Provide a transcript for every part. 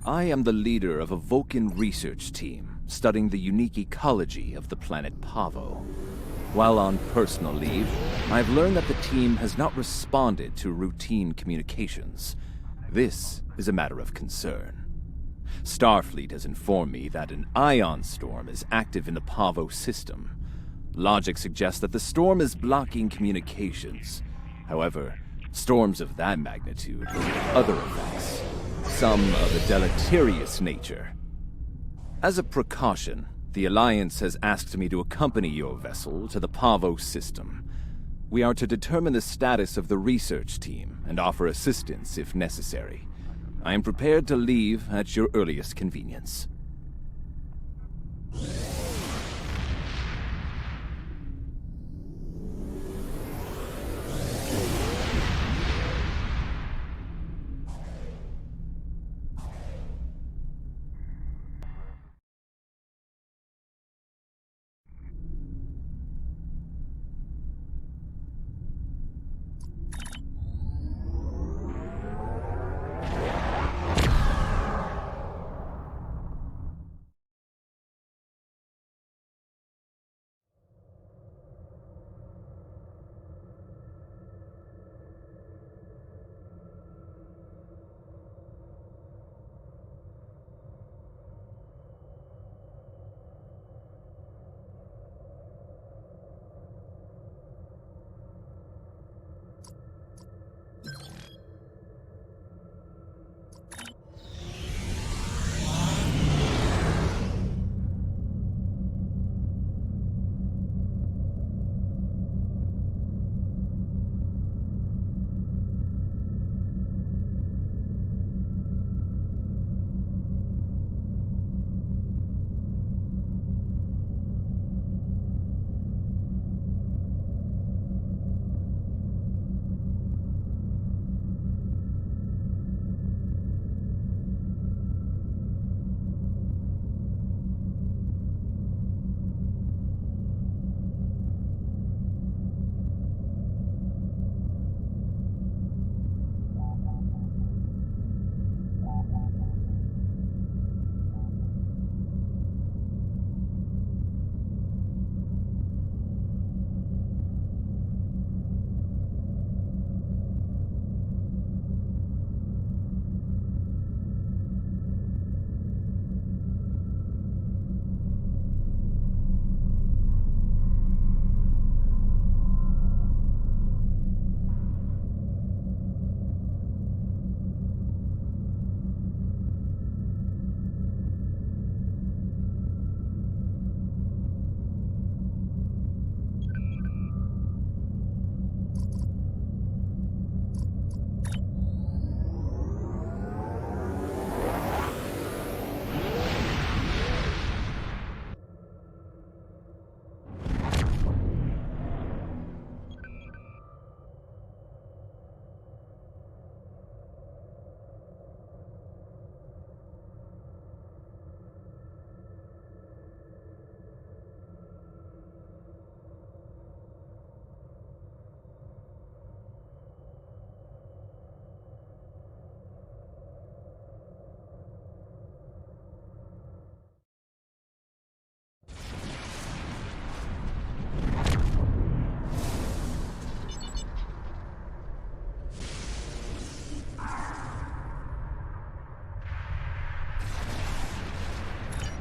I am the leader of a Vulcan research team studying the unique ecology of the planet Pavo. While on personal leave, I've learned that the team has not responded to routine communications. This is a matter of concern. Starfleet has informed me that an ion storm is active in the Pavo system. Logic suggests that the storm is blocking communications. However, storms of that magnitude have other effects, some of a deleterious nature. As a precaution, the Alliance has asked me to accompany your vessel to the Pavo system. We are to determine the status of the research team and offer assistance if necessary. I am prepared to leave at your earliest convenience.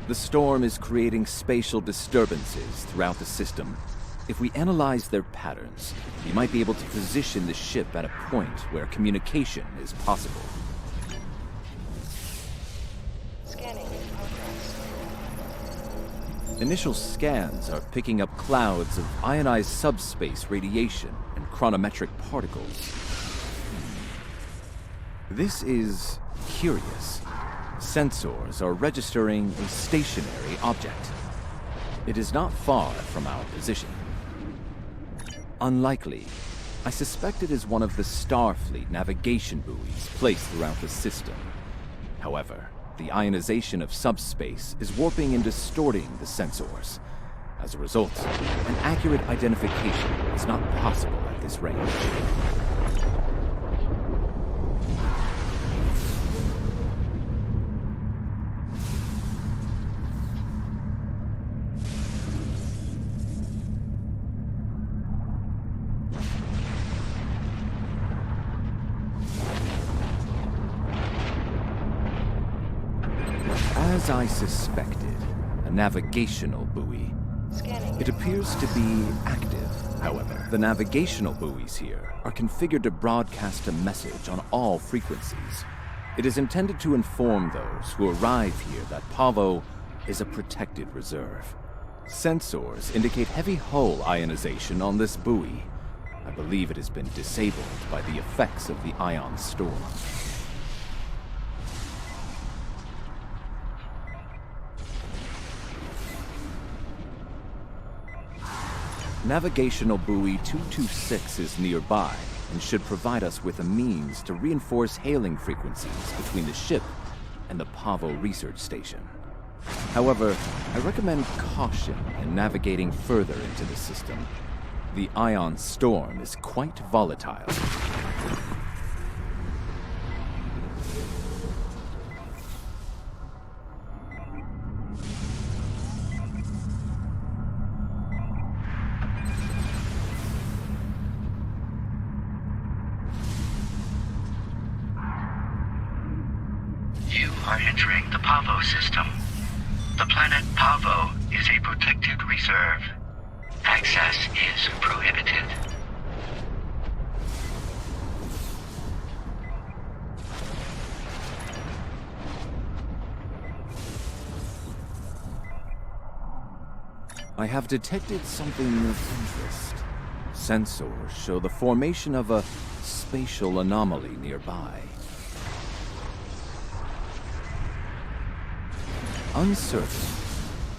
The storm is creating spatial disturbances throughout the system. If we analyze their patterns, we might be able to position the ship at a point where communication is possible. Scanning in progress. Initial scans are picking up clouds of ionized subspace radiation and chronometric particles. This is curious. Sensors are registering a stationary object. It is not far from our position. Unlikely. I suspect it is one of the Starfleet navigation buoys placed throughout the system. However, the ionization of subspace is warping and distorting the sensors. As a result, an accurate identification is not possible at this range. As I suspected, a navigational buoy. Scanning. It appears to be active, however. The navigational buoys here are configured to broadcast a message on all frequencies. It is intended to inform those who arrive here that Pavo is a protected reserve. Sensors indicate heavy hull ionization on this buoy. I believe it has been disabled by the effects of the ion storm. Navigational buoy 226 is nearby and should provide us with a means to reinforce hailing frequencies between the ship and the Pavo research station. However, I recommend caution in navigating further into the system. The ion storm is quite volatile. You are entering the Pavo system. The planet Pavo is a protected reserve. Access is prohibited. I have detected something of interest. Sensors show the formation of a spatial anomaly nearby. Uncertain,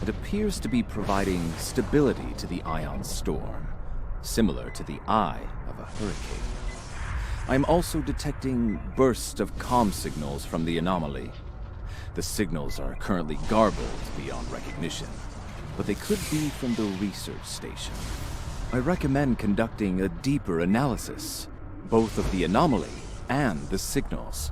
it appears to be providing stability to the ion storm, similar to the eye of a hurricane. I am also detecting bursts of comm signals from the anomaly. The signals are currently garbled beyond recognition, but they could be from the research station. I recommend conducting a deeper analysis, both of the anomaly and the signals.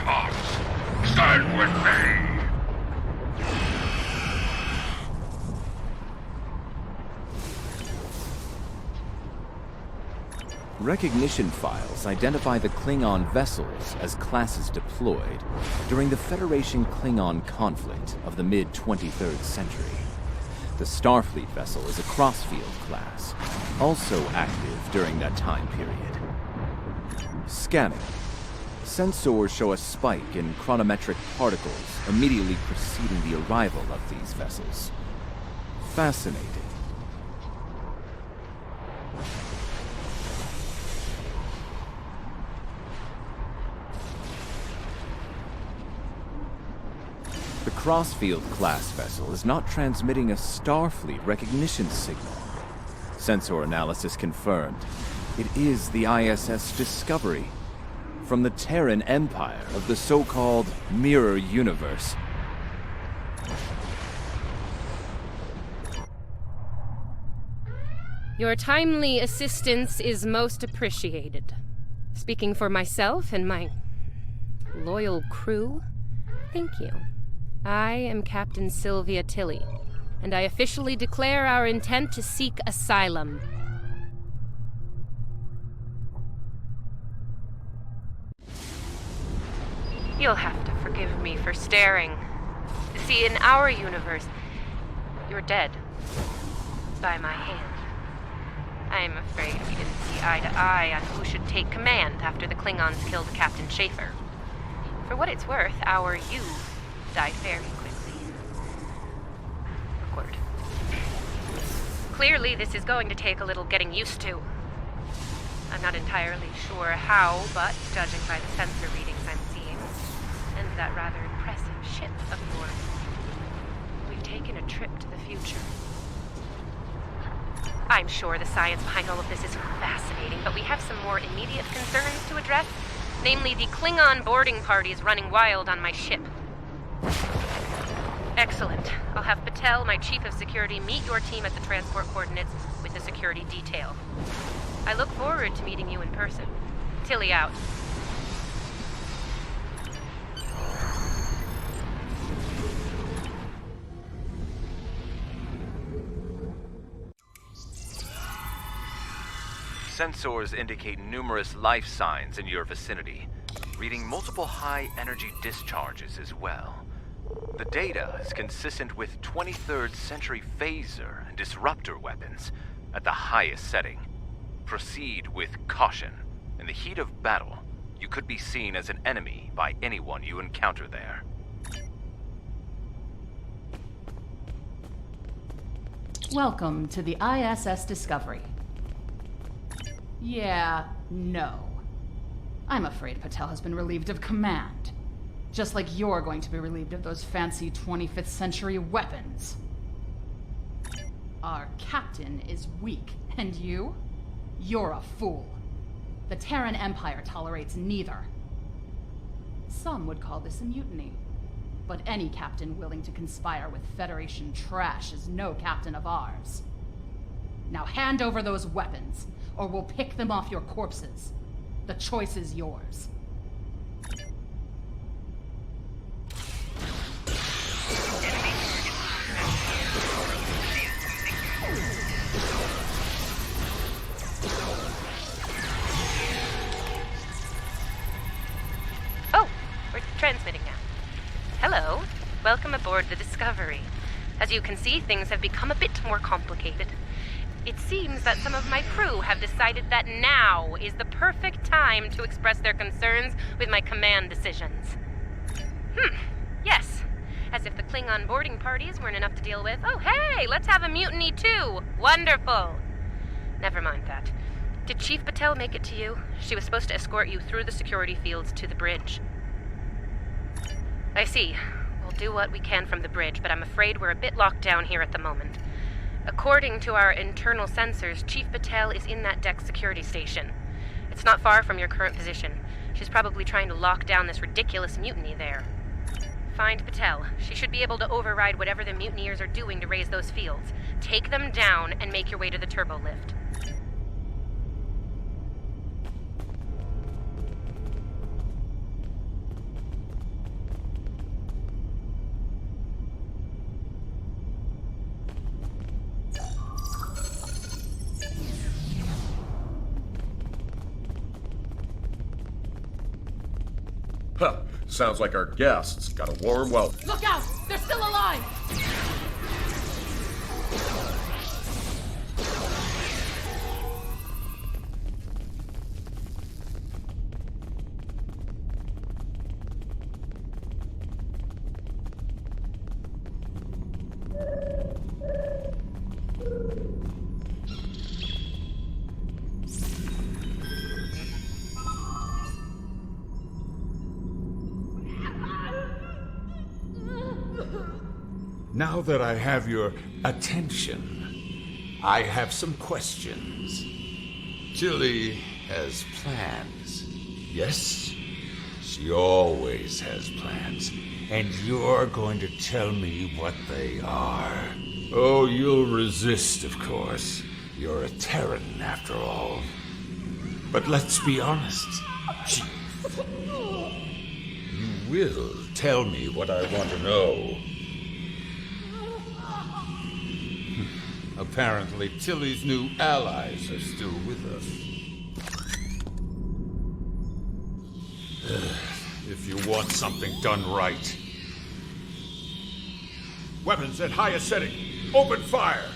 hearts. Stand with me. Recognition files identify the Klingon vessels as classes deployed during the Federation Klingon conflict of the mid-23rd century. The Starfleet vessel is a Crossfield class, also active during that time period. Scanning. Sensors show a spike in chronometric particles immediately preceding the arrival of these vessels. Fascinating. The Crossfield class vessel is not transmitting a Starfleet recognition signal. Sensor analysis confirmed. It is the ISS Discovery from the Terran Empire of the so-called Mirror Universe. Your timely assistance is most appreciated. Speaking for myself and my loyal crew, thank you. I am Captain Sylvia Tilly, and I officially declare our intent to seek asylum. You'll have to forgive me for staring. See, in our universe, you're dead. By my hand. I'm afraid we didn't see eye to eye on who should take command after the Klingons killed Captain Schaefer. For what it's worth, our you died very quickly. Awkward. Clearly, this is going to take a little getting used to. I'm not entirely sure how, but judging by the sensor readings I'm seeing, and that rather impressive ship of yours, we've taken a trip to the future. I'm sure the science behind all of this is fascinating, but we have some more immediate concerns to address, namely the Klingon boarding parties running wild on my ship. Excellent. I'll have Patel, my chief of security, meet your team at the transport coordinates with the security detail. I look forward to meeting you in person. Tilly out. Sensors indicate numerous life signs in your vicinity, reading multiple high-energy discharges as well. The data is consistent with 23rd century phaser and disruptor weapons at the highest setting. Proceed with caution. In the heat of battle, you could be seen as an enemy by anyone you encounter there. Welcome to the ISS Discovery. Yeah, no. I'm afraid Patel has been relieved of command. Just like you're going to be relieved of those fancy 25th century weapons. Our captain is weak, and you? You're a fool. The Terran Empire tolerates neither. Some would call this a mutiny. But any captain willing to conspire with Federation trash is no captain of ours. Now hand over those weapons, or we'll pick them off your corpses. The choice is yours. Oh, we're transmitting now. Hello. Welcome aboard the Discovery. As you can see, things have become a bit more complicated. It seems that some of my crew have decided that now is the perfect time to express their concerns with my command decisions. Yes. As if the Klingon boarding parties weren't enough to deal with. Oh, hey, let's have a mutiny too. Wonderful. Never mind that. Did Chief Patel make it to you? She was supposed to escort you through the security fields to the bridge. I see. We'll do what we can from the bridge, but I'm afraid we're a bit locked down here at the moment. According to our internal sensors, Chief Patel is in that deck security station. It's not far from your current position. She's probably trying to lock down this ridiculous mutiny there. Find Patel. She should be able to override whatever the mutineers are doing to raise those fields. Take them down and make your way to the turbo lift. Huh, sounds like our guests got a warm welcome. Look out! They're still alive! Now that I have your attention, I have some questions. Tilly has plans. Yes? She always has plans. And you're going to tell me what they are. Oh, you'll resist, of course. You're a Terran, after all. But let's be honest, Chief. You will tell me what I want to know. Apparently, Tilly's new allies are still with us. If you want something done right. Weapons at highest setting. Open fire!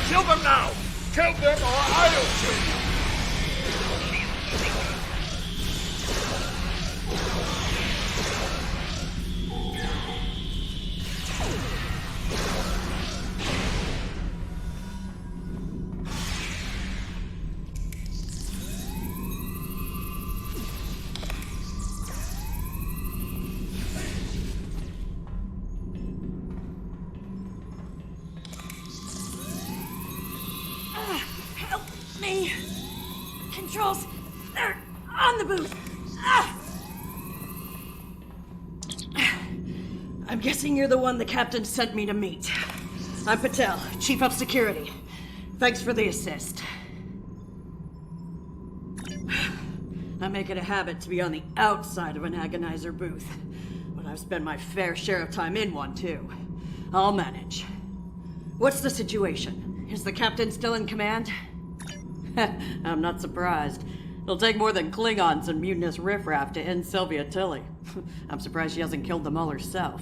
Kill them now! Kill them or I'll kill you! Help me! Controls, they're on the booth! Ah! I'm guessing you're the one the captain sent me to meet. I'm Patel, Chief of Security. Thanks for the assist. I make it a habit to be on the outside of an agonizer booth, but I've spent my fair share of time in one too. I'll manage. What's the situation? Is the captain still in command? I'm not surprised. It'll take more than Klingons and mutinous riffraff to end Sylvia Tilly. I'm surprised she hasn't killed them all herself.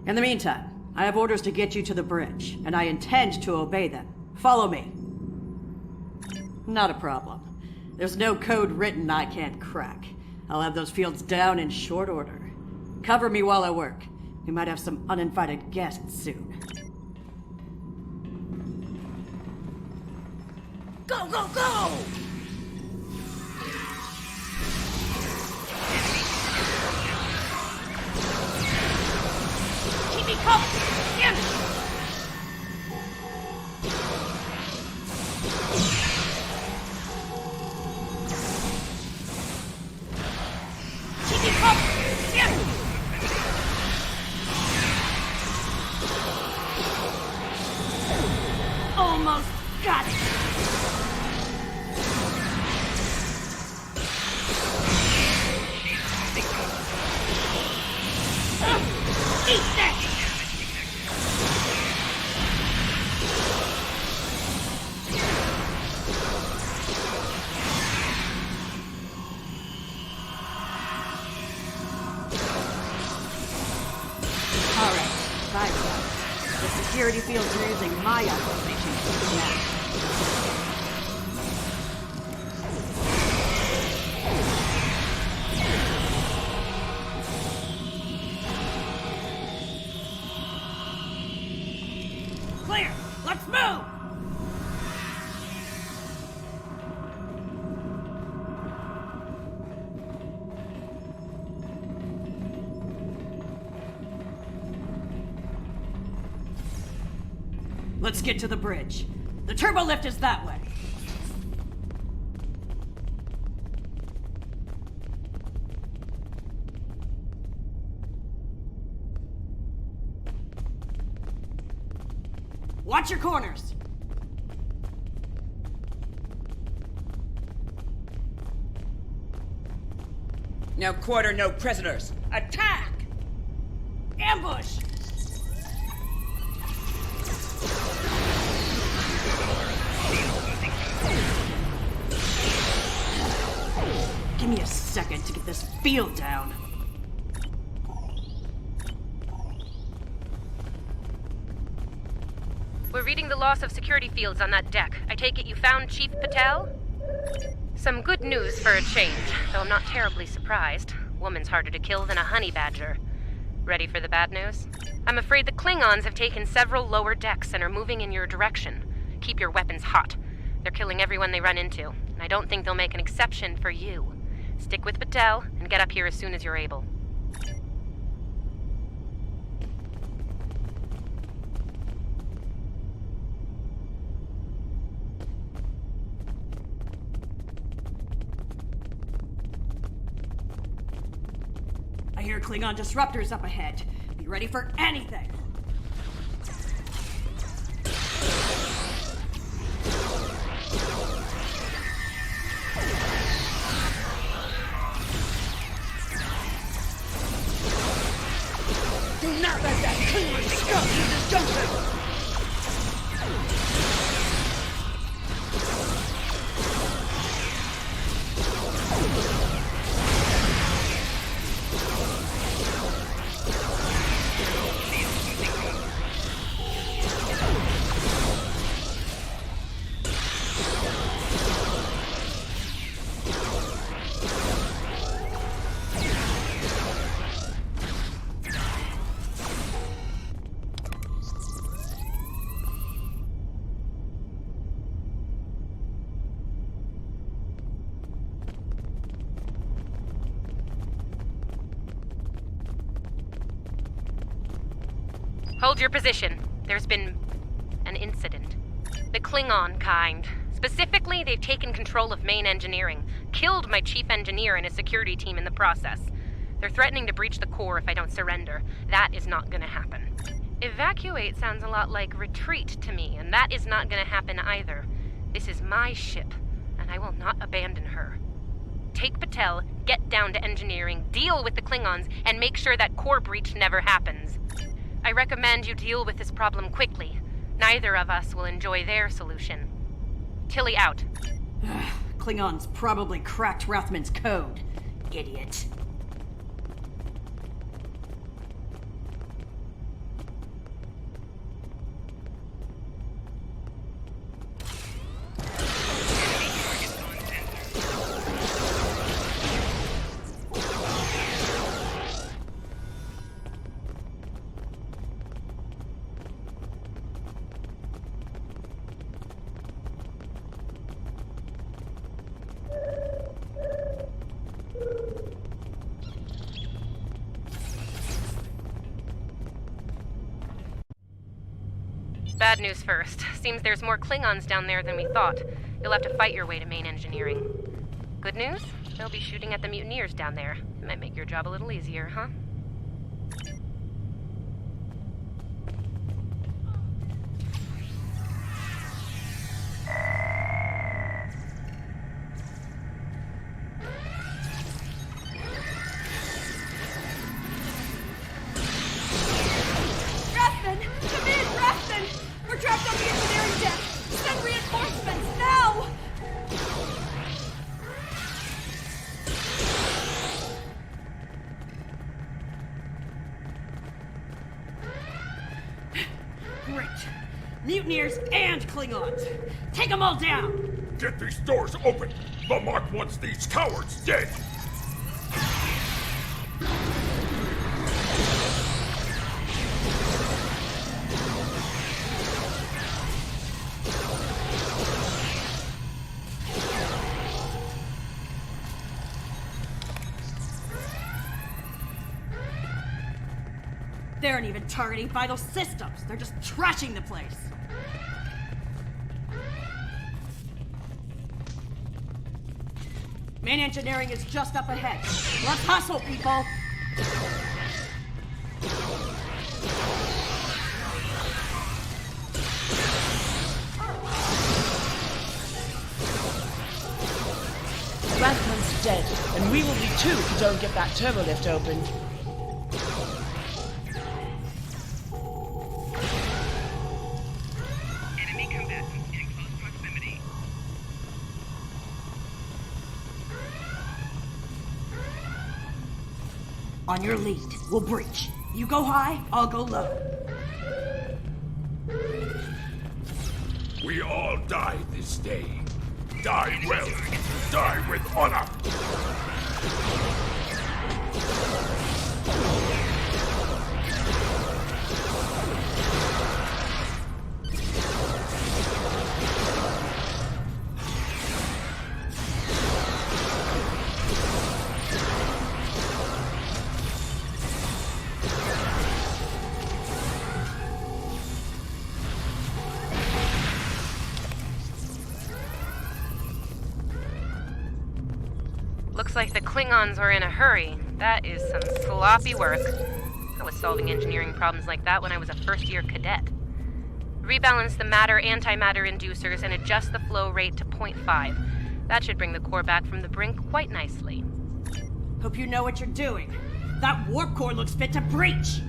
In the meantime, I have orders to get you to the bridge, and I intend to obey them. Follow me. Not a problem. There's no code written I can't crack. I'll have those fields down in short order. Cover me while I work. We might have some uninvited guests soon. Go, go, go! Keep me covered! Yes! Keep me covered! Yes! Almost got it! Eat that! All right, Karitza. The security fields are using my authorization now. Clear! Let's move! Let's get to the bridge. The turbo lift is that way. Watch your corners! No quarter, no prisoners. Attack! Ambush! Give me a second to get this field down. We're reading the loss of security fields on that deck. I take it you found Chief Patel? Some good news for a change, though I'm not terribly surprised. Woman's harder to kill than a honey badger. Ready for the bad news? I'm afraid the Klingons have taken several lower decks and are moving in your direction. Keep your weapons hot. They're killing everyone they run into, and I don't think they'll make an exception for you. Stick with Patel, and get up here as soon as you're able. I hear Klingon disruptors up ahead. Be ready for anything! Do not let that Klingon scum use this junction! Hold your position. There's been an incident. The Klingon kind. Specifically, they've taken control of main engineering, killed my chief engineer and his security team in the process. They're threatening to breach the core if I don't surrender. That is not gonna happen. Evacuate sounds a lot like retreat to me, and that is not gonna happen either. This is my ship, and I will not abandon her. Take Patel, get down to engineering, deal with the Klingons, and make sure that core breach never happens. I recommend you deal with this problem quickly. Neither of us will enjoy their solution. Tilly out. Klingons probably cracked Rathman's code. Idiot. Bad news first. Seems there's more Klingons down there than we thought. You'll have to fight your way to main engineering. Good news? They'll be shooting at the mutineers down there. It might make your job a little easier, huh? Rathman! Come in, Rathman! We're trapped on the engineering deck! Send reinforcements, now! Great. Mutineers and Klingons! Take them all down! Get these doors open! The Mark wants these cowards dead! They aren't even targeting vital systems. They're just trashing the place. Main engineering is just up ahead. Let's hustle, people! And we will be too if you don't get that turbo lift open. Enemy combatants in close proximity. On your lead, we'll breach. You go high, I'll go low. We all die this day. Die well. Die with honor. Looks like the Klingons are in a hurry. That is some sloppy work. I was solving engineering problems like that when I was a first-year cadet. Rebalance the matter-antimatter inducers and adjust the flow rate to 0.5. That should bring the core back from the brink quite nicely. Hope you know what you're doing. That warp core looks fit to breach!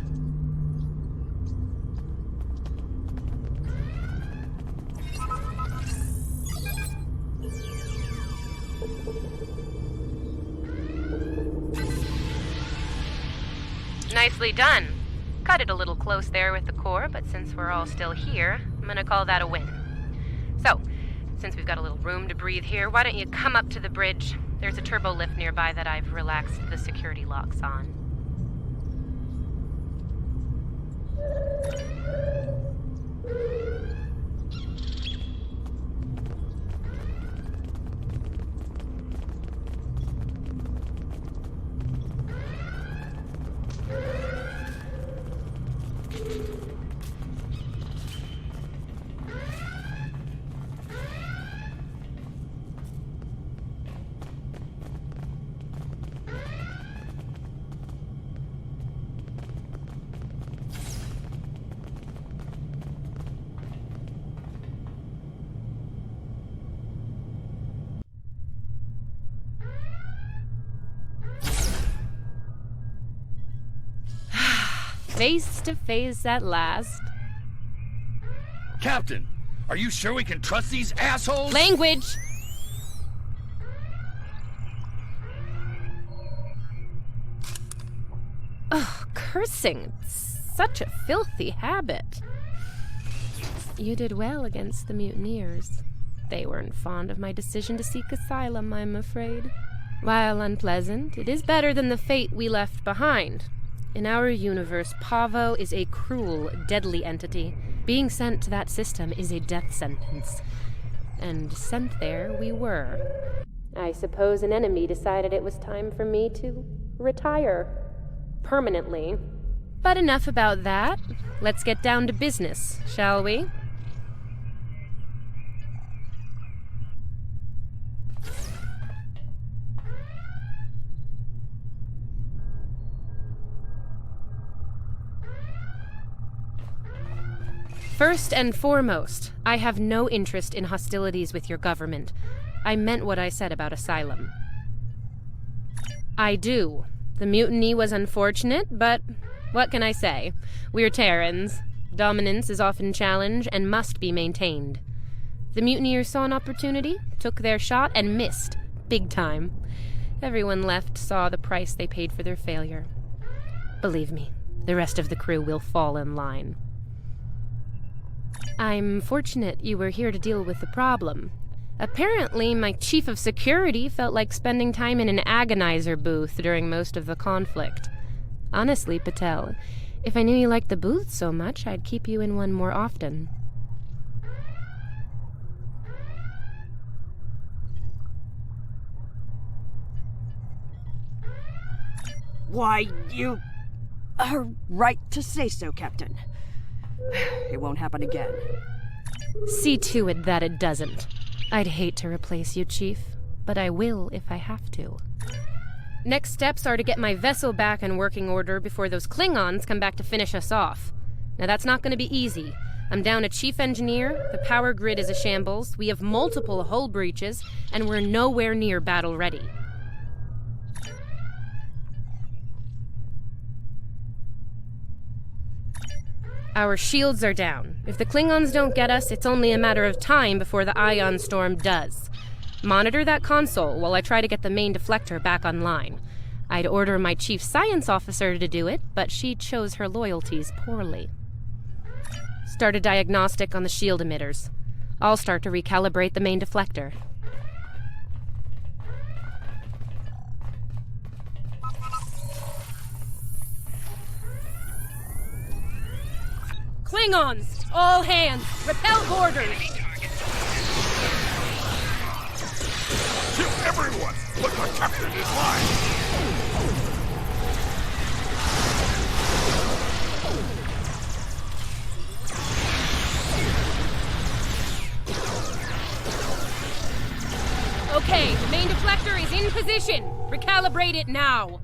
Nicely done. Cut it a little close there with the core, but since we're all still here, I'm gonna call that a win. So, since we've got a little room to breathe here, why don't you come up to the bridge? There's a turbo lift nearby that I've relaxed the security locks on. Face to face at last. Captain, are you sure we can trust these assholes? Language! Oh, cursing. Such a filthy habit. You did well against the mutineers. They weren't fond of my decision to seek asylum, I'm afraid. While unpleasant, it is better than the fate we left behind. In our universe, Pavo is a cruel, deadly entity. Being sent to that system is a death sentence. And sent there we were. I suppose an enemy decided it was time for me to retire. Permanently. But enough about that. Let's get down to business, shall we? First and foremost, I have no interest in hostilities with your government. I meant what I said about asylum. I do. The mutiny was unfortunate, but what can I say? We're Terrans. Dominance is often challenged and must be maintained. The mutineers saw an opportunity, took their shot, and missed. Big time. Everyone left saw the price they paid for their failure. Believe me, the rest of the crew will fall in line. I'm fortunate you were here to deal with the problem. Apparently, my chief of security felt like spending time in an agonizer booth during most of the conflict. Honestly, Patel, if I knew you liked the booth so much, I'd keep you in one more often. Why, you are right to say so, Captain. It won't happen again. See to it that it doesn't. I'd hate to replace you, Chief, but I will if I have to. Next steps are to get my vessel back in working order before those Klingons come back to finish us off. Now that's not going to be easy. I'm down a chief engineer, the power grid is a shambles, we have multiple hull breaches, and we're nowhere near battle ready. Our shields are down. If the Klingons don't get us, it's only a matter of time before the ion storm does. Monitor that console while I try to get the main deflector back online. I'd order my chief science officer to do it, but she chose her loyalties poorly. Start a diagnostic on the shield emitters. I'll start to recalibrate the main deflector. Klingons! All hands! Repel boarders! Kill everyone! But the captain is mine! Okay, the main deflector is in position. Recalibrate it now.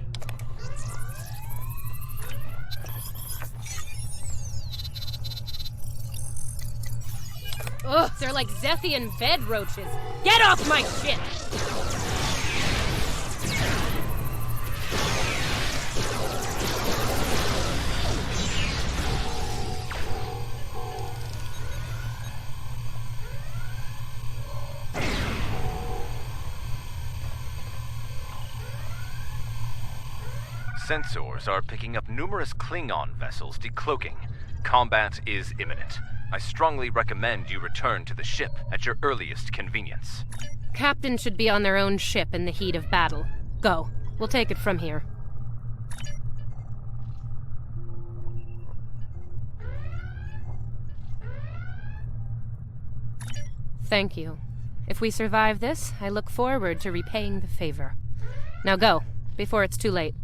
Ugh, they're like Zethian bed roaches. Get off my ship! Sensors are picking up numerous Klingon vessels decloaking. Combat is imminent. I strongly recommend you return to the ship at your earliest convenience. Captains should be on their own ship in the heat of battle. Go. We'll take it from here. Thank you. If we survive this, I look forward to repaying the favor. Now go, before it's too late.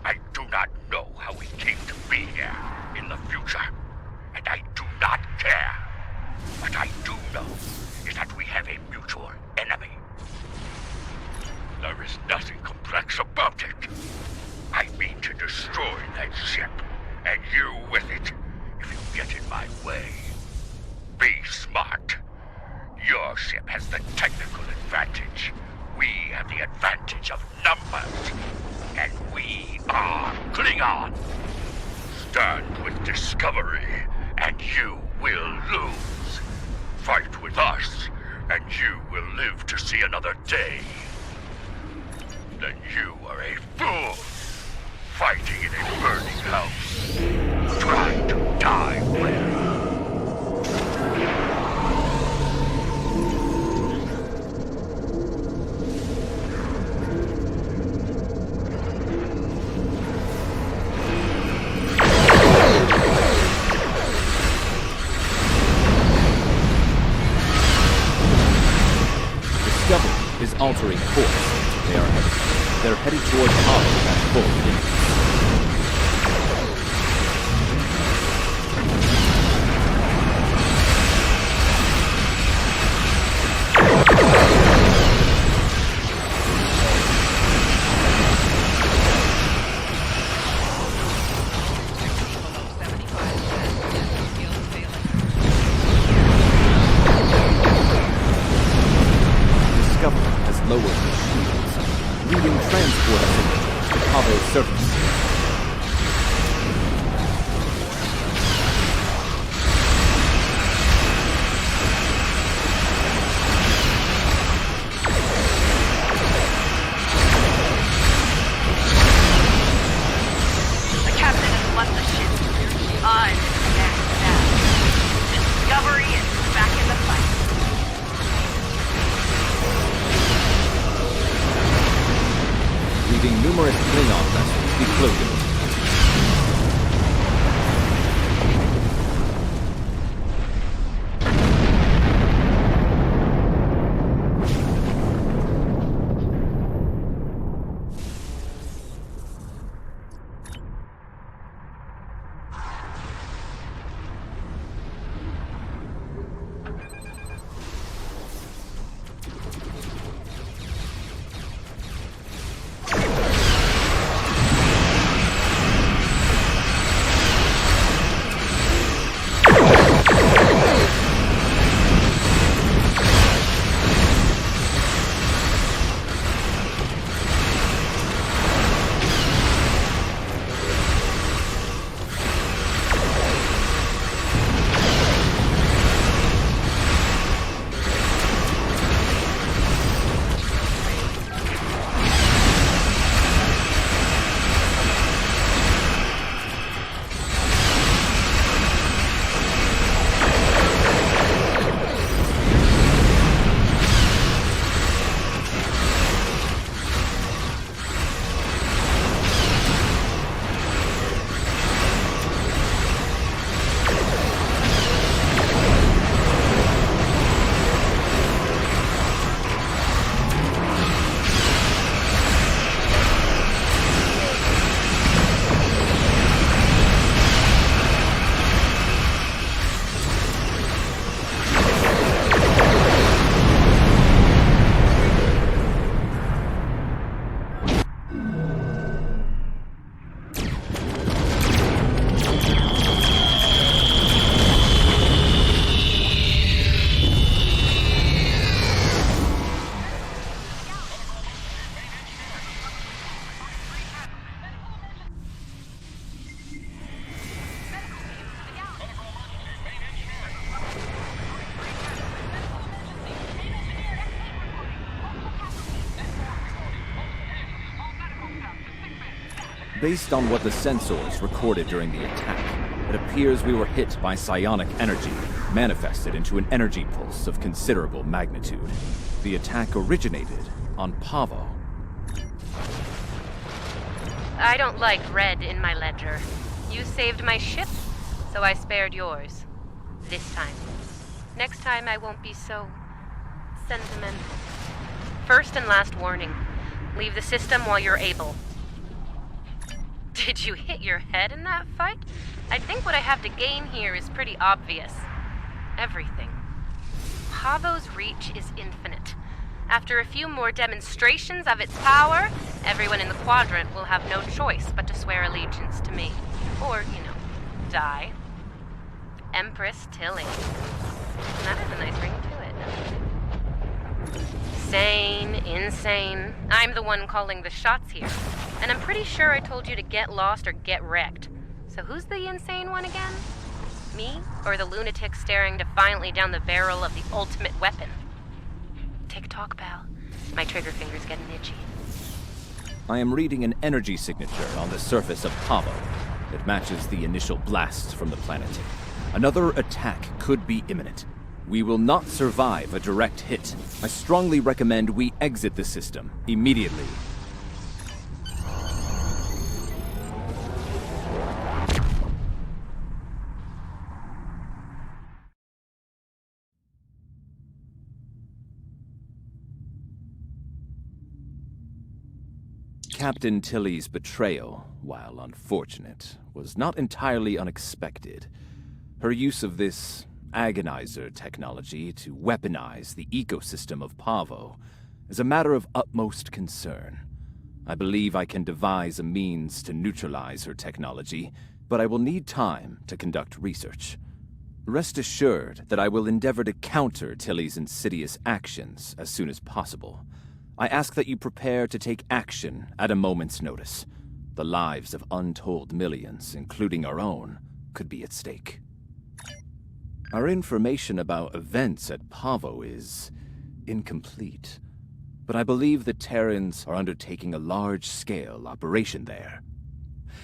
I do not know how we came to be here in the future, and I do not care. What I do know is that we have a mutual enemy. There is nothing complex about it. I mean to destroy that ship, and you with it, if you get in my way. Be smart. Your ship has the technical advantage. We have the advantage of numbers. And we are Klingon. Stand with Discovery, and you will lose. Fight with us, and you will live to see another day. Then you are a fool, fighting in a burning house, trying to die well. Discovery is altering course. They're headed towards Pavo at full speed. Lowered the shields, leaving transport signals to Pavo's surface. The captain has left the ship. I'm in command now. Discovery is back in the fight. Leaving numerous Klingon vessels decloaked. Based on what the sensors recorded during the attack, it appears we were hit by psionic energy, manifested into an energy pulse of considerable magnitude. The attack originated on Pavo. I don't like red in my ledger. You saved my ship, so I spared yours. This time. Next time I won't be so sentimental. First and last warning. Leave the system while you're able. Did you hit your head in that fight? I think what I have to gain here is pretty obvious. Everything. Pavo's reach is infinite. After a few more demonstrations of its power, everyone in the quadrant will have no choice but to swear allegiance to me. Or, die. Empress Tilly. And that has a nice ring to it. Sane, insane. I'm the one calling the shots here. And I'm pretty sure I told you to get lost or get wrecked. So who's the insane one again? Me? Or the lunatic staring defiantly down the barrel of the ultimate weapon? Tick-tock, pal. My trigger finger's getting itchy. I am reading an energy signature on the surface of Pavo. It matches the initial blasts from the planet. Another attack could be imminent. We will not survive a direct hit. I strongly recommend we exit the system immediately. Captain Tilly's betrayal, while unfortunate, was not entirely unexpected. Her use of this agonizer technology to weaponize the ecosystem of Pavo is a matter of utmost concern. I believe I can devise a means to neutralize her technology, but I will need time to conduct research. Rest assured that I will endeavor to counter Tilly's insidious actions as soon as possible. I ask that you prepare to take action at a moment's notice. The lives of untold millions, including our own, could be at stake. Our information about events at Pavo is incomplete, but I believe the Terrans are undertaking a large-scale operation there.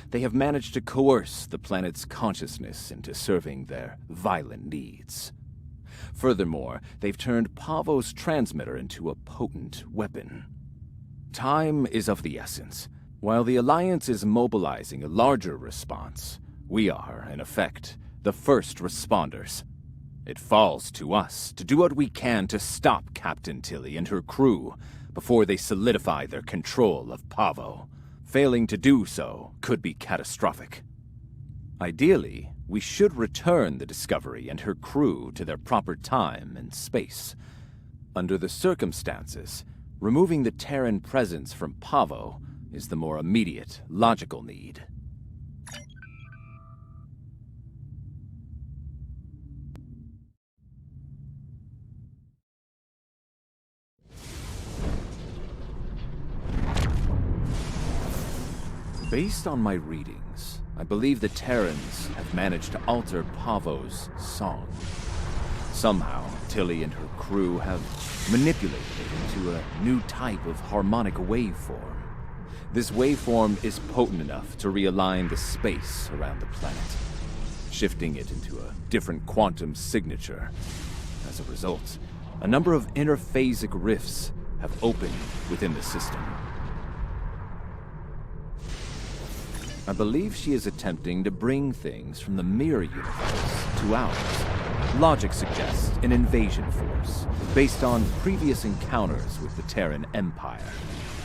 They have managed to coerce the planet's consciousness into serving their violent needs. Furthermore, they've turned Pavo's transmitter into a potent weapon. Time is of the essence. While the Alliance is mobilizing a larger response, we are, in effect, the first responders. It falls to us to do what we can to stop Captain Tilly and her crew before they solidify their control of Pavo. Failing to do so could be catastrophic. Ideally, we should return the Discovery and her crew to their proper time and space. Under the circumstances, removing the Terran presence from Pavo is the more immediate, logical need. Based on my readings, I believe the Terrans have managed to alter Pavo's song. Somehow, Tilly and her crew have manipulated it into a new type of harmonic waveform. This waveform is potent enough to realign the space around the planet, shifting it into a different quantum signature. As a result, a number of interphasic rifts have opened within the system. I believe she is attempting to bring things from the mirror universe to ours. Logic suggests an invasion force, based on previous encounters with the Terran Empire.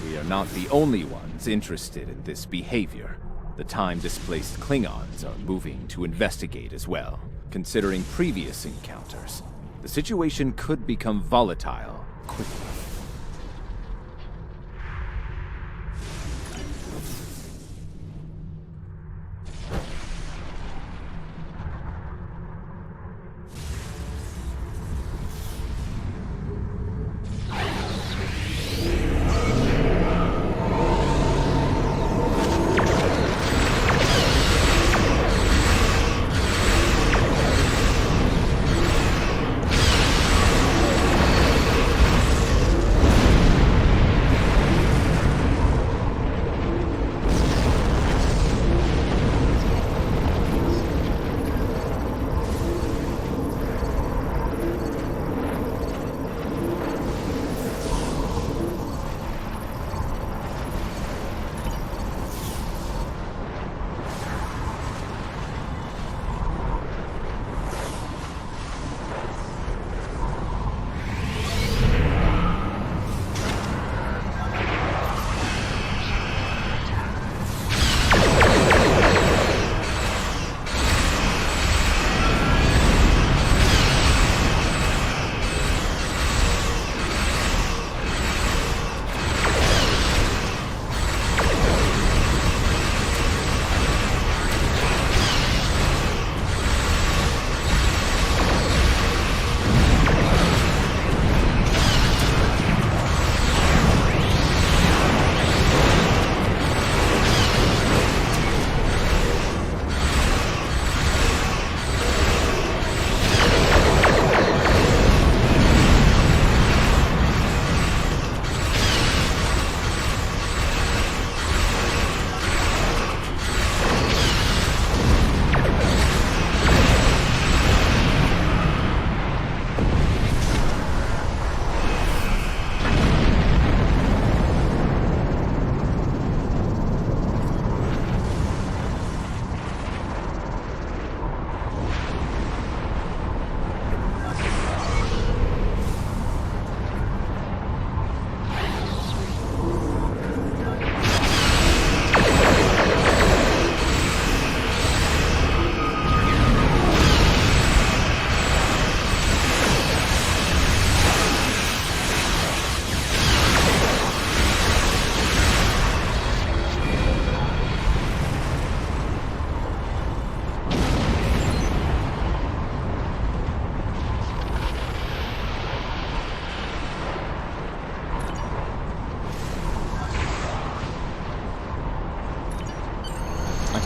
We are not the only ones interested in this behavior. The time-displaced Klingons are moving to investigate as well. Considering previous encounters, the situation could become volatile quickly.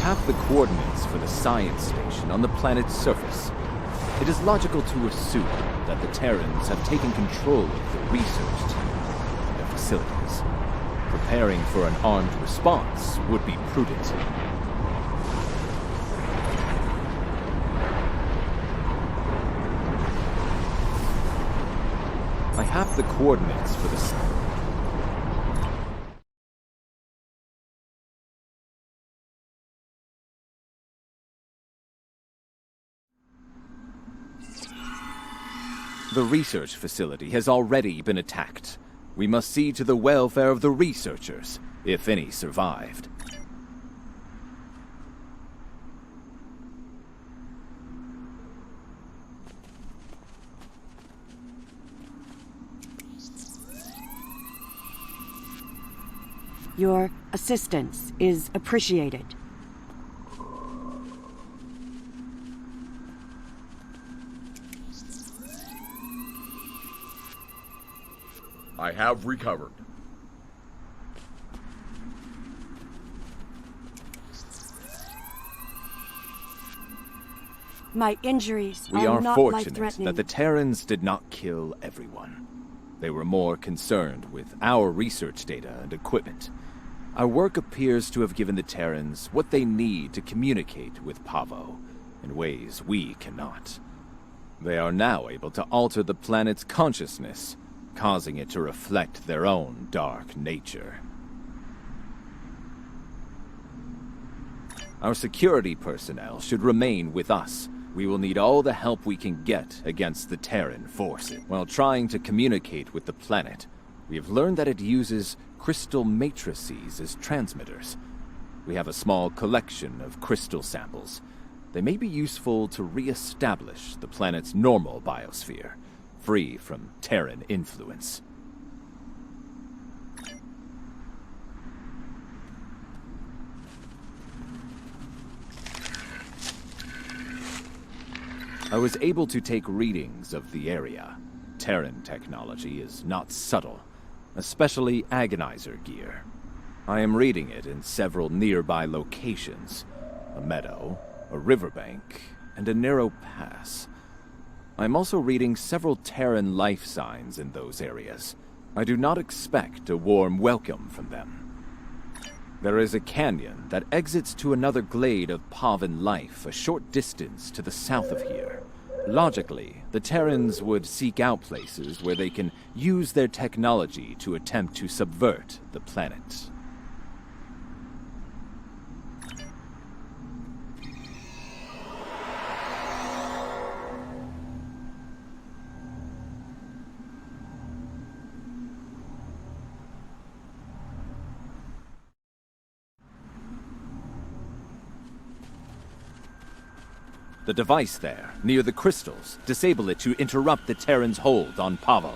have the coordinates for the science station on the planet's surface. It is logical to assume that the Terrans have taken control of the research team and their facilities. Preparing for an armed response would be prudent. I have the coordinates for the... The research facility has already been attacked. We must see to the welfare of the researchers, if any survived. Your assistance is appreciated. I have recovered. My injuries We are not fortunate life-threatening. that the Terrans did not kill everyone. They were more concerned with our research data and equipment. Our work appears to have given the Terrans what they need to communicate with Pavo in ways we cannot. They are now able to alter the planet's consciousness, causing it to reflect their own dark nature. Our security personnel should remain with us. We will need all the help we can get against the Terran forces. While trying to communicate with the planet, we have learned that it uses crystal matrices as transmitters. We have a small collection of crystal samples. They may be useful to re-establish the planet's normal biosphere, free from Terran influence. I was able to take readings of the area. Terran technology is not subtle, especially agonizer gear. I am reading it in several nearby locations: a meadow, a riverbank, and a narrow pass. I'm also reading several Terran life signs in those areas. I do not expect a warm welcome from them. There is a canyon that exits to another glade of Pavan life a short distance to the south of here. Logically, the Terrans would seek out places where they can use their technology to attempt to subvert the planet. The device there, near the crystals, disable it to interrupt the Terran's hold on Pavo.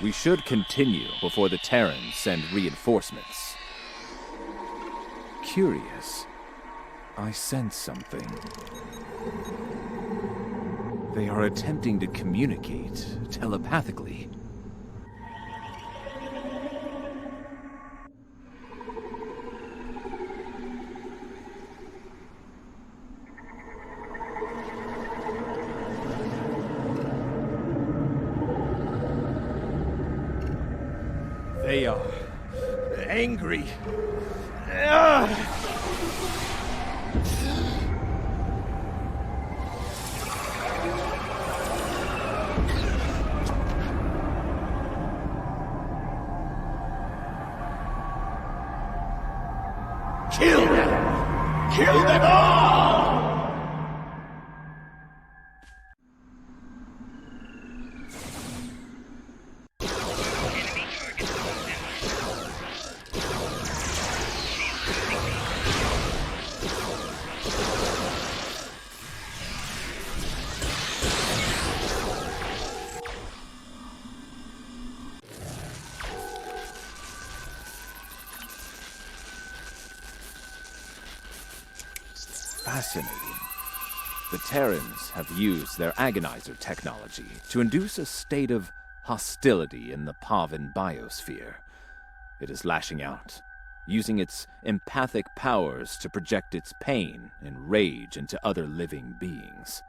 We should continue before the Terrans send reinforcements. Curious. I sense something. They are attempting to communicate telepathically. They are angry. Kill them! Kill them all! Fascinating. The Terrans have used their agonizer technology to induce a state of hostility in the Pavan biosphere. It is lashing out, using its empathic powers to project its pain and rage into other living beings.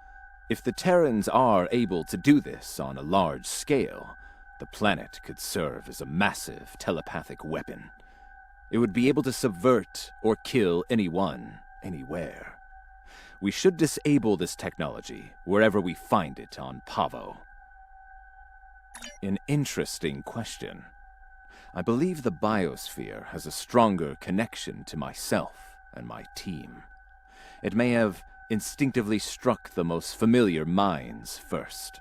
If the Terrans are able to do this on a large scale, the planet could serve as a massive telepathic weapon. It would be able to subvert or kill anyone, anywhere. We should disable this technology wherever we find it on Pavo. An interesting question. I believe the biosphere has a stronger connection to myself and my team. It may have instinctively struck the most familiar minds first.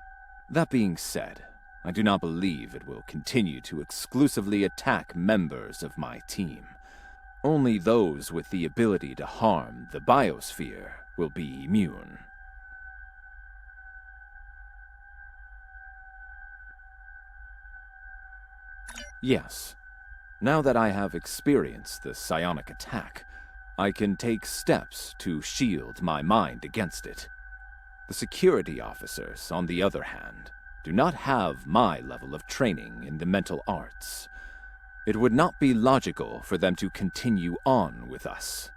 That being said, I do not believe it will continue to exclusively attack members of my team. Only those with the ability to harm the biosphere will be immune. Yes. Now that I have experienced the psionic attack, I can take steps to shield my mind against it. The security officers, on the other hand, do not have my level of training in the mental arts. It would not be logical for them to continue on with us.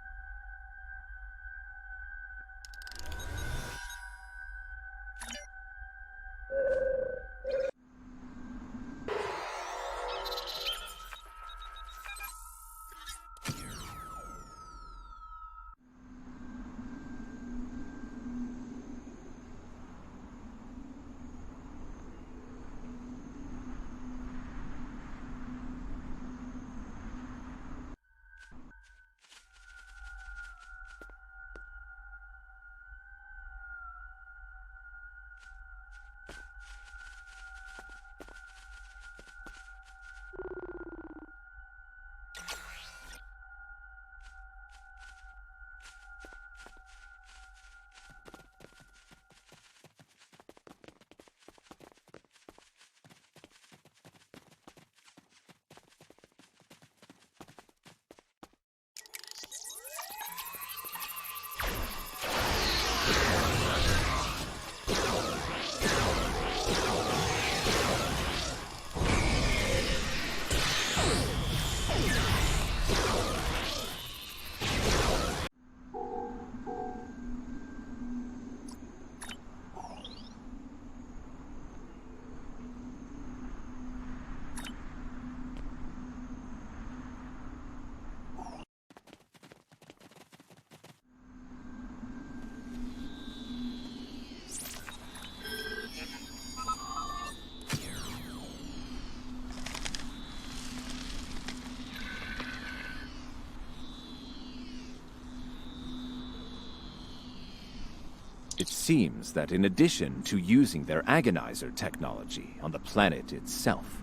It seems that in addition to using their agonizer technology on the planet itself,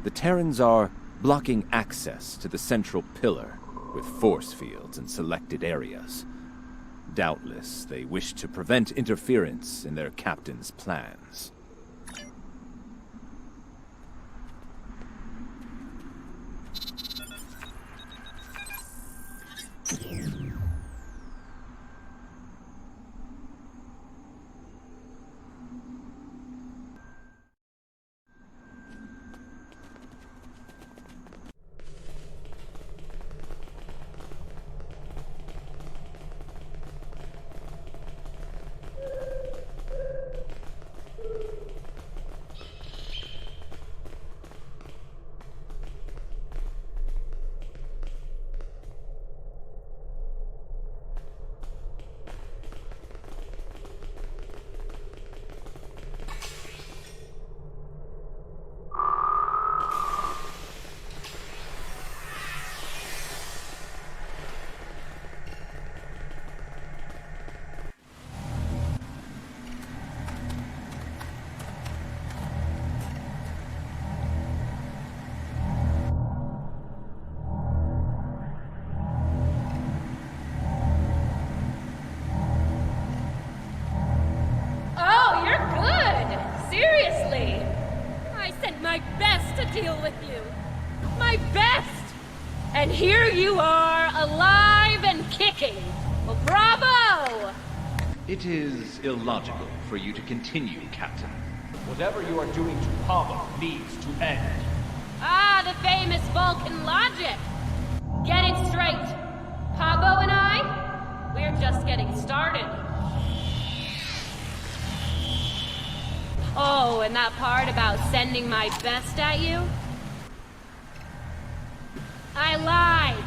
the Terrans are blocking access to the central pillar with force fields in selected areas. Doubtless, they wish to prevent interference in their captain's plans. Oh, you're good! Seriously! I sent my best to deal with you. My best! And here you are, alive and kicking. Well, bravo! It is illogical for you to continue, Captain. Whatever you are doing to Pavo needs to end. Ah, the famous Vulcan logic. Get it straight. Pavo and I, we're just getting started. Oh, and that part about sending my best at you? I lied.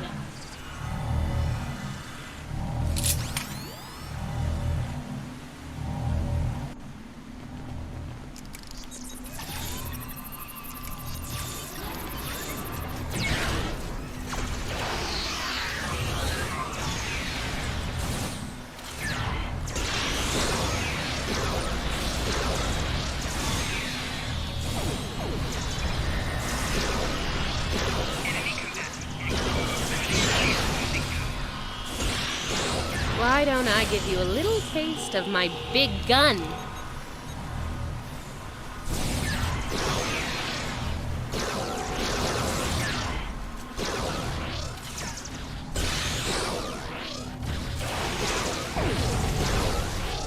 Why don't I give you a little taste of my big gun?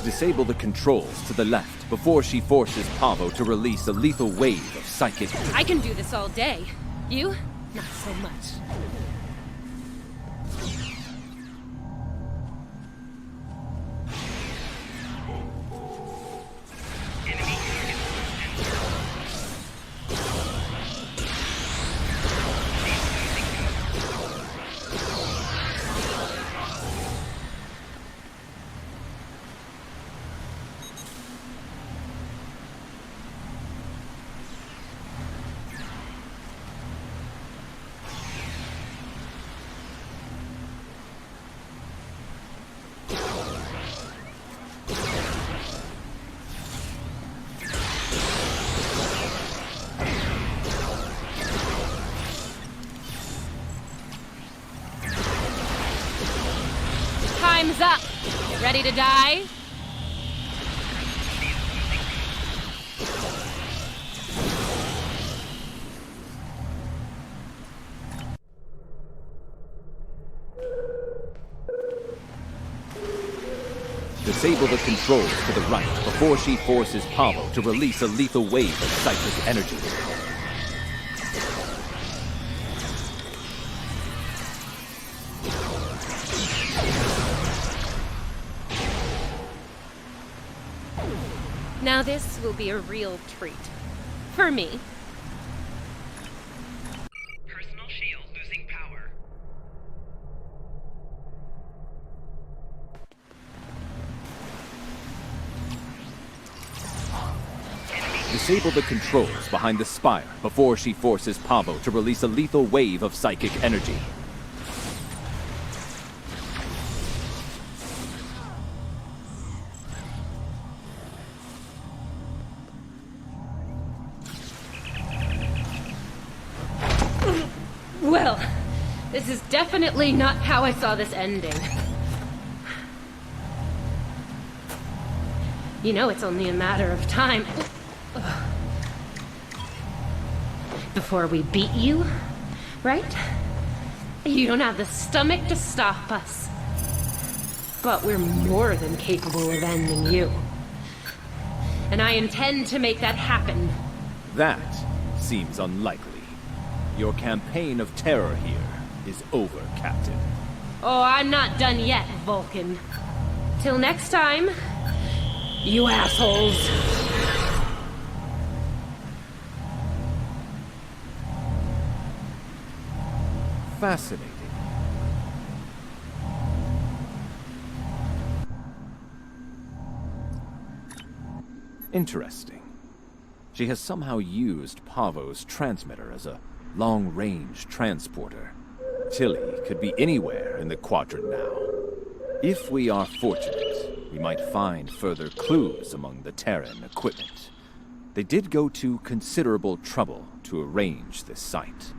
Disable the controls to the left before she forces Pavo to release a lethal wave of psychic... I can do this all day. You? Not so much. Time's up. Ready to die? Disable the controls to the right before she forces Pavo to release a lethal wave of psychic energy. Now this will be a real treat. For me. Personal shield losing power. Disable the controls behind the spire before she forces Pavo to release a lethal wave of psychic energy. Well, this is definitely not how I saw this ending. You know it's only a matter of time before we beat you, right? You don't have the stomach to stop us. But we're more than capable of ending you. And I intend to make that happen. That seems unlikely. Your campaign of terror here is over, Captain. Oh, I'm not done yet, Vulcan. Till next time, you assholes. Fascinating. Interesting. She has somehow used Pavo's transmitter as a long-range transporter. Tilly could be anywhere in the quadrant now. If we are fortunate, we might find further clues among the Terran equipment. They did go to considerable trouble to arrange this site.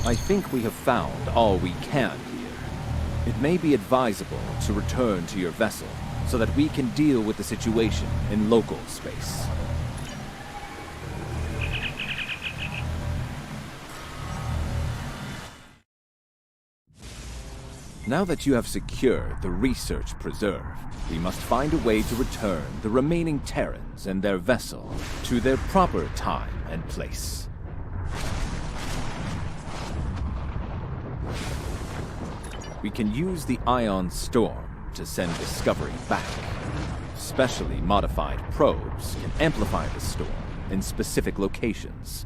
I think we have found all we can here. It may be advisable to return to your vessel so that we can deal with the situation in local space. Now that you have secured the research preserve, we must find a way to return the remaining Terrans and their vessel to their proper time and place. We can use the Ion Storm to send Discovery back. Specially modified probes can amplify the storm in specific locations.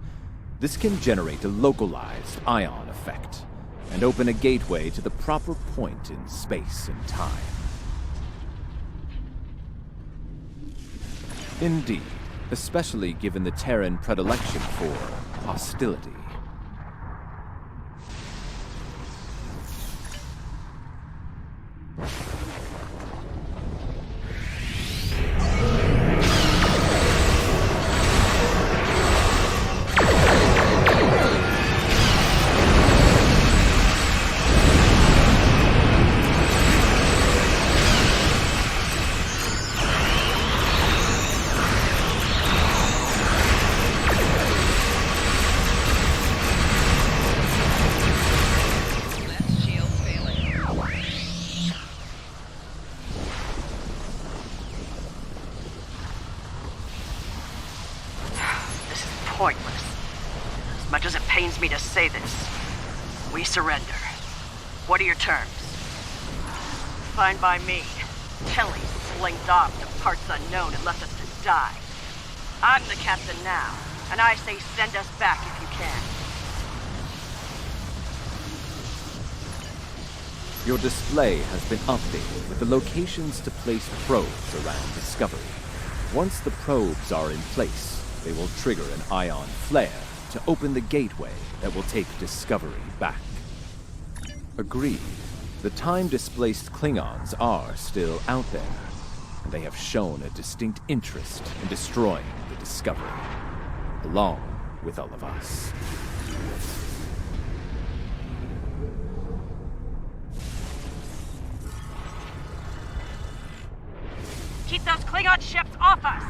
This can generate a localized ion effect and open a gateway to the proper point in space and time. Indeed, especially given the Terran predilection for hostility. pointless. As much as it pains me to say this, we surrender. What are your terms? Fine by me. Kelly slinked off to parts unknown and left us to die. I'm the captain now, and I say send us back if you can. Your display has been updated with the locations to place probes around Discovery. Once the probes are in place, they will trigger an ion flare to open the gateway that will take Discovery back. Agreed. The time-displaced Klingons are still out there, and they have shown a distinct interest in destroying the Discovery, along with all of us. Keep those Klingon ships off us!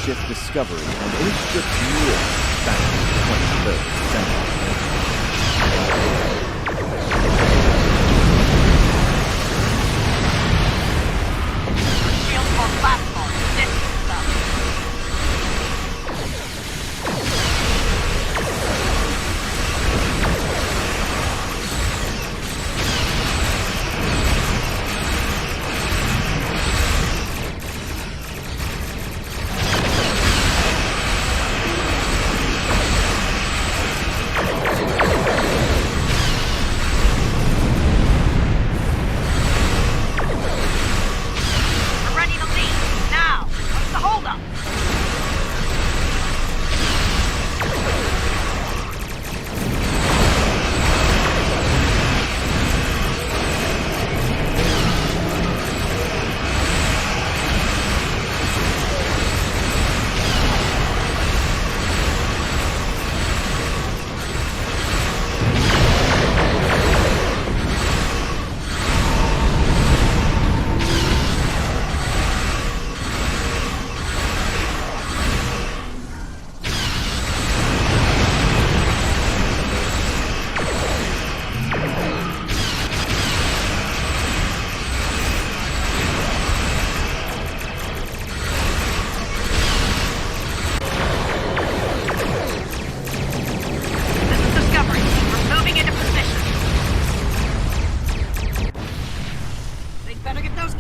Ship Discovery and any ship near back to the 23rd century. Shield for platform. This stuff.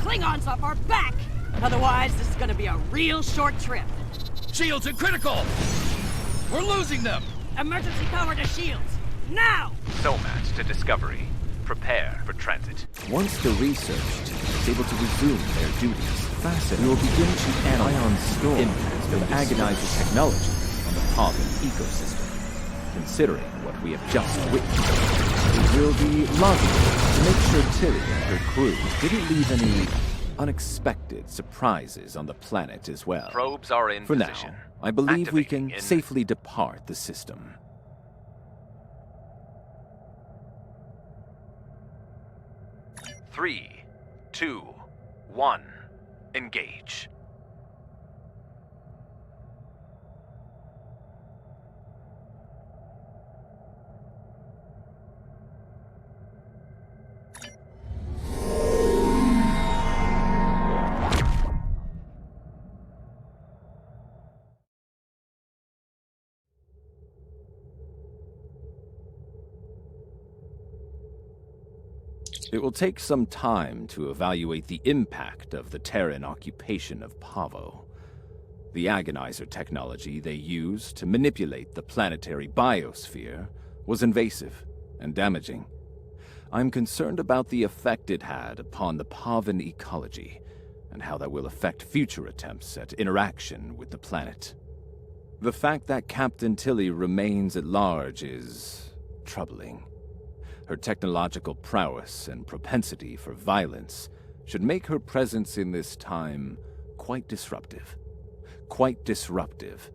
Klingons off our back! Otherwise, this is gonna be a real short trip. Shields are critical! We're losing them! Emergency power to shields. Now! Somat to Discovery. Prepare for transit. Once the research team is able to resume their duties, we will begin to analyze the impact of agonizer technology on the Pavan ecosystem. Considering what we have just witnessed, it will be logical to make sure Tilly and her crew didn't leave any unexpected surprises on the planet as well. Probes are in position. Now, I believe we can safely depart the system. Three, 2, 1, engage. It will take some time to evaluate the impact of the Terran occupation of Pavo. The agonizer technology they used to manipulate the planetary biosphere was invasive and damaging. I'm concerned about the effect it had upon the Pavan ecology, and how that will affect future attempts at interaction with the planet. The fact that Captain Tilly remains at large is troubling. Her technological prowess and propensity for violence should make her presence in this time quite disruptive. Quite disruptive.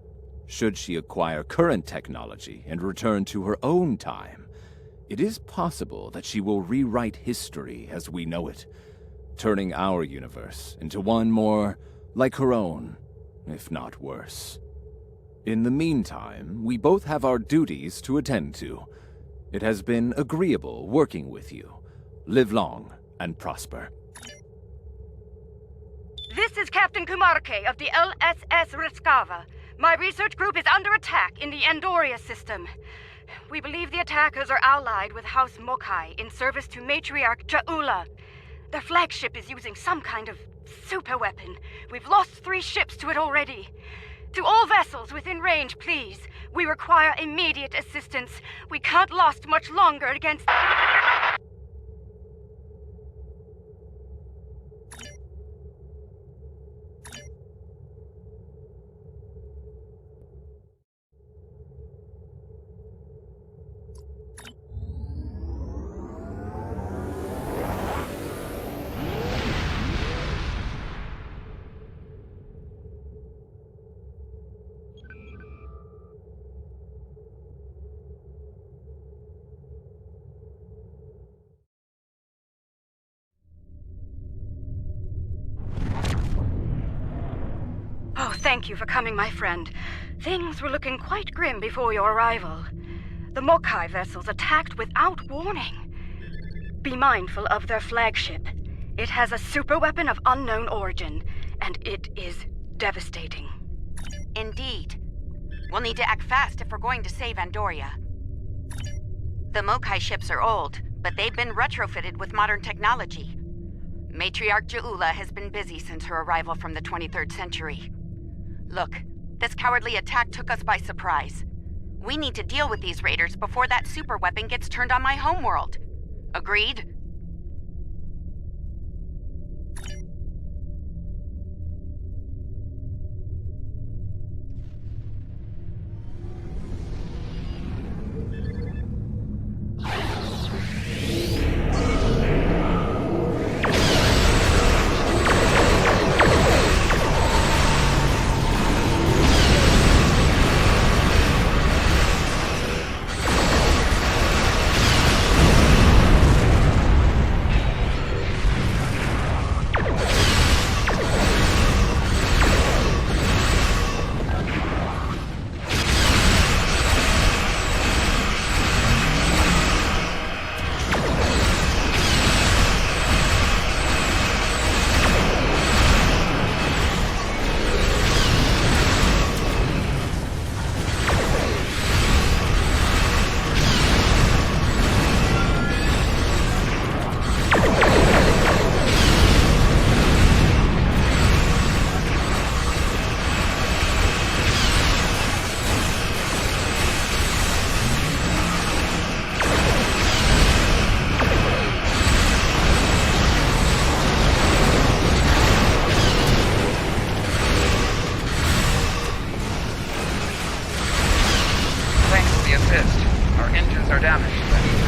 Should she acquire current technology and return to her own time, it is possible that she will rewrite history as we know it, turning our universe into one more like her own, if not worse. In the meantime, we both have our duties to attend to. It has been agreeable working with you. Live long and prosper. This is Captain Kumarke of the LSS Riskava. My research group is under attack in the Andoria system. We believe the attackers are allied with House Mokai in service to Matriarch Ja'ula. Their flagship is using some kind of superweapon. We've lost 3 ships to it already. To all vessels within range, please. We require immediate assistance. We can't last much longer against... Oh, thank you for coming, my friend. Things were looking quite grim before your arrival. The Mokai vessels attacked without warning. Be mindful of their flagship. It has a superweapon of unknown origin, and it is devastating. Indeed. We'll need to act fast if we're going to save Andoria. The Mokai ships are old, but they've been retrofitted with modern technology. Matriarch Ja'ula has been busy since her arrival from the 23rd century. Look, this cowardly attack took us by surprise. We need to deal with these raiders before that superweapon gets turned on my homeworld. Agreed?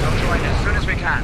We'll join as soon as we can.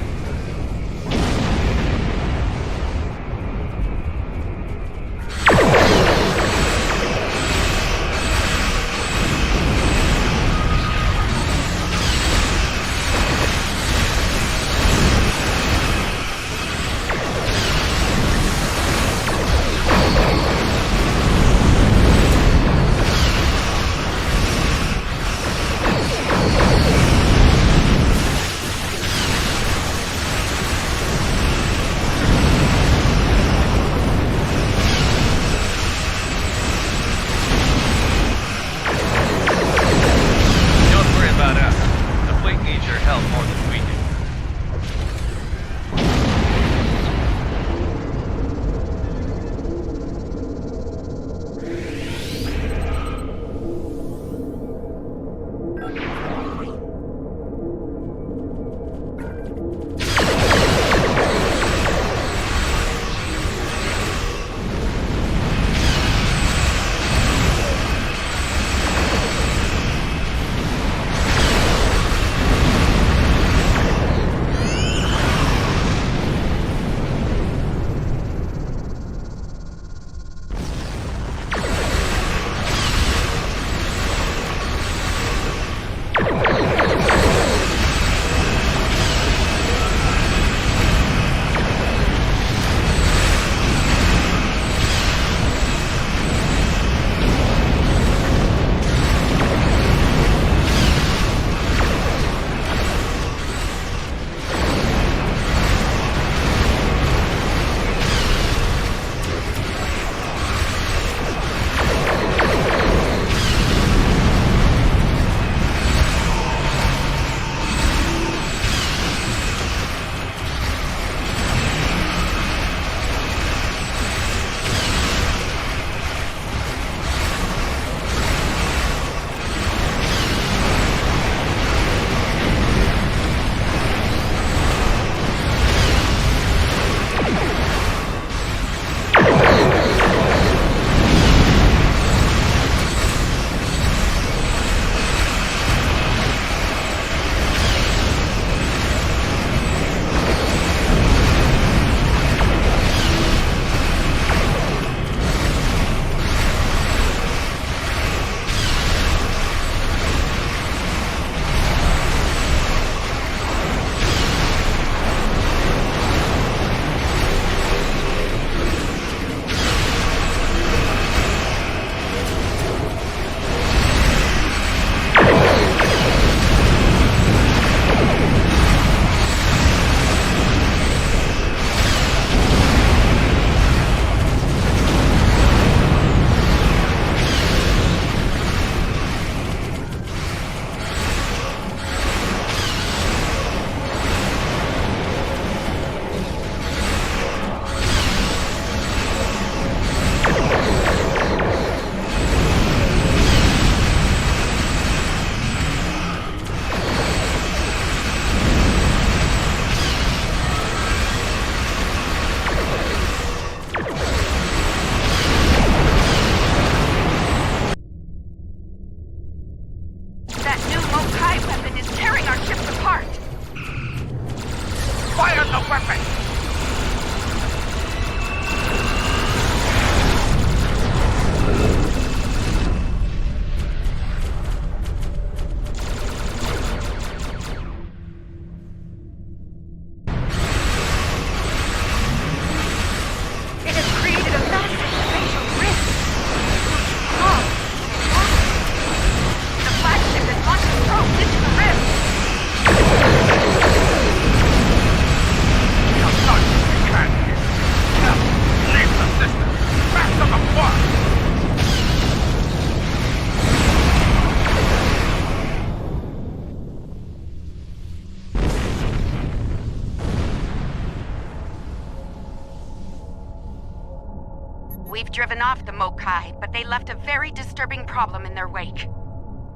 We've driven off the Mokai, but they left a very disturbing problem in their wake.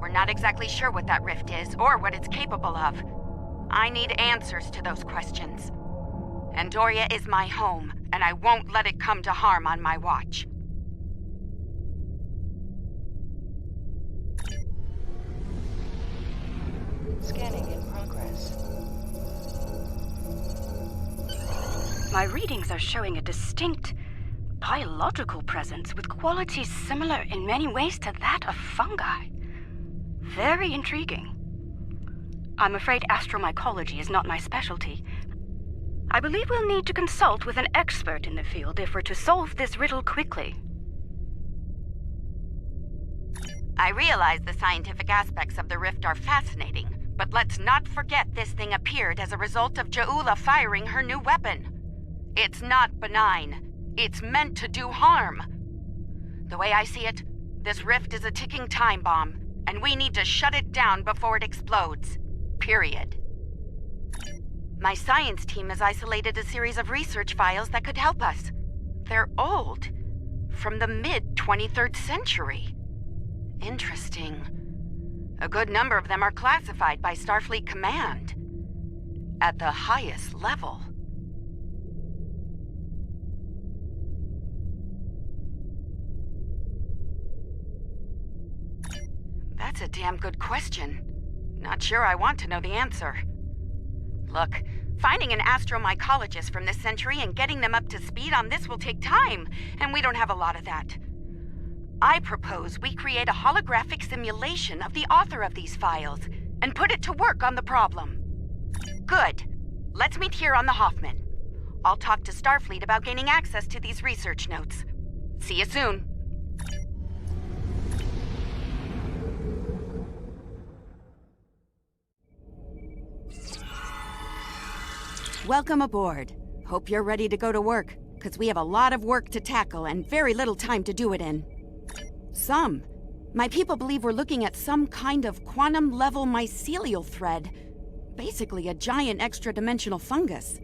We're not exactly sure what that rift is, or what it's capable of. I need answers to those questions. Andoria is my home, and I won't let it come to harm on my watch. Scanning in progress. My readings are showing a distinct biological presence with qualities similar in many ways to that of fungi. Very intriguing. I'm afraid astromycology is not my specialty. I believe we'll need to consult with an expert in the field if we're to solve this riddle quickly. I realize the scientific aspects of the rift are fascinating, but let's not forget this thing appeared as a result of Ja'ula firing her new weapon. It's not benign. It's meant to do harm. The way I see it, this rift is a ticking time bomb, and we need to shut it down before it explodes. Period. My science team has isolated a series of research files that could help us. They're old, from the mid-23rd century. Interesting. A good number of them are classified by Starfleet Command at the highest level. That's a damn good question. Not sure I want to know the answer. Look, finding an astromycologist from this century and getting them up to speed on this will take time, and we don't have a lot of that. I propose we create a holographic simulation of the author of these files and put it to work on the problem. Good. Let's meet here on the Hoffman. I'll talk to Starfleet about gaining access to these research notes. See you soon. Welcome aboard. Hope you're ready to go to work, because we have a lot of work to tackle and very little time to do it in. My people believe we're looking at some kind of quantum-level mycelial thread. Basically a giant extra-dimensional fungus.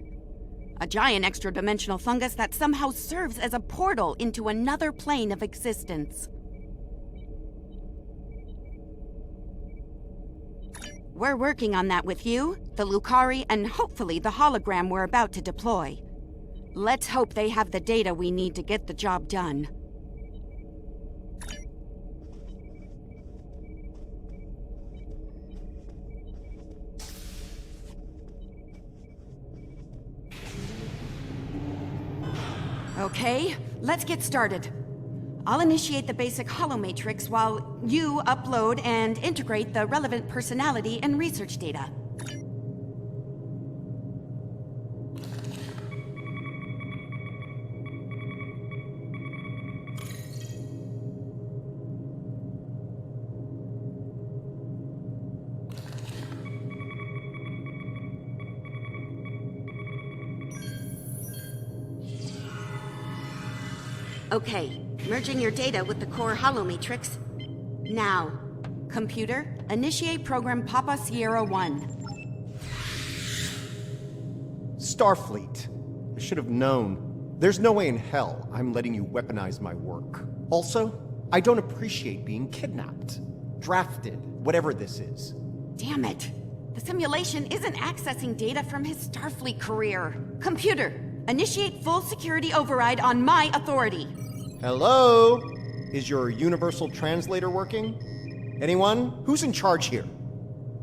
A giant extra-dimensional fungus that somehow serves as a portal into another plane of existence. We're working on that with you, the Lucari, and hopefully the hologram we're about to deploy. Let's hope they have the data we need to get the job done. Okay, let's get started. I'll initiate the basic holomatrix while you upload and integrate the relevant personality and research data. Okay, merging your data with the core holomatrix. Now, computer, initiate program Papa Sierra 1. Starfleet. I should have known. There's no way in hell I'm letting you weaponize my work. Also, I don't appreciate being kidnapped, drafted, whatever this is. Damn it. The simulation isn't accessing data from his Starfleet career. Computer, initiate full security override on my authority. Hello? Is your universal translator working? Anyone? Who's in charge here?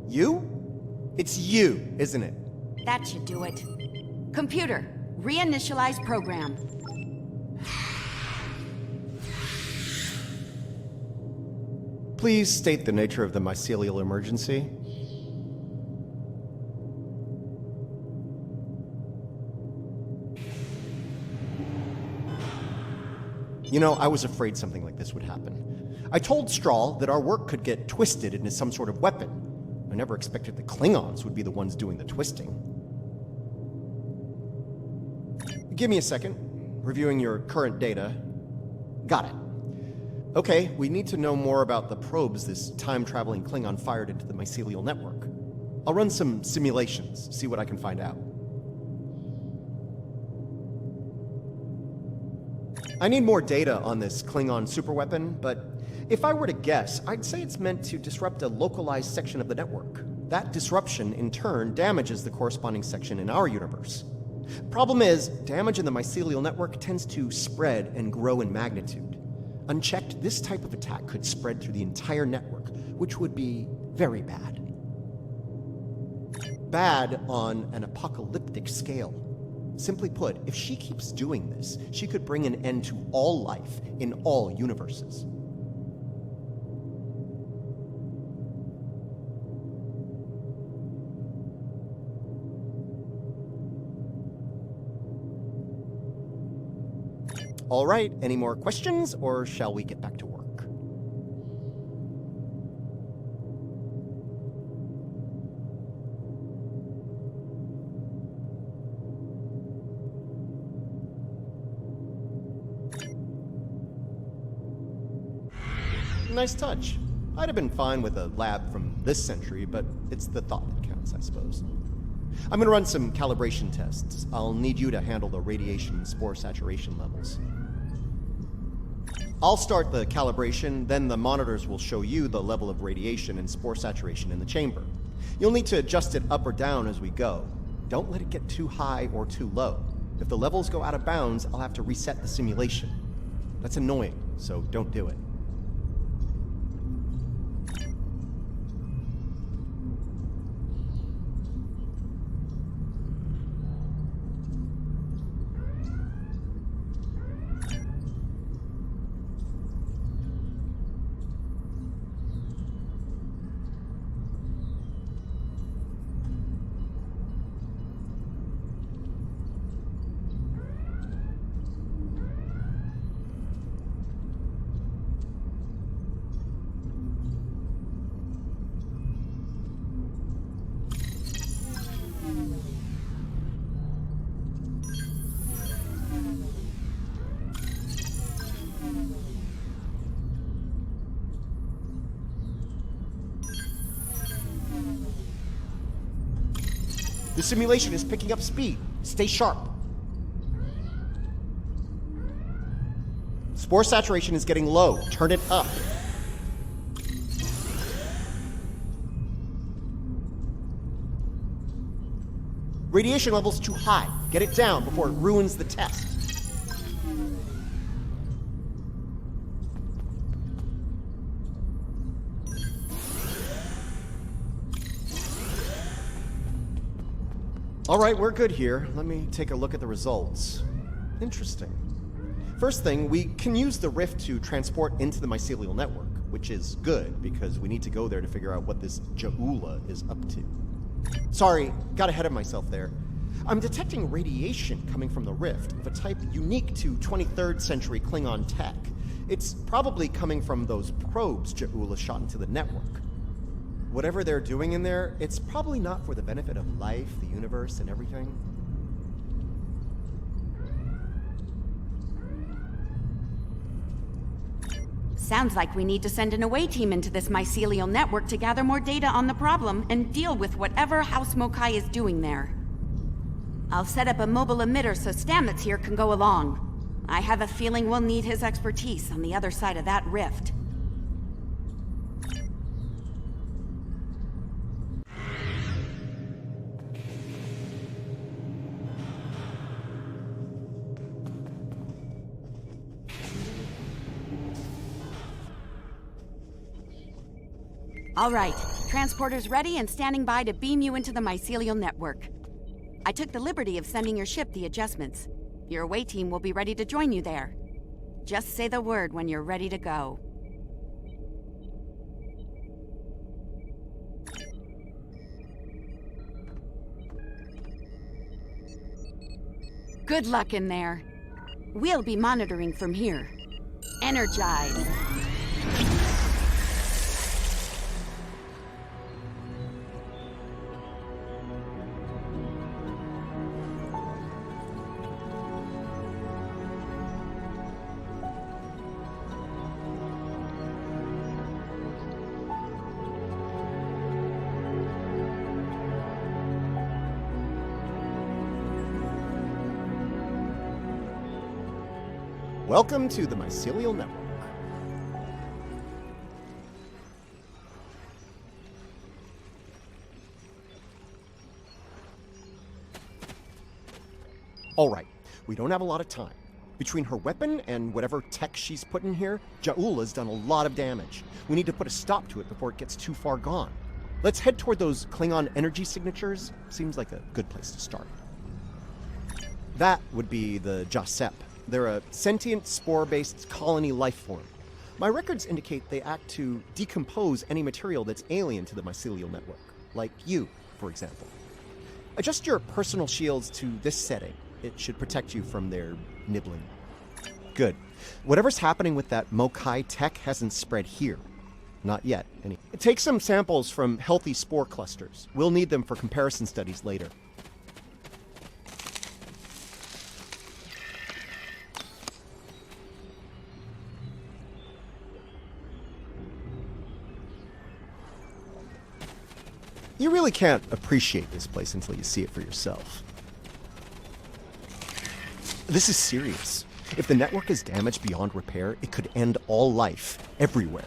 You? It's you, isn't it? That should do it. Computer, reinitialize program. Please state the nature of the mycelial emergency. You know, I was afraid something like this would happen. I told Strahl that our work could get twisted into some sort of weapon. I never expected the Klingons would be the ones doing the twisting. Give me a second. Reviewing your current data. Got it. Okay, we need to know more about the probes this time-traveling Klingon fired into the mycelial network. I'll run some simulations, see what I can find out. I need more data on this Klingon superweapon, but if I were to guess, I'd say it's meant to disrupt a localized section of the network. That disruption, in turn, damages the corresponding section in our universe. Problem is, damage in the mycelial network tends to spread and grow in magnitude. Unchecked, this type of attack could spread through the entire network, which would be very bad. Bad on an apocalyptic scale. Simply put, if she keeps doing this, she could bring an end to all life in all universes. All right, any more questions, or shall we get back to work? Nice touch. I'd have been fine with a lab from this century, but it's the thought that counts, I suppose. I'm gonna run some calibration tests. I'll need you to handle the radiation and spore saturation levels. I'll start the calibration, then the monitors will show you the level of radiation and spore saturation in the chamber. You'll need to adjust it up or down as we go. Don't let it get too high or too low. If the levels go out of bounds, I'll have to reset the simulation. That's annoying, so don't do it. The simulation is picking up speed. Stay sharp. Spore saturation is getting low. Turn it up. Radiation level's too high. Get it down before it ruins the test. All right, we're good here. Let me take a look at the results. Interesting. First thing, we can use the rift to transport into the mycelial network, which is good because we need to go there to figure out what this Ja'ula is up to. Sorry, got ahead of myself there. I'm detecting radiation coming from the rift of a type unique to 23rd century Klingon tech. It's probably coming from those probes Ja'ula shot into the network. Whatever they're doing in there, it's probably not for the benefit of life, the universe, and everything. Sounds like we need to send an away team into this mycelial network to gather more data on the problem and deal with whatever House Mokai is doing there. I'll set up a mobile emitter so Stamets here can go along. I have a feeling we'll need his expertise on the other side of that rift. All right, transporter's ready and standing by to beam you into the mycelial network. I took the liberty of sending your ship the adjustments. Your away team will be ready to join you there. Just say the word when you're ready to go. Good luck in there. We'll be monitoring from here. Energize. Welcome to the mycelial network. All right, we don't have a lot of time. Between her weapon and whatever tech she's put in here, Ja'ula's done a lot of damage. We need to put a stop to it before it gets too far gone. Let's head toward those Klingon energy signatures. Seems like a good place to start. That would be the Josep. They're a sentient, spore-based colony life form. My records indicate they act to decompose any material that's alien to the mycelial network, like you, for example. Adjust your personal shields to this setting. It should protect you from their nibbling. Good. Whatever's happening with that Mokai tech hasn't spread here. Not yet. Take some samples from healthy spore clusters. We'll need them for comparison studies later. You really can't appreciate this place until you see it for yourself. This is serious. If the network is damaged beyond repair, it could end all life, everywhere.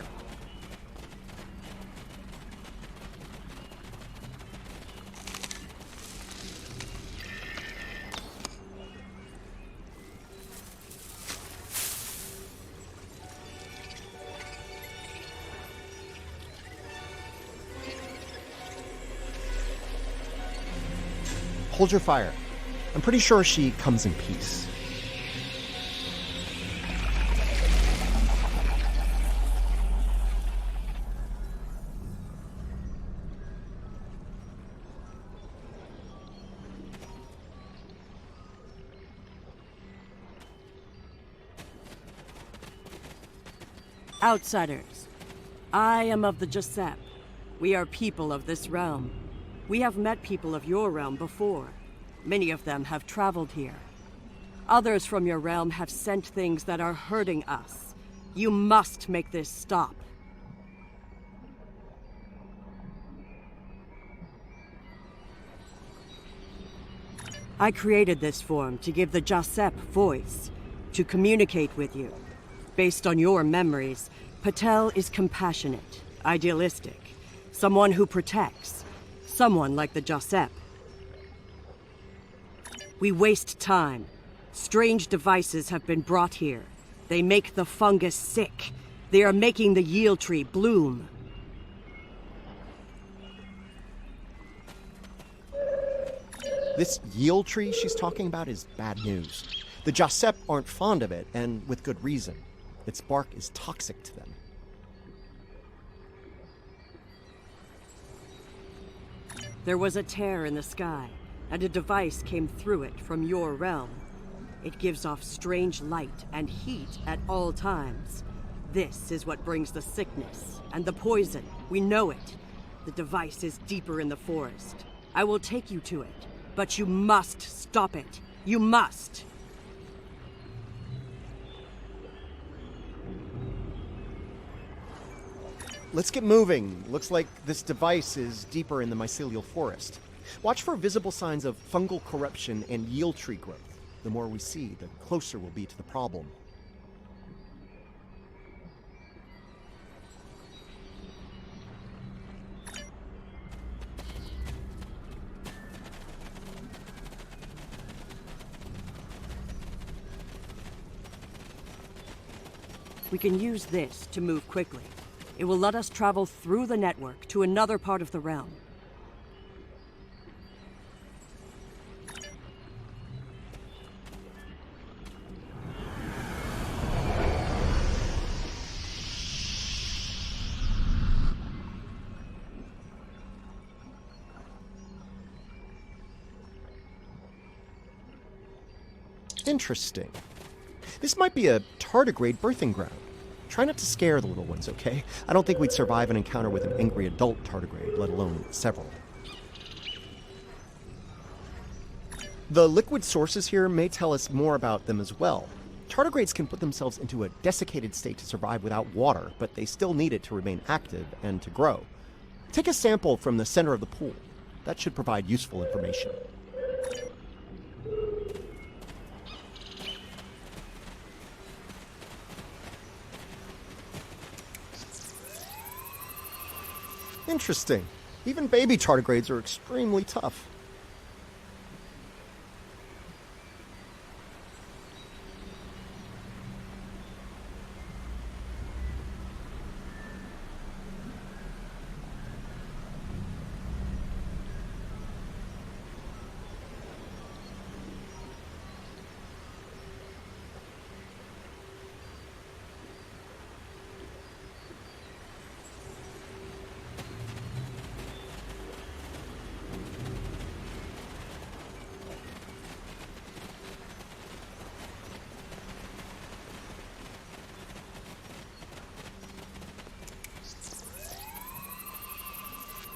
Hold your fire. I'm pretty sure she comes in peace. Outsiders, I am of the Josep. We are people of this realm. We have met people of your realm before. Many of them have traveled here. Others from your realm have sent things that are hurting us. You must make this stop. I created this form to give the Josep voice, to communicate with you. Based on your memories, Patel is compassionate, idealistic, someone who protects. Someone like the Josep. We waste time. Strange devices have been brought here. They make the fungus sick. They are making the yield tree bloom. This yield tree she's talking about is bad news. The Josep aren't fond of it, and with good reason. Its bark is toxic to them. There was a tear in the sky, and a device came through it from your realm. It gives off strange light and heat at all times. This is what brings the sickness and the poison. We know it. The device is deeper in the forest. I will take you to it, but you must stop it. You must! Let's get moving. Looks like this device is deeper in the mycelial forest. Watch for visible signs of fungal corruption and yield tree growth. The more we see, the closer we'll be to the problem. We can use this to move quickly. It will let us travel through the network to another part of the realm. Interesting. This might be a tardigrade birthing ground. Try not to scare the little ones, okay? I don't think we'd survive an encounter with an angry adult tardigrade, let alone several. The liquid sources here may tell us more about them as well. Tardigrades can put themselves into a desiccated state to survive without water, but they still need it to remain active and to grow. Take a sample from the center of the pool. That should provide useful information. Interesting. Even baby tardigrades are extremely tough.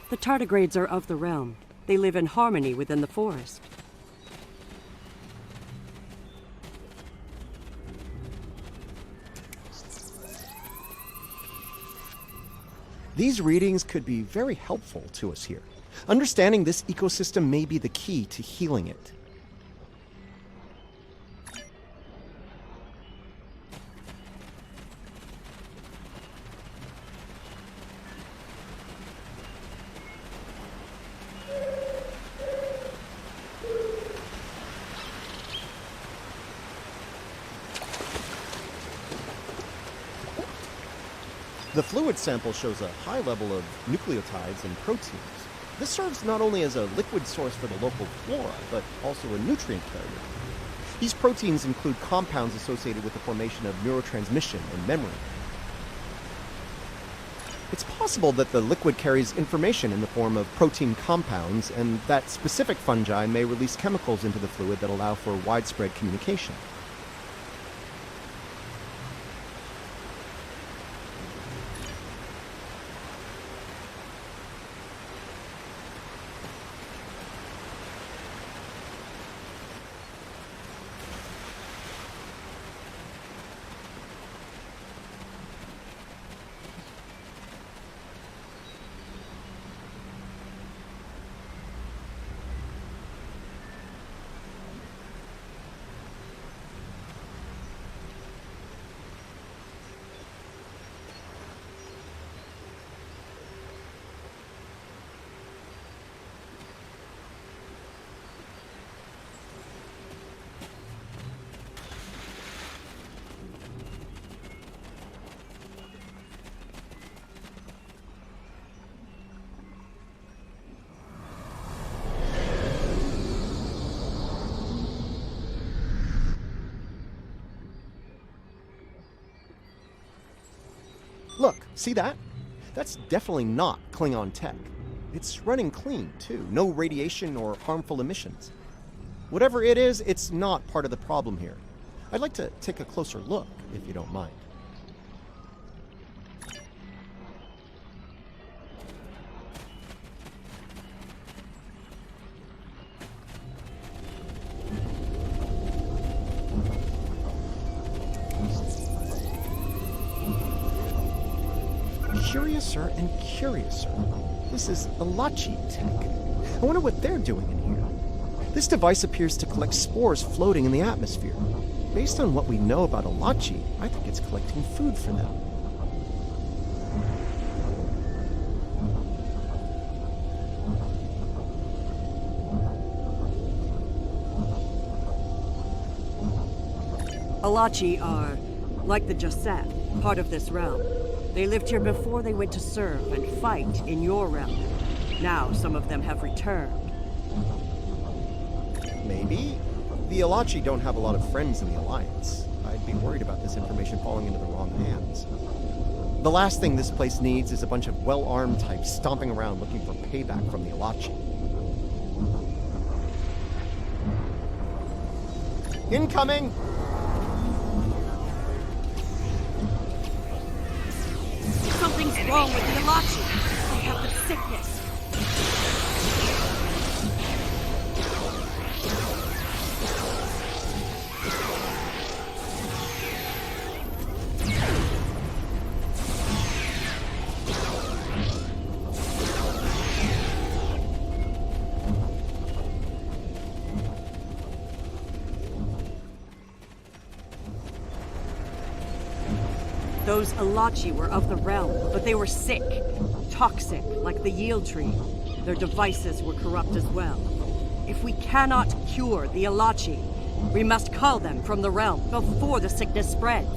The tardigrades are of the realm. They live in harmony within the forest. These readings could be very helpful to us here. Understanding this ecosystem may be the key to healing it. The fluid sample shows a high level of nucleotides and proteins. This serves not only as a liquid source for the local flora, but also a nutrient carrier. These proteins include compounds associated with the formation of neurotransmission and memory. It's possible that the liquid carries information in the form of protein compounds, and that specific fungi may release chemicals into the fluid that allow for widespread communication. Look, see that? That's definitely not Klingon tech. It's running clean, too. No radiation or harmful emissions. Whatever it is, it's not part of the problem here. I'd like to take a closer look, if you don't mind. Curiouser and curiouser. This is Alachi tech. I wonder what they're doing in here. This device appears to collect spores floating in the atmosphere. Based on what we know about Alachi, I think it's collecting food for them. Alachi are, like the Jasat, part of this realm. They lived here before they went to serve and fight in your realm. Now some of them have returned. Maybe. The Alachi don't have a lot of friends in the Alliance. I'd be worried about this information falling into the wrong hands. The last thing this place needs is a bunch of well-armed types stomping around looking for payback from the Alachi. Incoming! Something's wrong with the Alachi. They have the sickness. Those Alachi were of the realm, but they were sick. Toxic, like the yield tree. Their devices were corrupt as well. If we cannot cure the Alachi, we must cull them from the realm before the sickness spreads.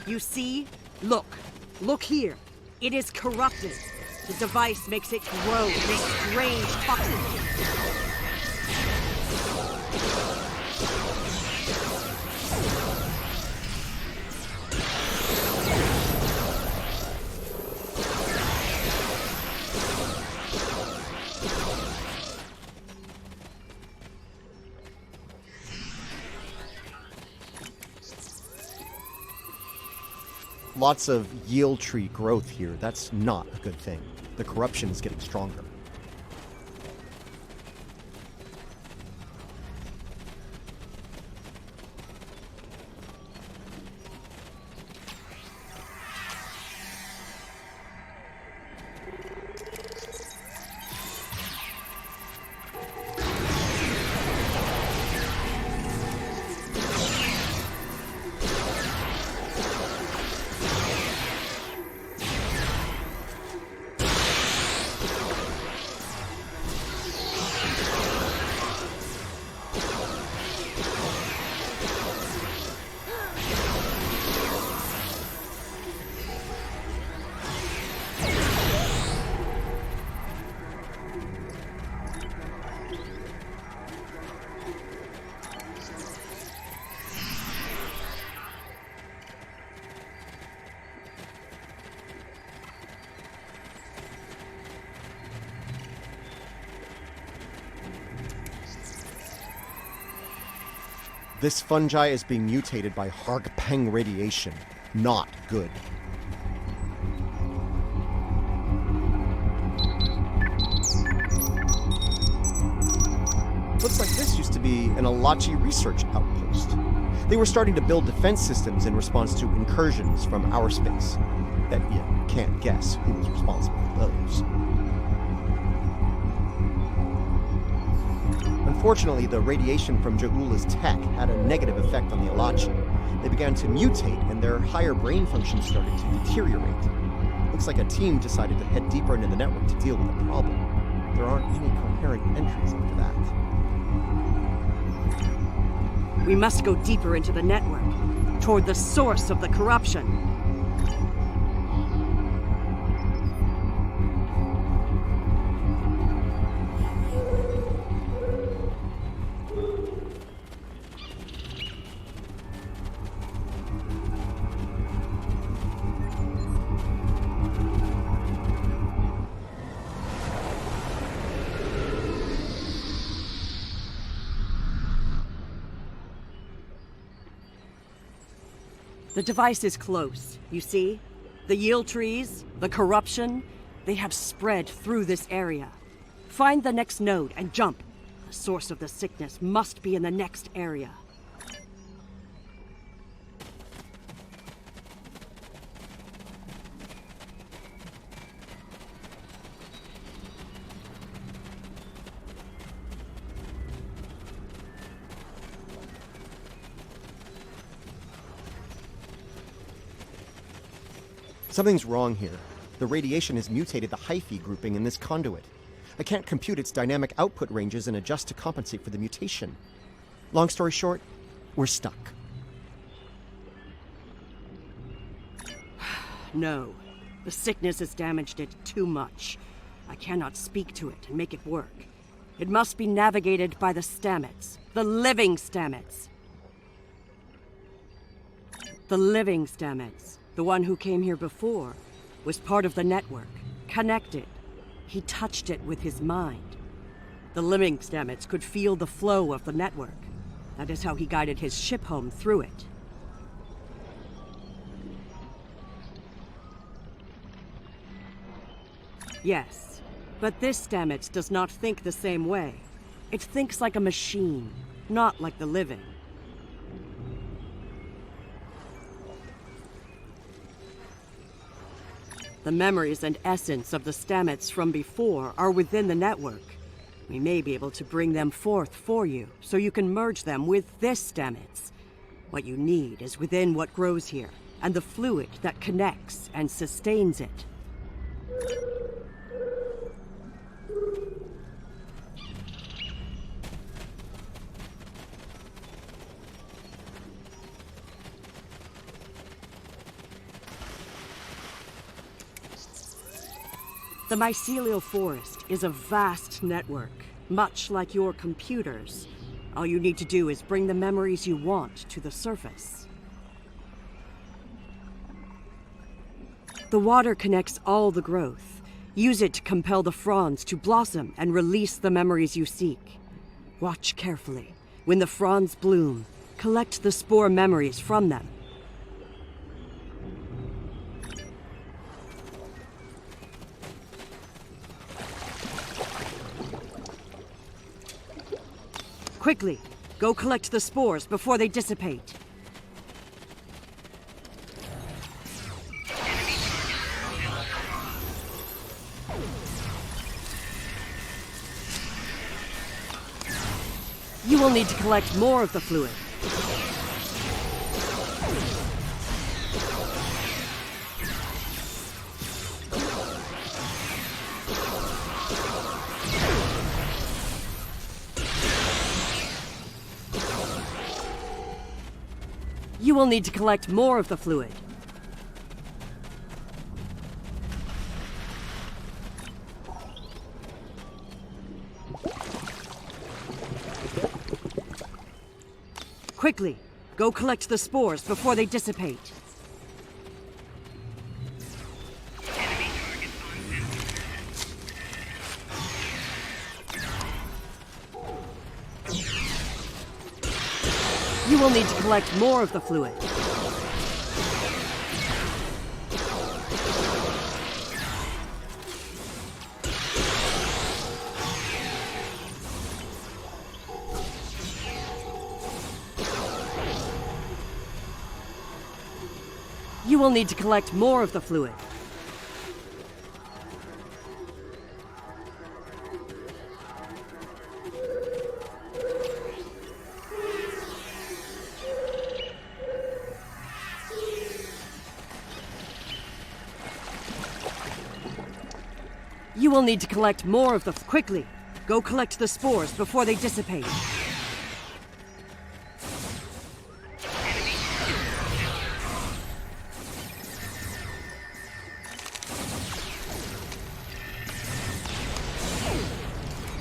You see? Look. Look here. It is corrupted. The device makes it grow this strange toxicity. Lots of yield tree growth here. That's not a good thing. The corruption is getting stronger. This fungi is being mutated by Hargpeng radiation. Not good. Looks like this used to be an Alachi research outpost. They were starting to build defense systems in response to incursions from our space. Bet you can't guess who was responsible for those. Unfortunately, the radiation from Ja'ula's tech had a negative effect on the Alachi. They began to mutate, and their higher brain function started to deteriorate. Looks like a team decided to head deeper into the network to deal with the problem. There aren't any coherent entries after that. We must go deeper into the network, toward the source of the corruption. The device is close, you see? The yield trees, the corruption, they have spread through this area. Find the next node and jump. The source of the sickness must be in the next area. Something's wrong here. The radiation has mutated the hyphae grouping in this conduit. I can't compute its dynamic output ranges and adjust to compensate for the mutation. Long story short, we're stuck. No. The sickness has damaged it too much. I cannot speak to it and make it work. It must be navigated by the Stamets. The living Stamets. The living Stamets. The one who came here before was part of the network, connected. He touched it with his mind. The living Stamets could feel the flow of the network. That is how he guided his ship home through it. Yes, but this Stamets does not think the same way. It thinks like a machine, not like the living. The memories and essence of the Stamets from before are within the network. We may be able to bring them forth for you, so you can merge them with this Stamets. What you need is within what grows here, and the fluid that connects and sustains it. The mycelial forest is a vast network, much like your computers. All you need to do is bring the memories you want to the surface. The water connects all the growth. Use it to compel the fronds to blossom and release the memories you seek. Watch carefully. When the fronds bloom, collect the spore memories from them. Quickly, go collect the spores before they dissipate. You will need to collect more of the fluid. You will need to collect more of the fluid. Quickly, go collect the spores before they dissipate. You will need to collect more of the fluid. You will need to collect more of the fluid. You will need to collect more of the... Quickly, go collect the spores before they dissipate.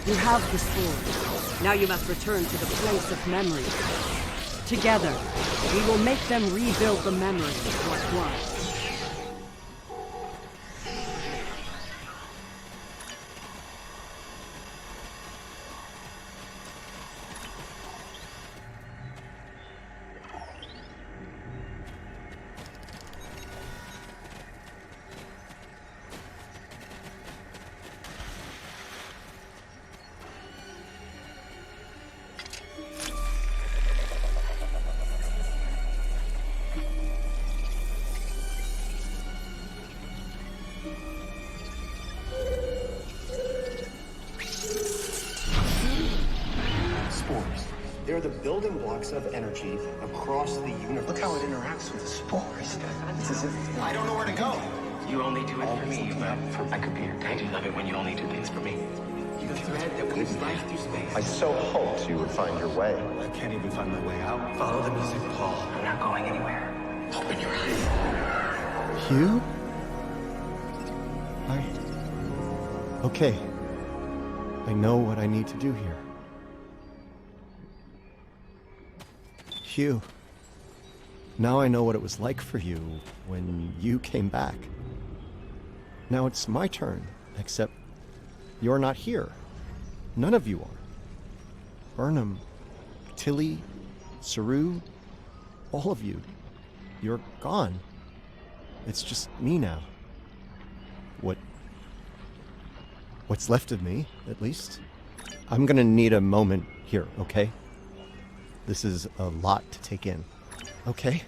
You have the spores. Now you must return to the place of memory. Together, we will make them rebuild the memory of what was. They're the building blocks of energy across the universe. Look how it interacts with the spores. It's as if I don't know where to go. You only do it for me, but I could be your dad. I do love it when you only do things for me. You're the thread that weaves life through space. I so hoped you would find your way. I can't even find my way out. Follow the music, Paul. I'm not going anywhere. Open your eyes. Hugh? Okay. I know what I need to do here. Hugh, now I know what it was like for you when you came back. Now it's my turn, except you're not here. None of you are. Burnham, Tilly, Saru, all of you. You're gone. It's just me now. What's left of me, at least. I'm gonna need a moment here, okay? This is a lot to take in. Okay.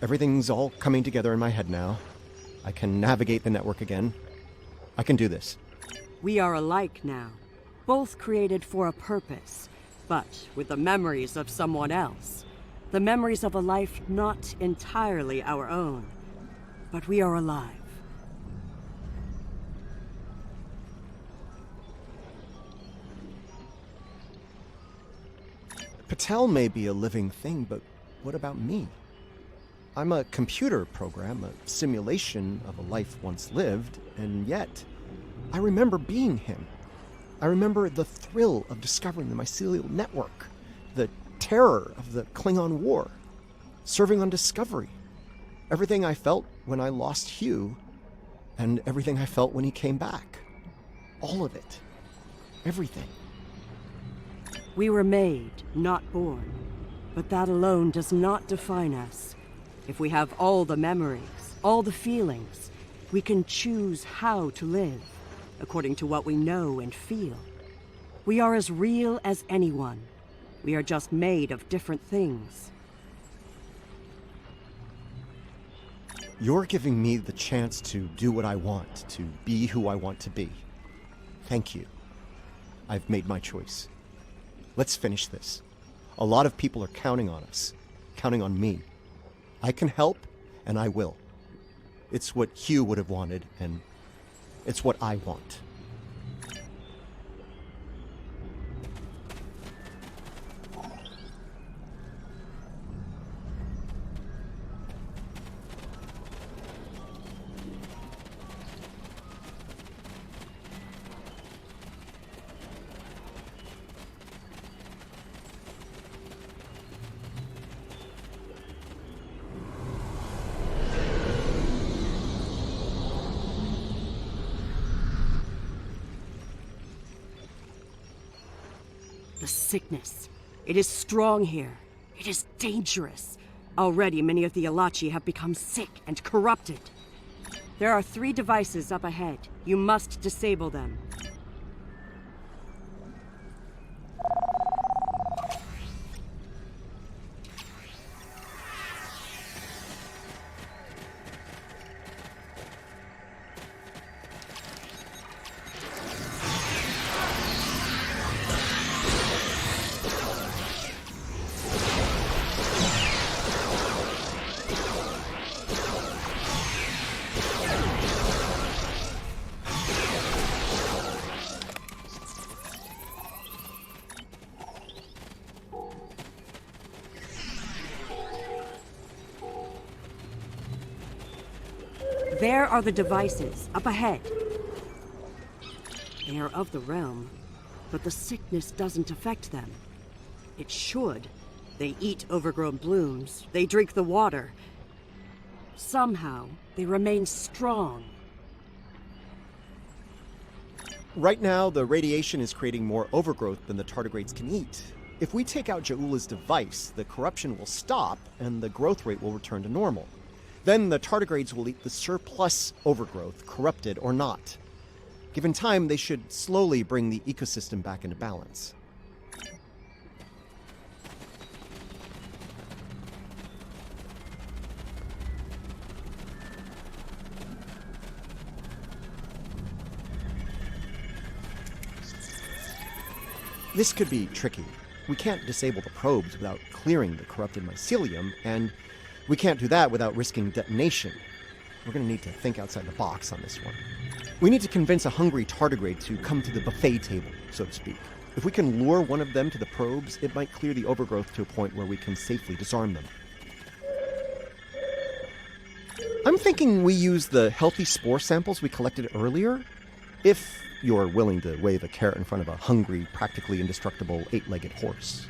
Everything's all coming together in my head now. I can navigate the network again. I can do this. We are alike now, both created for a purpose, but with the memories of someone else. The memories of a life not entirely our own, but we are alive. Patel may be a living thing, but what about me? I'm a computer program, a simulation of a life once lived, and yet I remember being him. I remember the thrill of discovering the mycelial network, the terror of the Klingon War, serving on Discovery, everything I felt when I lost Hugh, and everything I felt when he came back. All of it. Everything. We were made, not born. But that alone does not define us. If we have all the memories, all the feelings, we can choose how to live, according to what we know and feel. We are as real as anyone. We are just made of different things. You're giving me the chance to do what I want, to be who I want to be. Thank you. I've made my choice. Let's finish this. A lot of people are counting on us, counting on me. I can help, and I will. It's what Hugh would have wanted, and it's what I want. The sickness. It is strong here. It is dangerous. Already many of the Alachi have become sick and corrupted. There are 3 devices up ahead. You must disable them. There are the devices, up ahead. They are of the realm, but the sickness doesn't affect them. It should. They eat overgrown blooms, they drink the water. Somehow, they remain strong. Right now, the radiation is creating more overgrowth than the tardigrades can eat. If we take out Ja'ula's device, the corruption will stop and the growth rate will return to normal. Then the tardigrades will eat the surplus overgrowth, corrupted or not. Given time, they should slowly bring the ecosystem back into balance. This could be tricky. We can't disable the probes without clearing the corrupted mycelium, and we can't do that without risking detonation. We're going to need to think outside the box on this one. We need to convince a hungry tardigrade to come to the buffet table, so to speak. If we can lure one of them to the probes, it might clear the overgrowth to a point where we can safely disarm them. I'm thinking we use the healthy spore samples we collected earlier, if you're willing to wave a carrot in front of a hungry, practically indestructible 8-legged horse.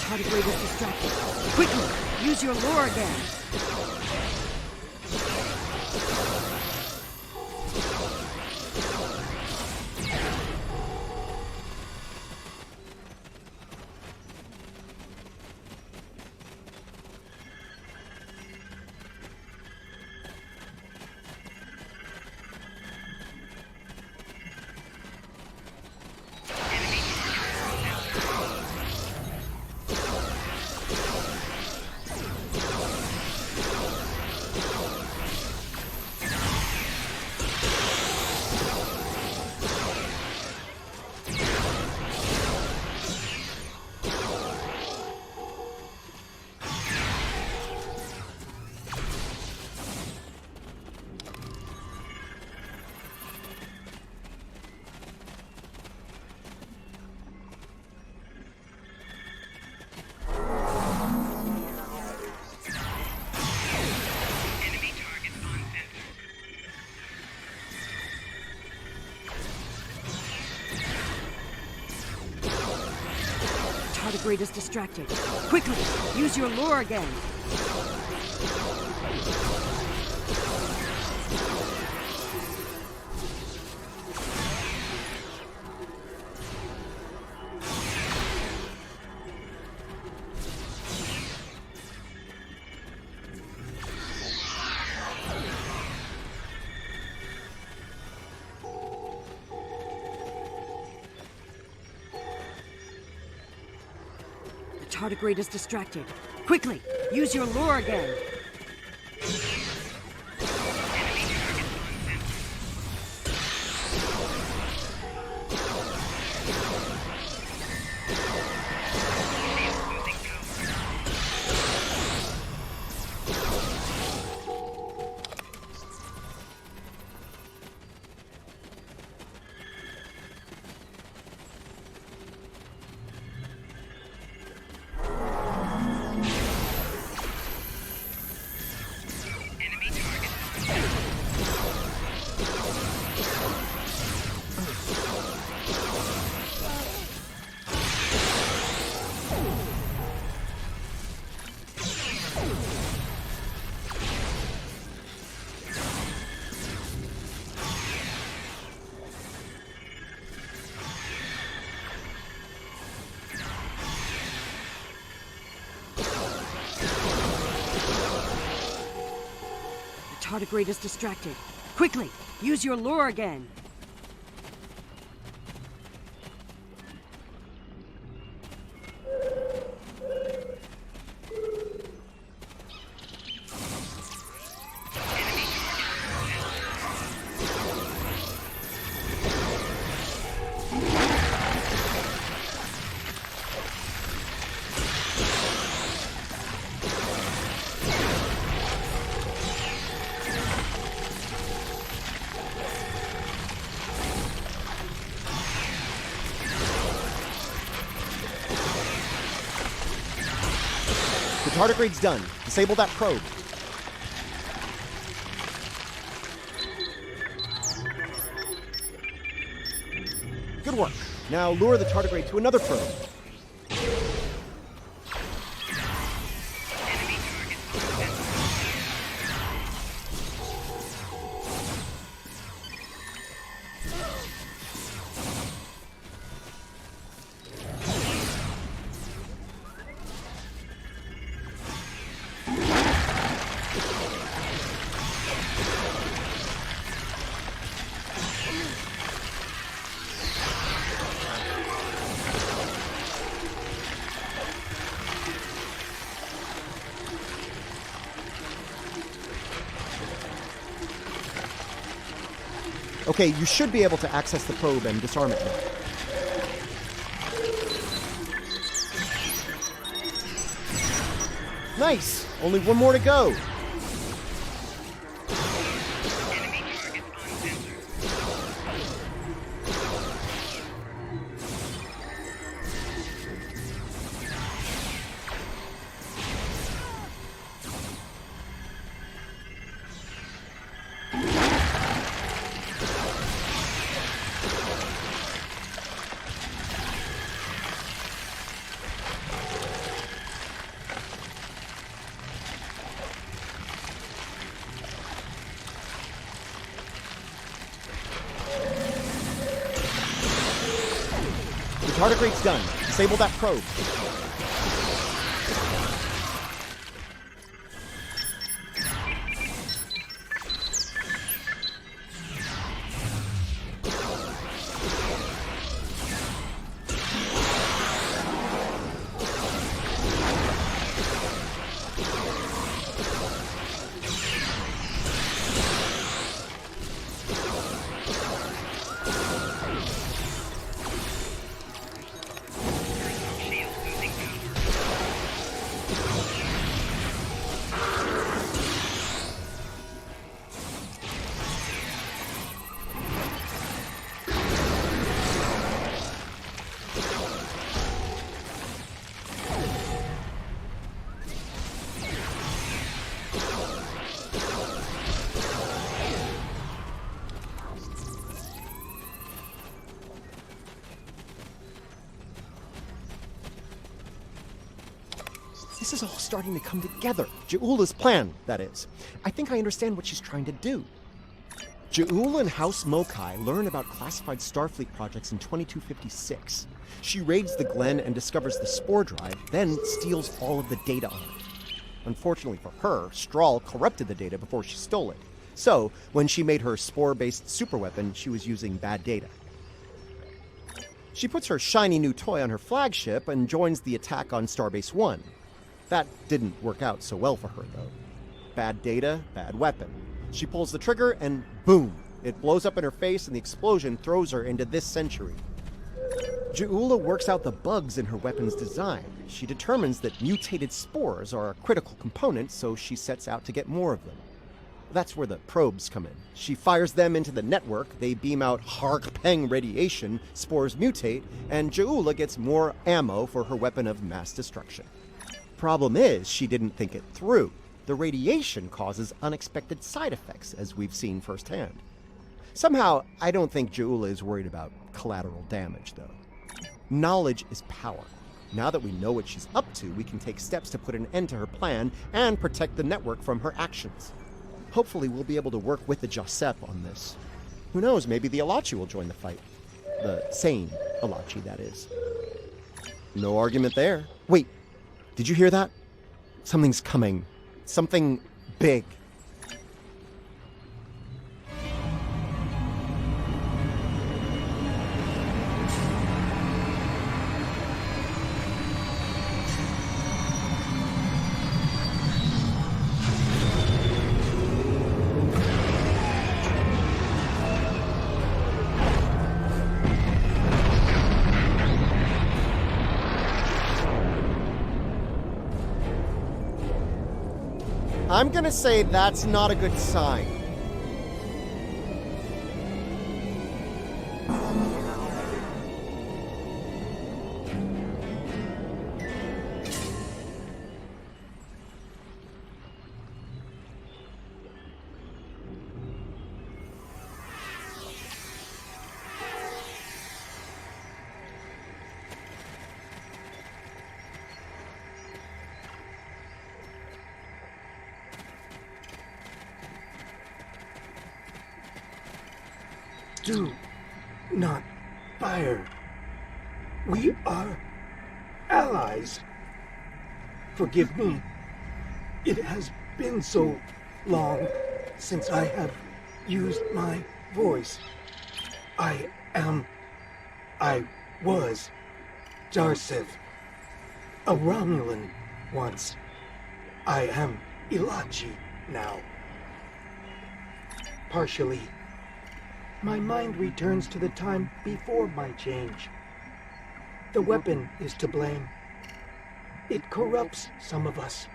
Tardigrade is distracted. Quickly, use your lure again. tardigrade is distracted. Quickly, use your lure again. Tardigrade is distracted. Quickly, use your lure again. Tardigrade is distracted. Quickly, use your lure again. The tardigrade's done. Disable that probe. Good work. Now lure the tardigrade to another probe. Okay, you should be able to access the probe and disarm it now. Nice! Only one more to go. The tardigrade's done. Disable that probe. This is all starting to come together. Ja'ula's plan, that is. I think I understand what she's trying to do. Ja'ula and House Mokai learn about classified Starfleet projects in 2256. She raids the Glen and discovers the spore drive, then steals all of the data on it. Unfortunately for her, Strahl corrupted the data before she stole it. So, when she made her spore-based superweapon, she was using bad data. She puts her shiny new toy on her flagship and joins the attack on Starbase 1. That didn't work out so well for her, though. Bad data, bad weapon. She pulls the trigger and boom! It blows up in her face and the explosion throws her into this century. Ja'ula works out the bugs in her weapon's design. She determines that mutated spores are a critical component, so she sets out to get more of them. That's where the probes come in. She fires them into the network, they beam out Hark-Peng radiation, spores mutate, and Ja'ula gets more ammo for her weapon of mass destruction. Problem is, she didn't think it through. The radiation causes unexpected side effects, as we've seen firsthand. Somehow, I don't think Ja'ula is worried about collateral damage, though. Knowledge is power. Now that we know what she's up to, we can take steps to put an end to her plan and protect the network from her actions. Hopefully we'll be able to work with the Josep on this. Who knows, maybe the Alachi will join the fight. The sane Alachi, that is. No argument there. Wait, did you hear that? Something's coming. Something big. I'm gonna say that's not a good sign. Do not fire. We are allies. Forgive me. It has been so long since I have used my voice. I was Darsev, a Romulan once. I am Ilachi now. Partially. My mind returns to the time before my change. The weapon is to blame. It corrupts some of us.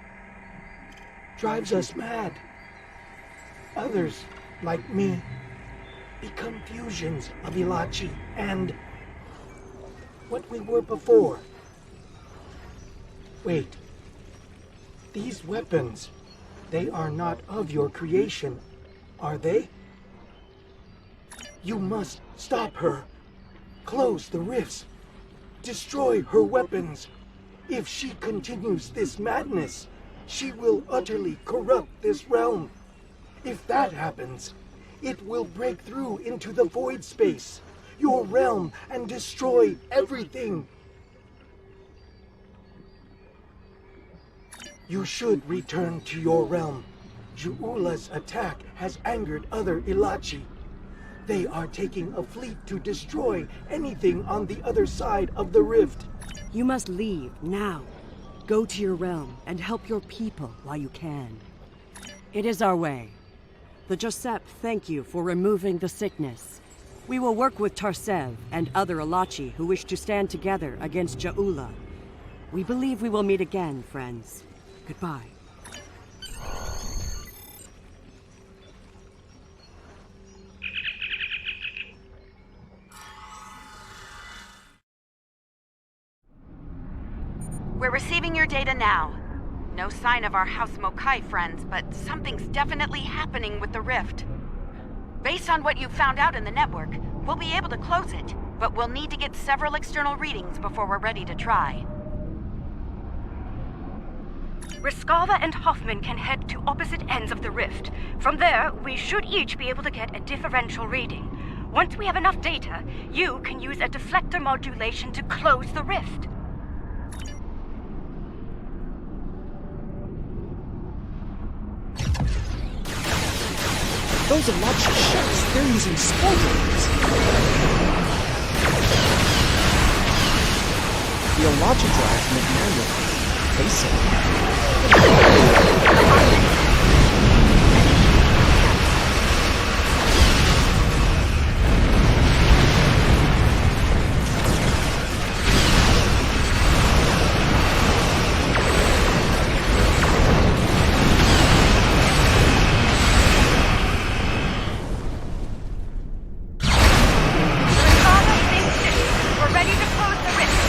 Drives us mad. Others, like me, become fusions of Ilachi and what we were before. Wait. These weapons, they are not of your creation, are they? You must stop her. Close the rifts. Destroy her weapons. If she continues this madness, she will utterly corrupt this realm. If that happens, it will break through into the void space, your realm, and destroy everything. You should return to your realm. Ja'ula's attack has angered other Ilachi. They are taking a fleet to destroy anything on the other side of the rift. You must leave now. Go to your realm and help your people while you can. It is our way. The Josep thank you for removing the sickness. We will work with Tarsev and other Alachi who wish to stand together against Ja'ula. We believe we will meet again, friends. Goodbye. We're receiving your data now. No sign of our House Mokai friends, but something's definitely happening with the rift. Based on what you found out in the network, we'll be able to close it, but we'll need to get several external readings before we're ready to try. Riskava and Hoffman can head to opposite ends of the rift. From there, we should each be able to get a differential reading. Once we have enough data, you can use a deflector modulation to close the rift. Those Alachi ships, they're using spoilers. The Alachi drives make manual. They say. We're ready to close the rift.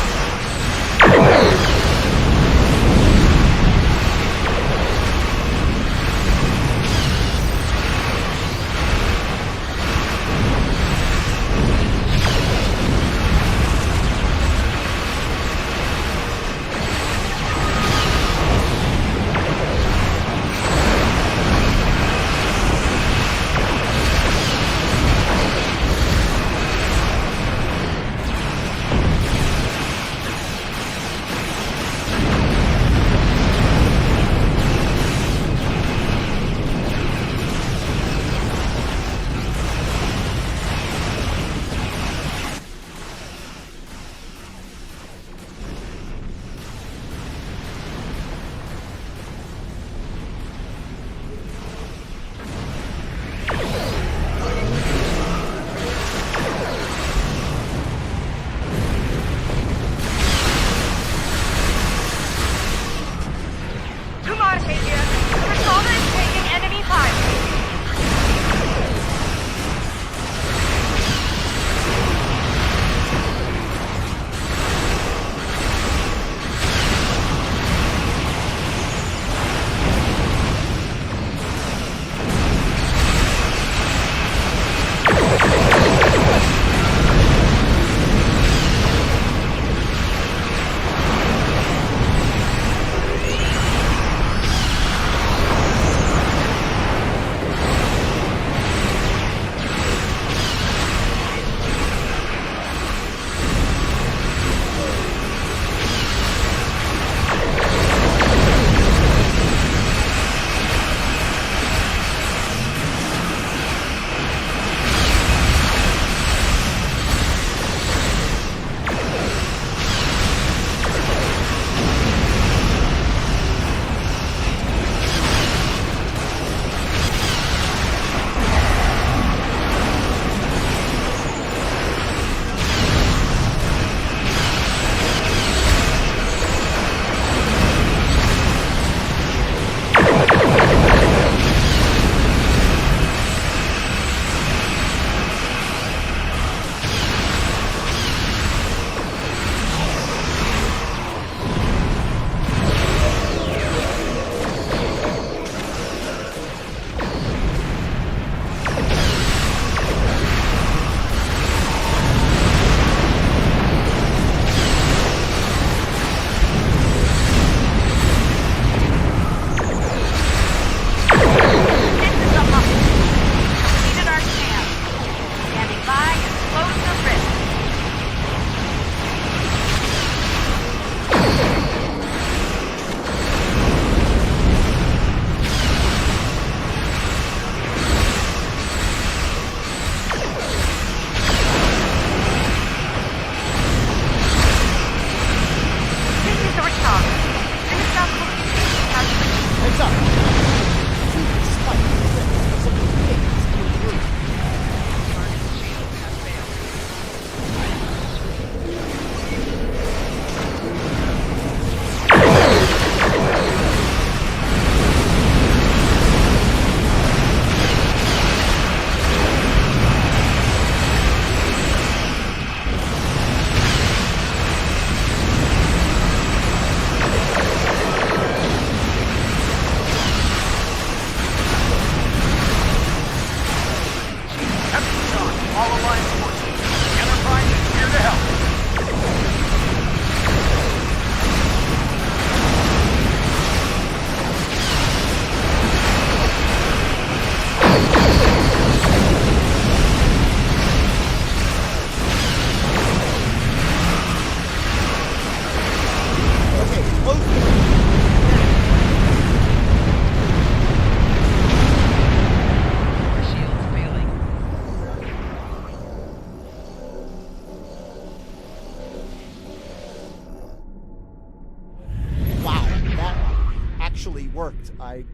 worked. I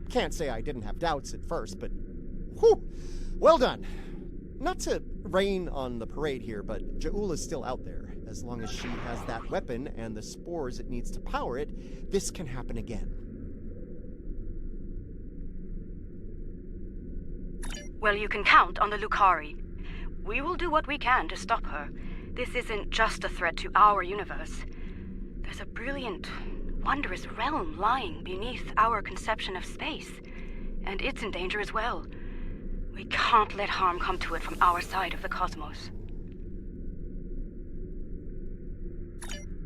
can't say I didn't have doubts at first, but whew, well done. Not to rain on the parade here, but Ja'ula's still out there. As long as she has that weapon and the spores it needs to power it, this can happen again. Well, you can count on the Lukari. We will do what we can to stop her. This isn't just a threat to our universe. There's a brilliant, wondrous realm lying beneath our conception of space, and it's in danger as well. We can't let harm come to it from our side of the cosmos.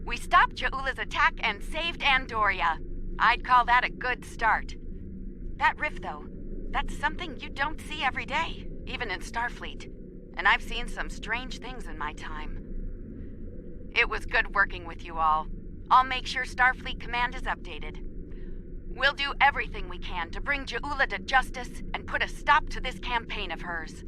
We stopped Ja'ula's attack and saved Andoria. I'd call that a good start. That rift, though, that's something you don't see every day, even in Starfleet. And I've seen some strange things in my time. It was good working with you all. I'll make sure Starfleet Command is updated. We'll do everything we can to bring Ja'ula to justice and put a stop to this campaign of hers.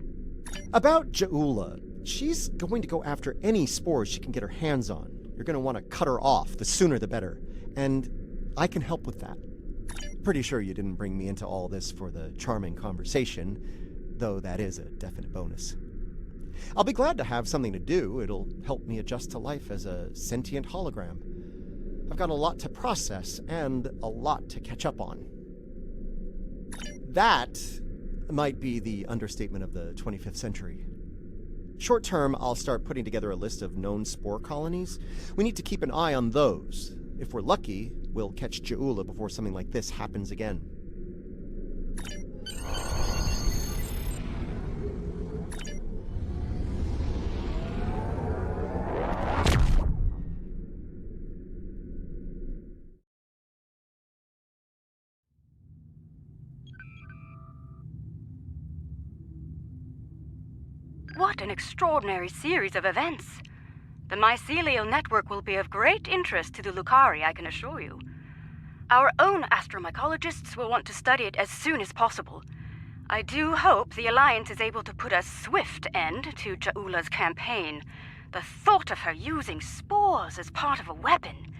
About Ja'ula, she's going to go after any spores she can get her hands on. You're going to want to cut her off, the sooner the better. And I can help with that. Pretty sure you didn't bring me into all this for the charming conversation, though that is a definite bonus. I'll be glad to have something to do. It'll help me adjust to life as a sentient hologram. I've got a lot to process and a lot to catch up on. That might be the understatement of the 25th century. Short term, I'll start putting together a list of known spore colonies. We need to keep an eye on those. If we're lucky, we'll catch Ja'ula before something like this happens again. What an extraordinary series of events. The mycelial network will be of great interest to the Lukari, I can assure you. Our own astromycologists will want to study it as soon as possible. I do hope the Alliance is able to put a swift end to Ja'ula's campaign. The thought of her using spores as part of a weapon,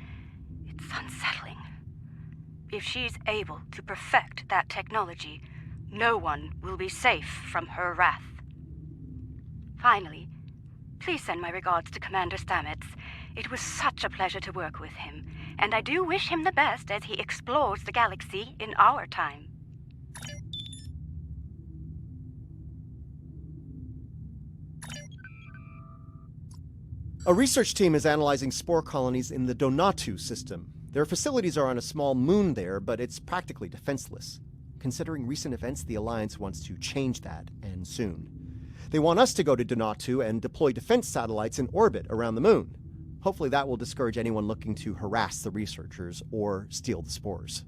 it's unsettling. If she's able to perfect that technology, no one will be safe from her wrath. Finally, please send my regards to Commander Stamets. It was such a pleasure to work with him, and I do wish him the best as he explores the galaxy in our time. A research team is analyzing spore colonies in the Donatu system. Their facilities are on a small moon there, but it's practically defenseless. Considering recent events, the Alliance wants to change that, and soon. They want us to go to Donatu and deploy defense satellites in orbit around the moon. Hopefully that will discourage anyone looking to harass the researchers or steal the spores.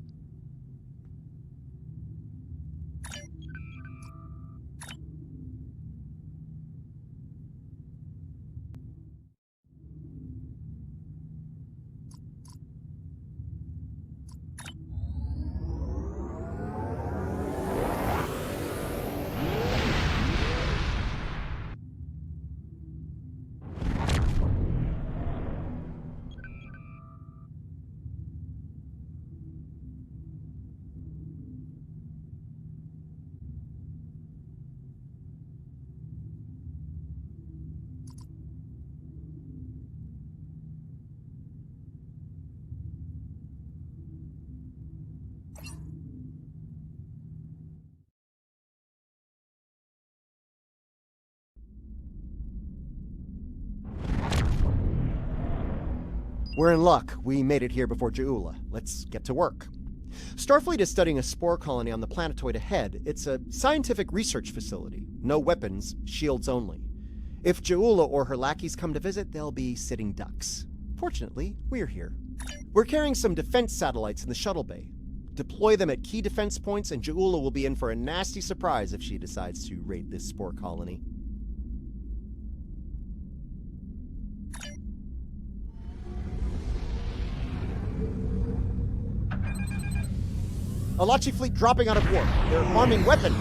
We're in luck. We made it here before Ja'ula. Let's get to work. Starfleet is studying a spore colony on the planetoid ahead. It's a scientific research facility. No weapons, shields only. If Ja'ula or her lackeys come to visit, they'll be sitting ducks. Fortunately, we're here. We're carrying some defense satellites in the shuttle bay. Deploy them at key defense points, and Ja'ula will be in for a nasty surprise if she decides to raid this spore colony. Alachi fleet dropping out of warp. They're arming weapons.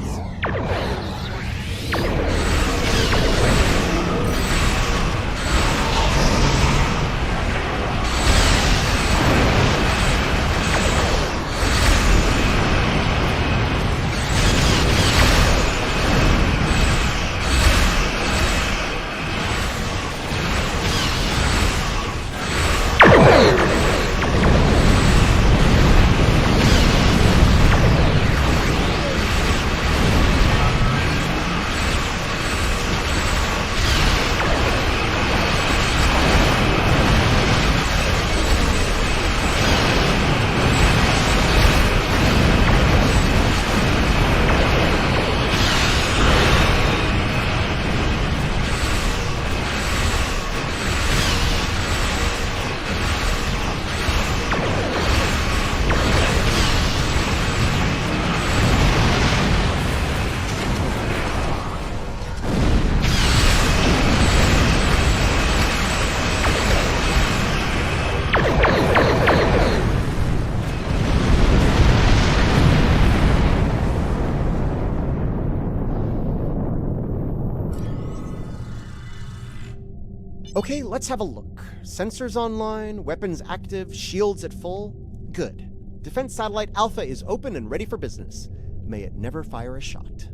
Okay, let's have a look. Sensors online, weapons active, shields at full. Good. Defense Satellite Alpha is open and ready for business. May it never fire a shot.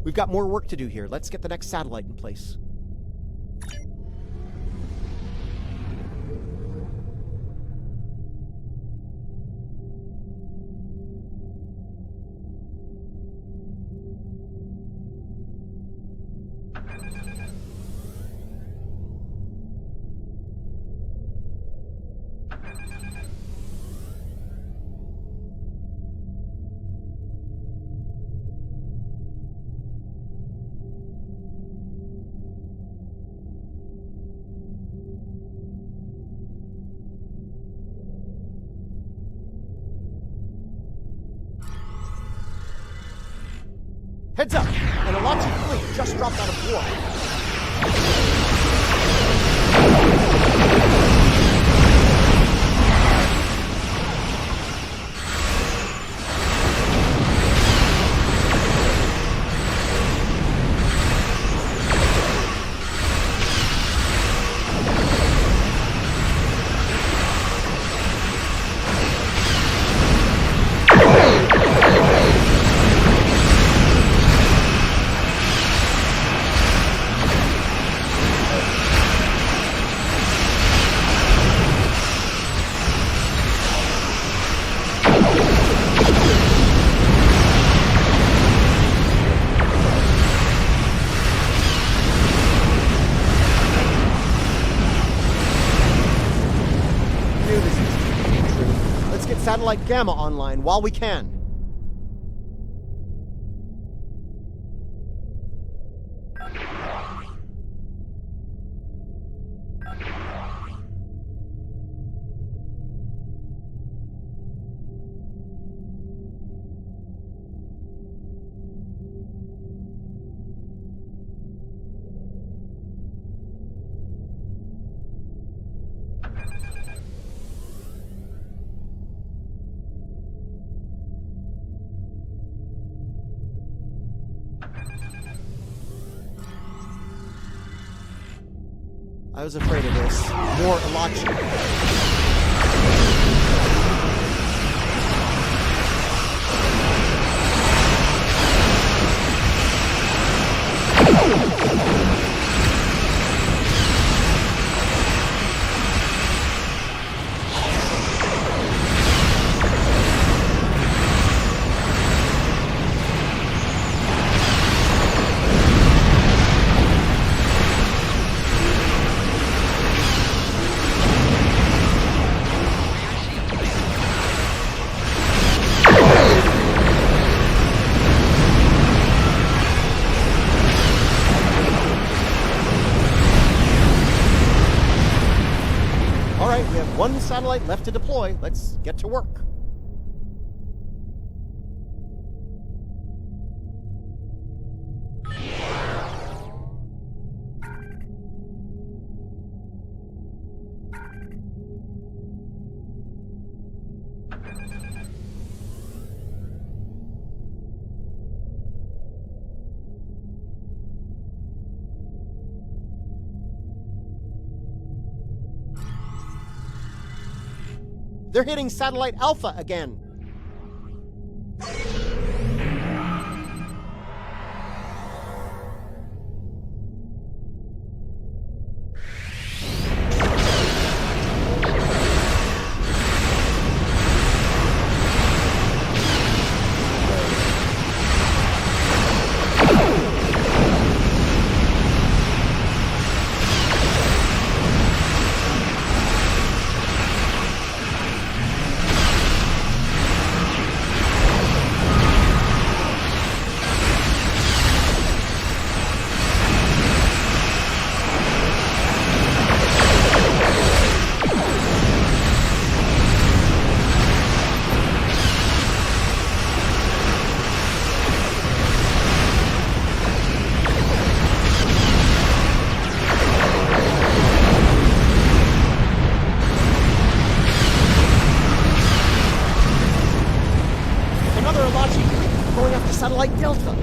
We've got more work to do here. Let's get the next satellite in place. Heads up! An Alachi fleet just dropped out of war. Satellite Gamma online while we can. I was afraid of this. More Alachi. One satellite left to deploy. Let's get to work. They're hitting Satellite Alpha again. Satellite Delta.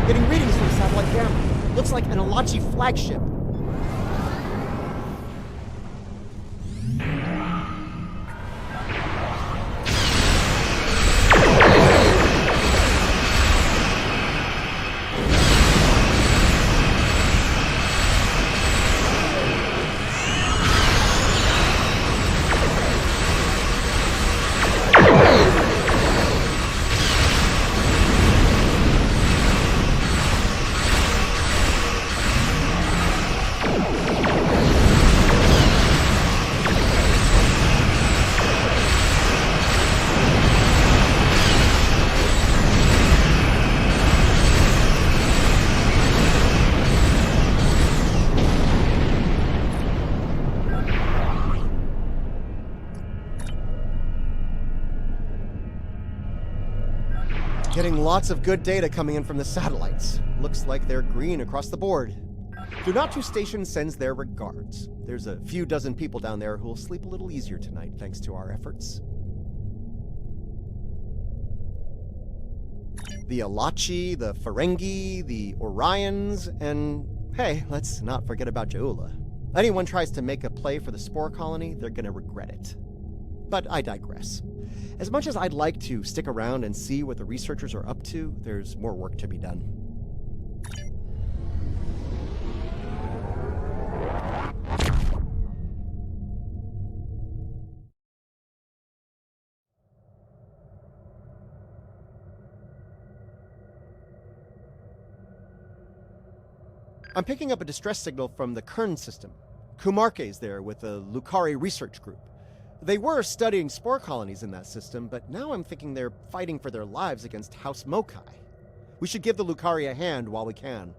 Getting readings from satellite camera. Looks like an Alachi flagship. Getting lots of good data coming in from the satellites. Looks like they're green across the board. Dunatu Station sends their regards. There's a few dozen people down there who'll sleep a little easier tonight thanks to our efforts. The Alachi, the Ferengi, the Orions, and hey, let's not forget about Jaula. Anyone tries to make a play for the Spore Colony, they're gonna regret it. But I digress. As much as I'd like to stick around and see what the researchers are up to, there's more work to be done. I'm picking up a distress signal from the Kern system. Kumarke's there with the Lukari research group. They were studying spore colonies in that system, but now I'm thinking they're fighting for their lives against House Mokai. We should give the Lukari a hand while we can.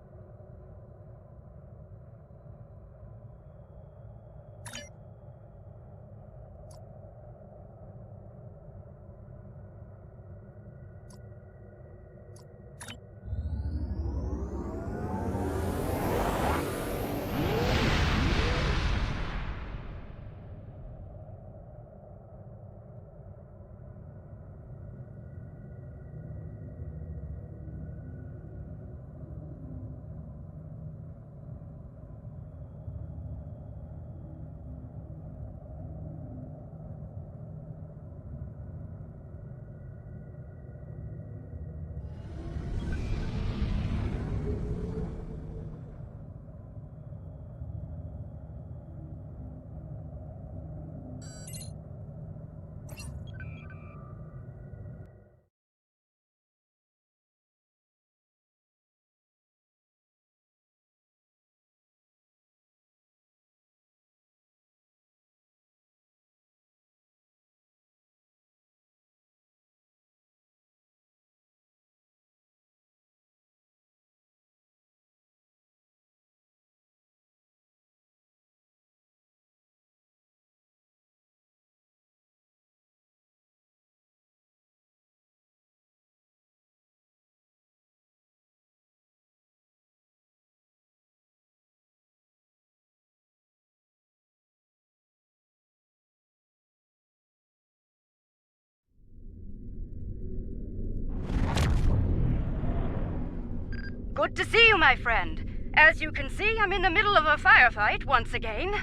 Good to see you, my friend. As you can see, I'm in the middle of a firefight once again.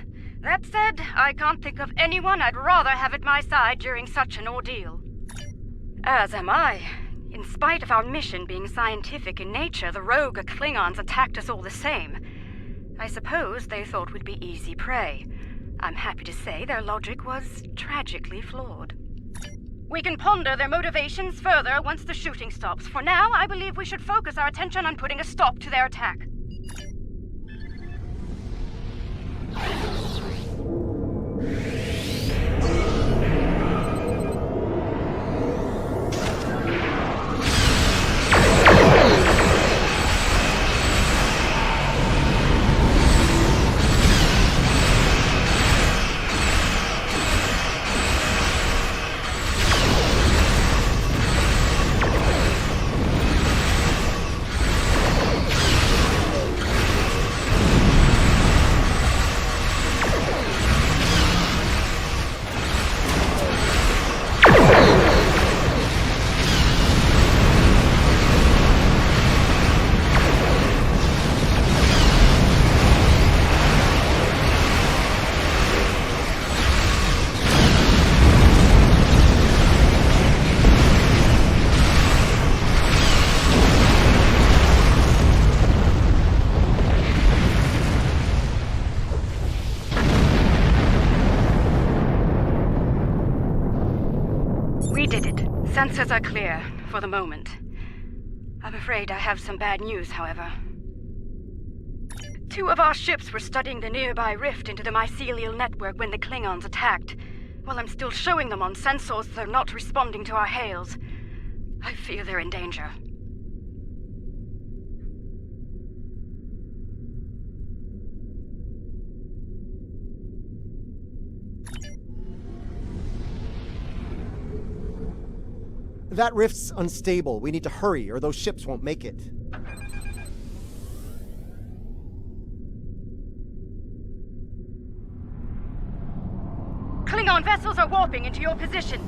That said, I can't think of anyone I'd rather have at my side during such an ordeal. As am I. In spite of our mission being scientific in nature, the rogue Klingons attacked us all the same. I suppose they thought we'd be easy prey. I'm happy to say their logic was tragically flawed. We can ponder their motivations further once the shooting stops. For now, I believe we should focus our attention on putting a stop to their attack. answers are clear, for the moment. I'm afraid I have some bad news, however. 2 of our ships were studying the nearby rift into the mycelial network when the Klingons attacked. While I'm still showing them on sensors, they're not responding to our hails. I fear they're in danger. That rift's unstable. We need to hurry, or those ships won't make it. Klingon vessels are warping into your position.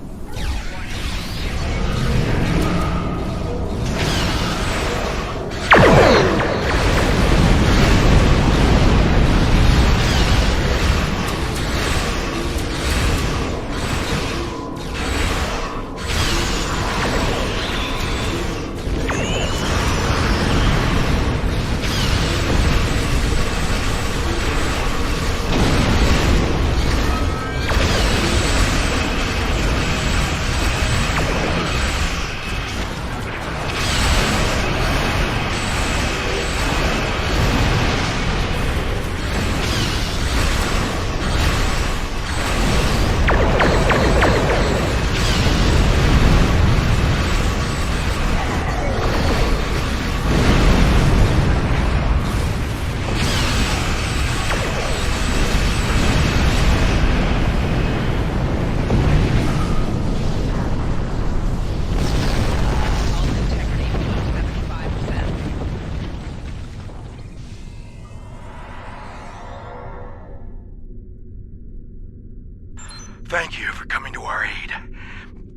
Thank you for coming to our aid.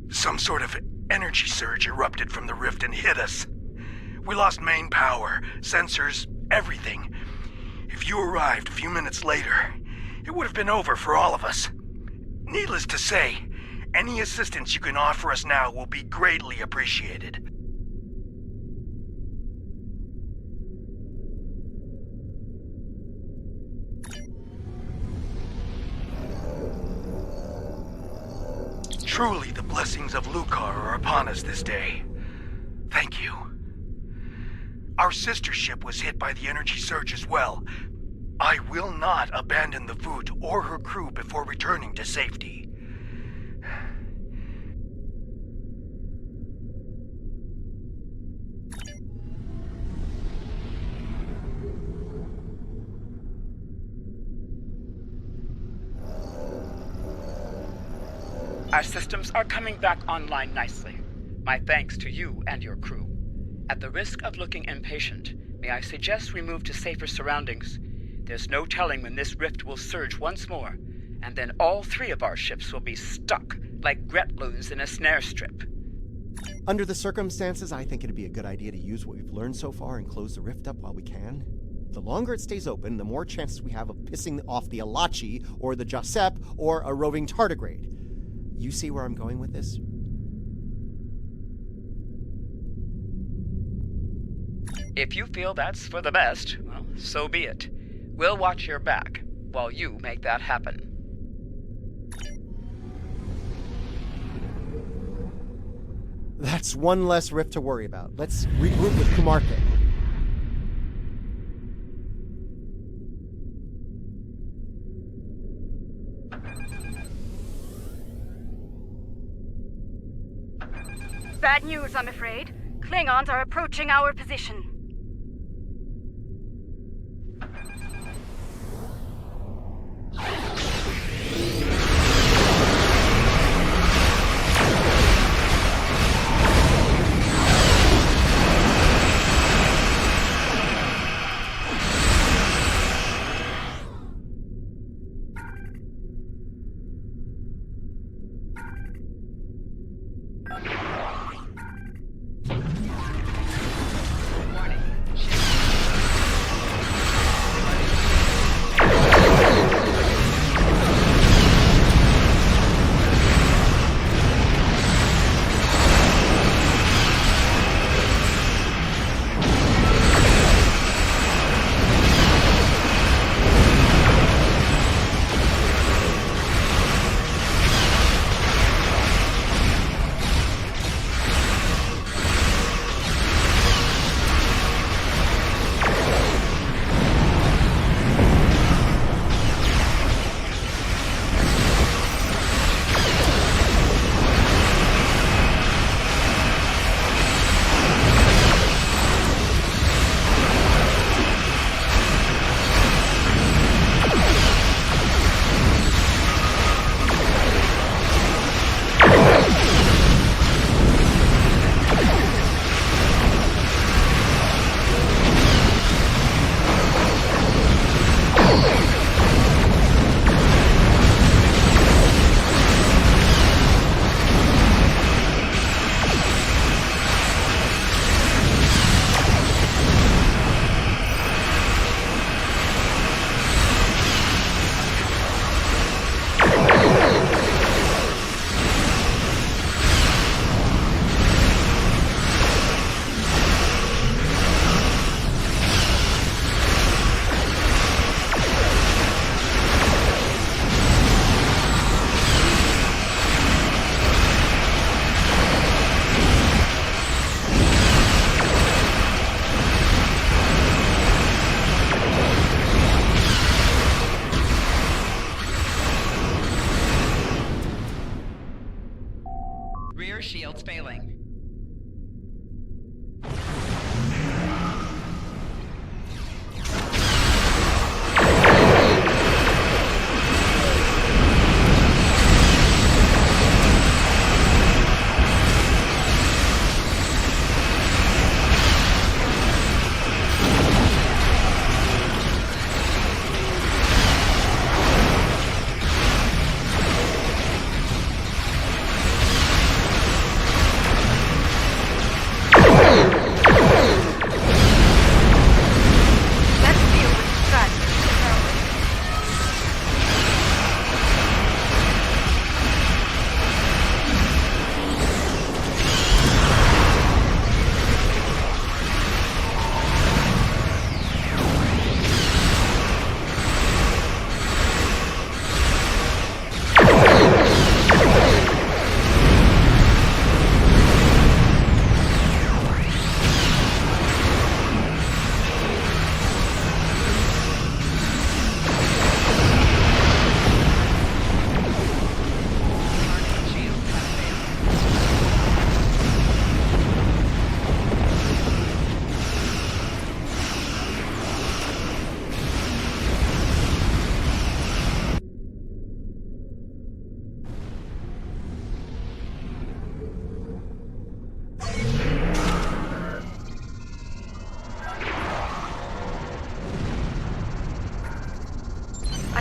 Some sort of energy surge erupted from the rift and hit us. We lost main power, sensors, everything. If you arrived a few minutes later, it would have been over for all of us. Needless to say, any assistance you can offer us now will be greatly appreciated. Truly, the blessings of Lucar are upon us this day. Thank you. Our sister ship was hit by the energy surge as well. I will not abandon the Voot or her crew before returning to safety. Our systems are coming back online nicely. My thanks to you and your crew. At the risk of looking impatient, may I suggest we move to safer surroundings? There's no telling when this rift will surge once more, and then all 3 of our ships will be stuck like Gretloons in a snare strip. Under the circumstances, I think it'd be a good idea to use what we've learned so far and close the rift up while we can. The longer it stays open, the more chances we have of pissing off the Alachi, or the Josep, or a roving tardigrade. You see where I'm going with this? If you feel that's for the best, well, so be it. We'll watch your back while you make that happen. That's one less rift to worry about. Let's regroup with Kumarke. Bad news, I'm afraid. Klingons are approaching our position.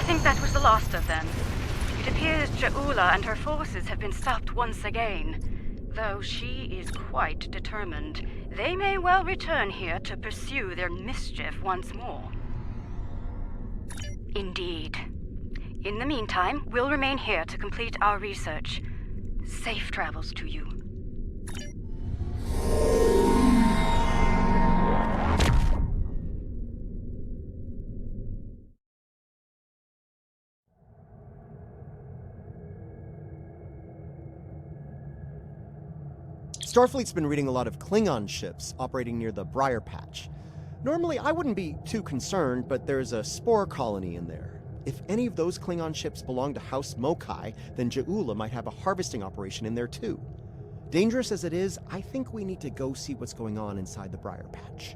think that was the last of them. It appears Ja'ula and her forces have been stopped once again. Though she is quite determined. They may well return here to pursue their mischief once more. Indeed. In the meantime, we'll remain here to complete our research. Safe travels to you. Starfleet's been reading a lot of Klingon ships operating near the Briar Patch. Normally, I wouldn't be too concerned, but there's a spore colony in there. If any of those Klingon ships belong to House Mokai, then Ja'ula might have a harvesting operation in there too. Dangerous as it is, I think we need to go see what's going on inside the Briar Patch.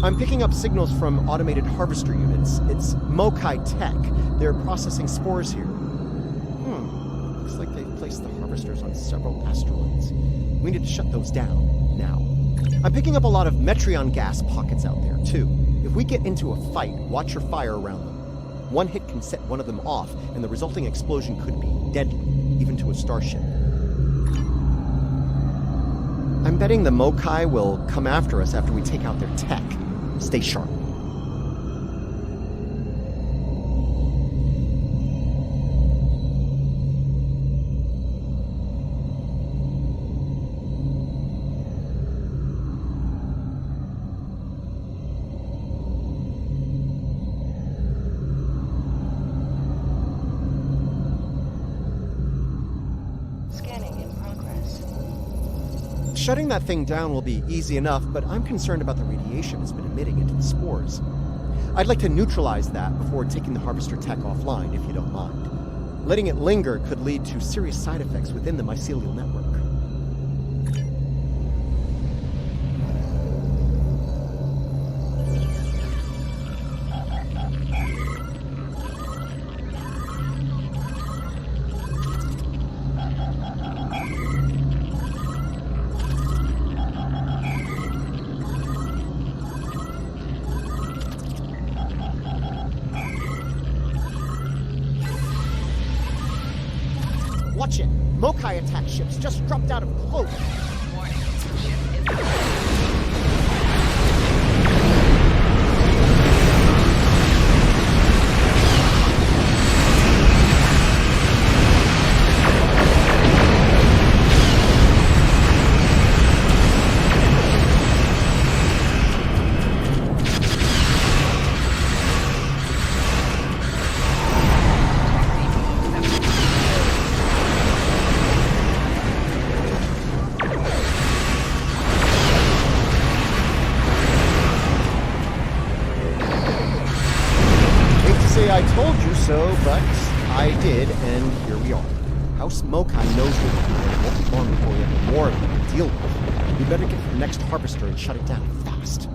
I'm picking up signals from automated harvester units. It's Mokai Tech. They're processing spores here. Looks like they've placed the harvesters on several asteroids. We need to shut those down, now. I'm picking up a lot of Metreon gas pockets out there, too. If we get into a fight, watch your fire around them. One hit can set one of them off, and the resulting explosion could be deadly, even to a starship. I'm betting the Mokai will come after us after we take out their tech. Stay sharp. Scanning in progress. Shutting that thing down will be easy enough, but I'm concerned about the radiation it's been emitting into the spores. I'd like to neutralize that before taking the harvester tech offline, if you don't mind. Letting it linger could lead to serious side effects within the mycelial network. Watch it! Mokai attack ships just dropped out of cloak! Warning. Ship is... I told you so, but I did, and here we are. House Mokai knows we're looking at it. It won't be long before we have more of them to deal with. We better get to the next harvester and shut it down fast.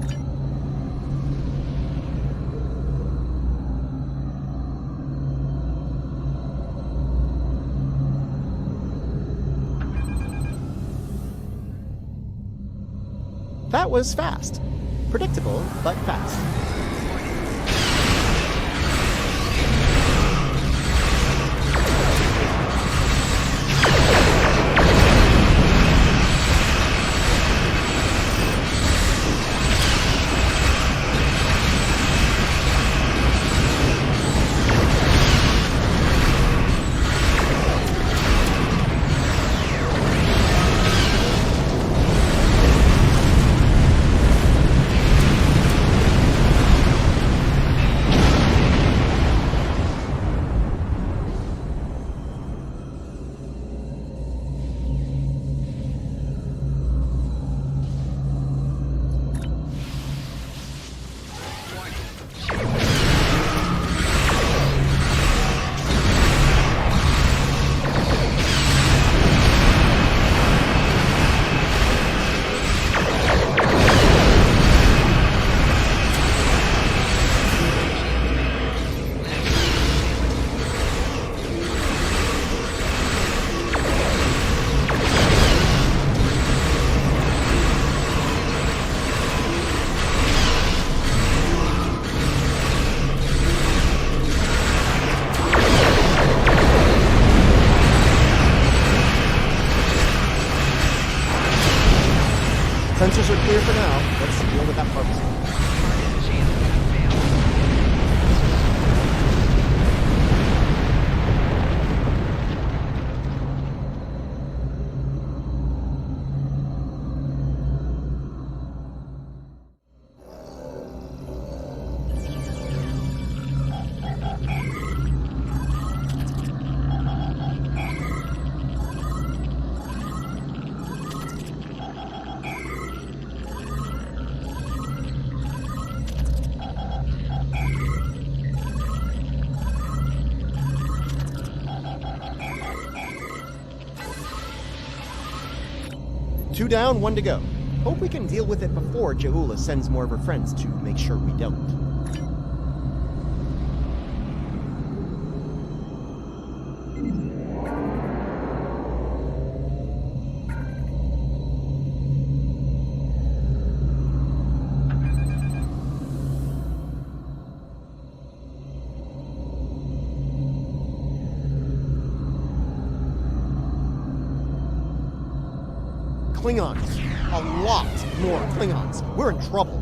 That was fast. Predictable, but fast. Sensors are clear for now. Let's deal with that harvester. Two down, one to go. Hope we can deal with it before Je'ula sends more of her friends to make sure we don't. Klingons. A lot more Klingons. We're in trouble.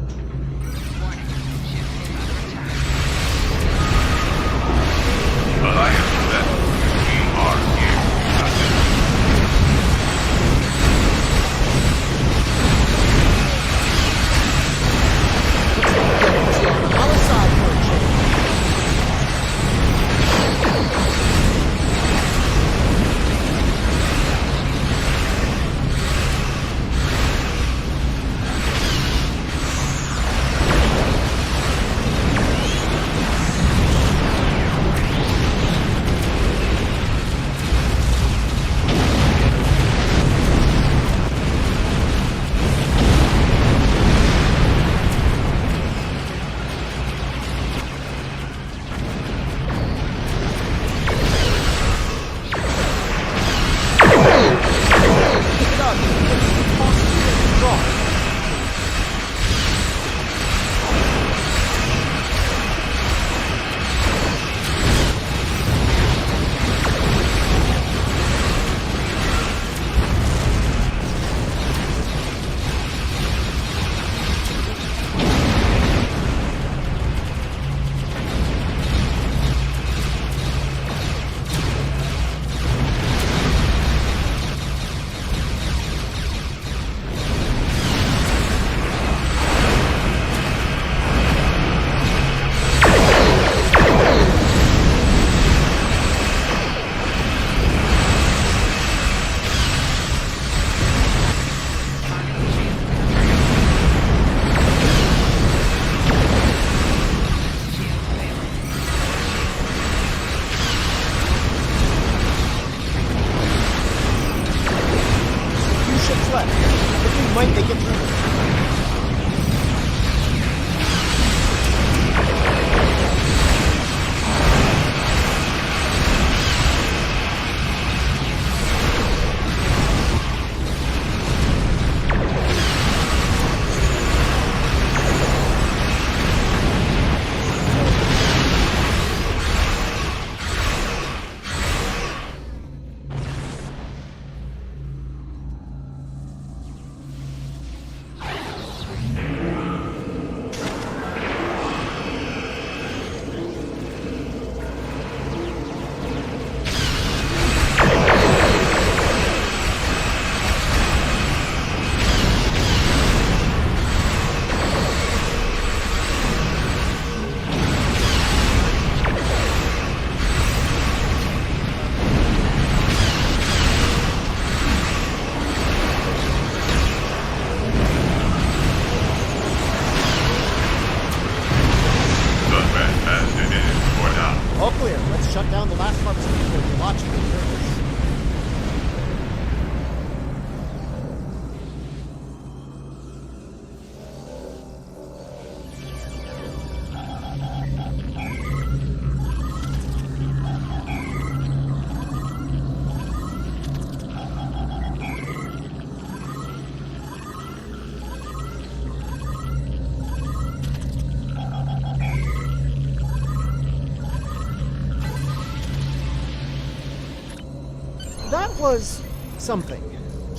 Was something.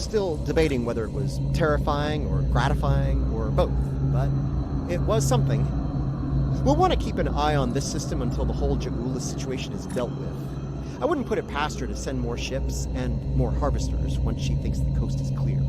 still debating whether it was terrifying or gratifying or both, but it was something. We'll want to keep an eye on this system until the whole Jagula situation is dealt with. I wouldn't put it past her to send more ships and more harvesters once she thinks the coast is clear.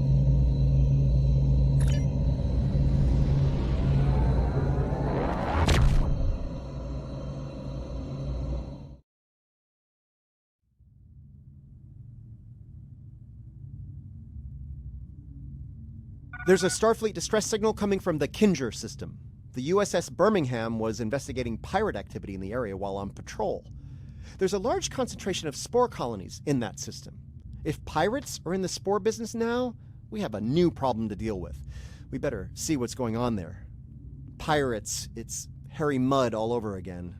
There's a Starfleet distress signal coming from the Kinger system. The USS Birmingham was investigating pirate activity in the area while on patrol. There's a large concentration of spore colonies in that system. If pirates are in the spore business now, we have a new problem to deal with. We better see what's going on there. Pirates, it's Harry Mudd all over again.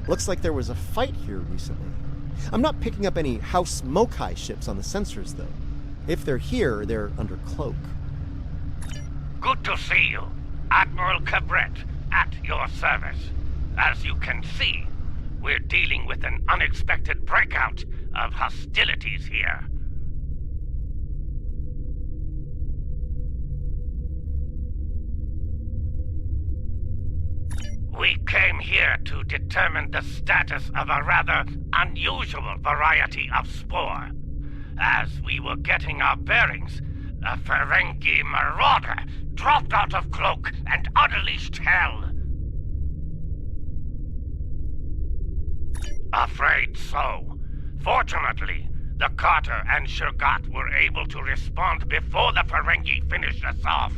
Looks like there was a fight here recently. I'm not picking up any House Mokai ships on the sensors, though. If they're here, they're under cloak. Good to see you. Admiral Cabret, at your service. As you can see, we're dealing with an unexpected breakout of hostilities here. We came here to determine the status of a rather unusual variety of spore. As we were getting our bearings, a Ferengi marauder dropped out of cloak and unleashed hell. Afraid so. Fortunately, the Carter and Shurgat were able to respond before the Ferengi finished us off.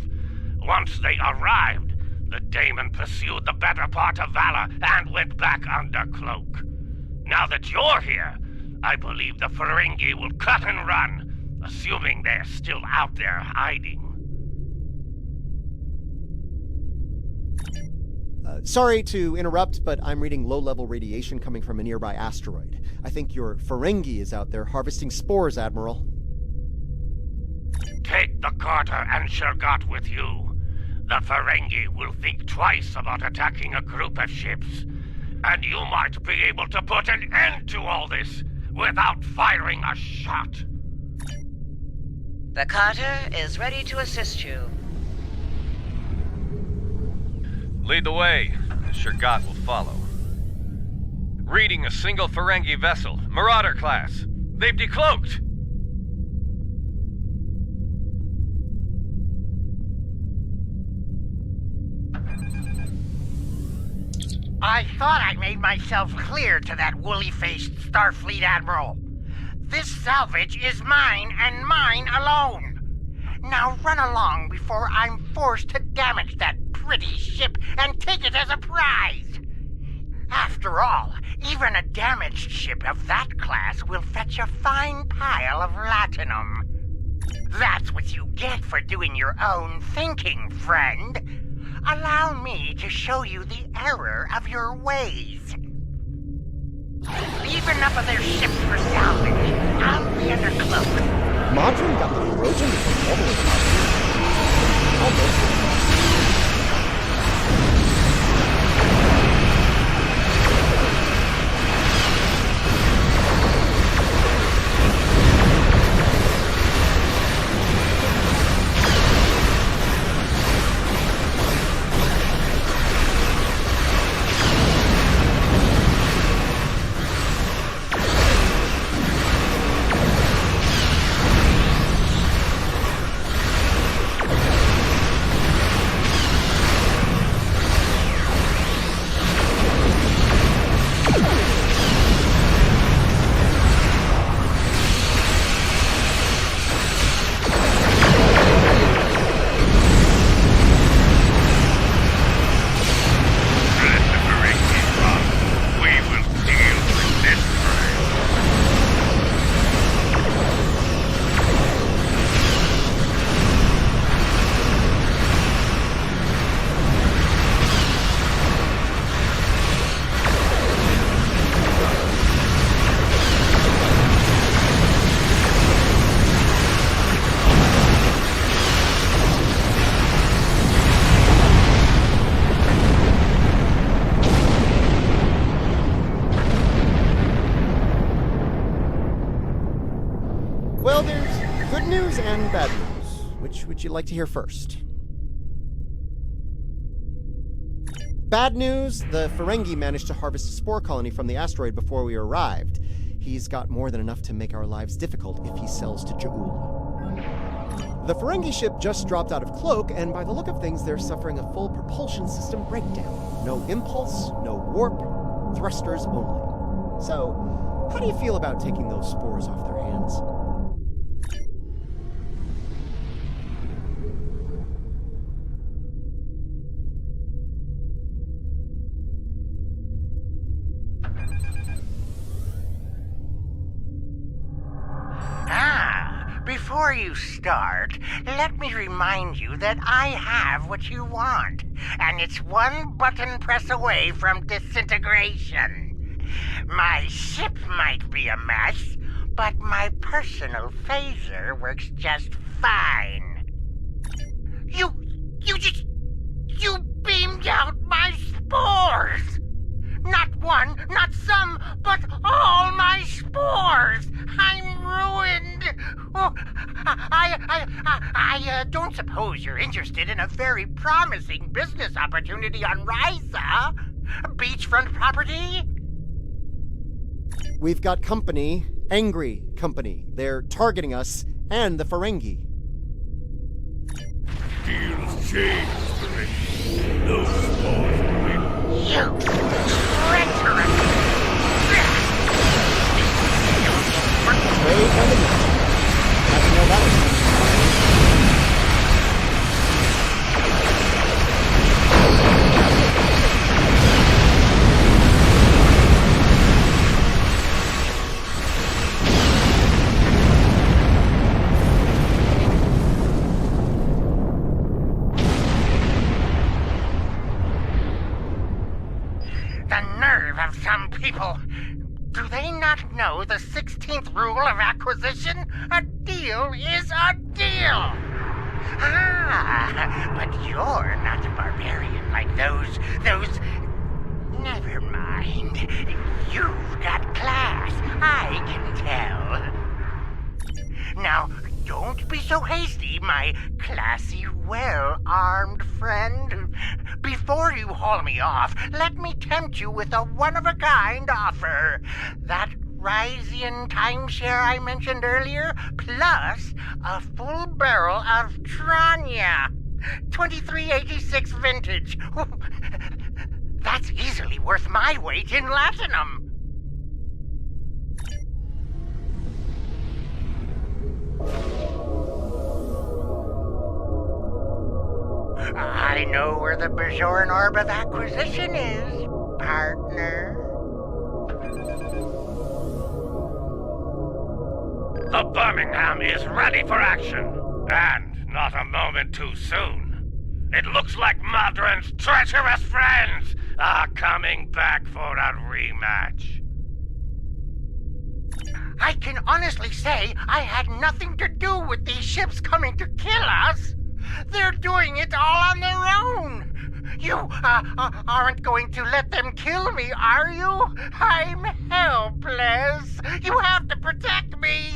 Once they arrived, the Daemon pursued the better part of Valor and went back under cloak. Now that you're here, I believe the Ferengi will cut and run, assuming they're still out there hiding. Sorry to interrupt, but I'm reading low-level radiation coming from a nearby asteroid. I think your Ferengi is out there harvesting spores, Admiral. Take the Carter and Shurgat with you. The Ferengi will think twice about attacking a group of ships, and you might be able to put an end to all this without firing a shot. The Carter is ready to assist you. Lead the way. The Shurgat will follow. Reading a single Ferengi vessel, Marauder class. They've decloaked. I thought I made myself clear to that woolly-faced Starfleet Admiral. This salvage is mine and mine alone. Now run along before I'm forced to damage that pretty ship and take it as a prize. After all, even a damaged ship of that class will fetch a fine pile of latinum. That's what you get for doing your own thinking, friend. Allow me to show you the error of your ways. Leave enough of their ships for salvage. I'll be under cloak. Modron got the Trojan to come all the way out. Almost. Which would you like to hear first? Bad news, the Ferengi managed to harvest a spore colony from the asteroid before we arrived. He's got more than enough to make our lives difficult if he sells to Ja'ul. The Ferengi ship just dropped out of Cloak, and by the look of things, they're suffering a full propulsion system breakdown. No impulse, no warp, thrusters only. So, how do you feel about taking those spores off their hands? Before you start, let me remind you that I have what you want, and it's one button press away from disintegration. My ship might be a mess, but my personal phaser works just fine. You beamed out my spores! Not one, not some, but all my spores! I'm ruined! Oh, I don't suppose you're interested in a very promising business opportunity on Ryza? Beachfront property? We've got company, angry company. They're targeting us and the Ferengi. Deals changed, Ferengi. Those spores will win. You treacherous! The nerve of some people! Do they not know the 16th rule of acquisition? A deal is a deal! Ah, but you're not a barbarian like those... Never mind. You've got class, I can tell. Now, don't be so hasty, my classy, well-armed friend. Before you haul me off, let me tempt you with a one-of-a-kind offer. That Ryzian timeshare I mentioned earlier, plus a full barrel of Tranya. 2386 vintage. That's easily worth my weight in latinum. I know where the Bajoran orb of acquisition is, partner. The Birmingham is ready for action, and not a moment too soon. It looks like Madron's treacherous friends are coming back for a rematch. I can honestly say I had nothing to do with these ships coming to kill us. They're doing it all on their own. You aren't going to let them kill me, are you? I'm helpless. You have to protect me.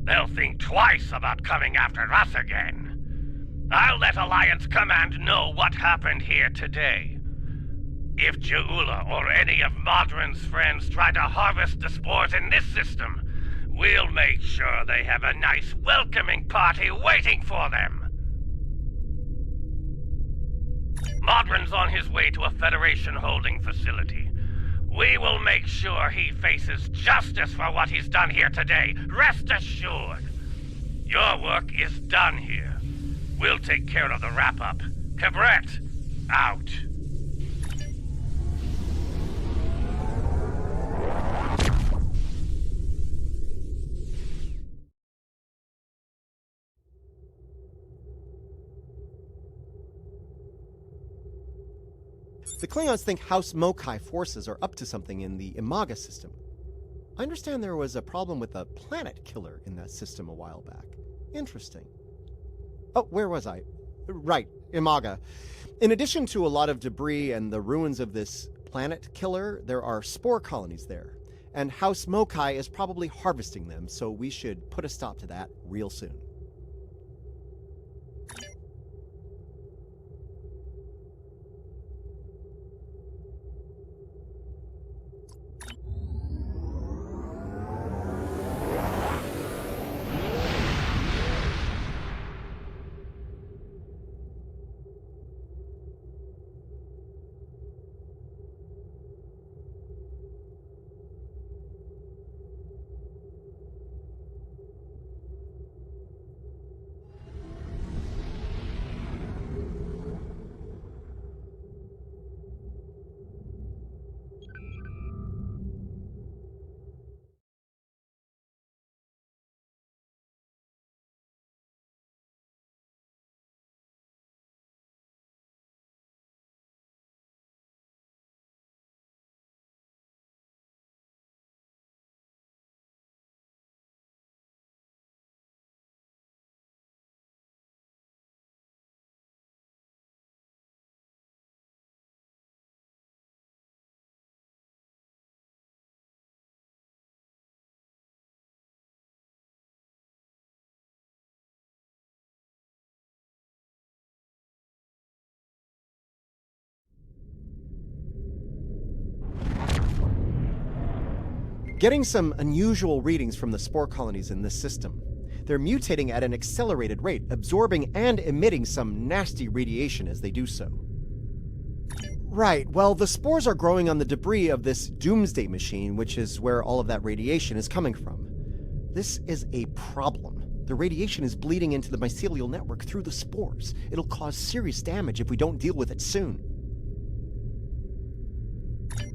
they'll think twice about coming after us again. I'll let Alliance Command know what happened here today. If Jeula or any of Modron's friends try to harvest the spores in this system, we'll make sure they have a nice welcoming party waiting for them. Modron's on his way to a Federation holding facility. We will make sure he faces justice for what he's done here today. Rest assured. Your work is done here. We'll take care of the wrap-up. Cabret, out. The Klingons think House Mokai forces are up to something in the Imaga system. I understand there was a problem with a planet killer in that system a while back. Interesting. Oh, where was I? Right, Imaga. In addition to a lot of debris and the ruins of this planet killer, there are spore colonies there. And House Mokai is probably harvesting them, so we should put a stop to that real soon. Getting some unusual readings from the spore colonies in this system. They're mutating at an accelerated rate, absorbing and emitting some nasty radiation as they do so. Right, well, the spores are growing on the debris of this doomsday machine, which is where all of that radiation is coming from. This is a problem. The radiation is bleeding into the mycelial network through the spores. It'll cause serious damage if we don't deal with it soon.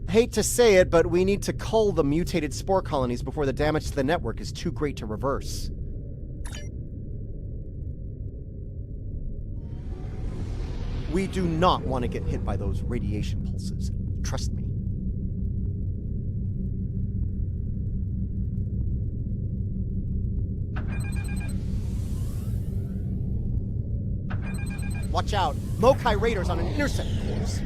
Hate to say it, but we need to cull the mutated spore colonies before the damage to the network is too great to reverse. We do not want to get hit by those radiation pulses. Trust me. Watch out! Mokai raiders on an intercept course.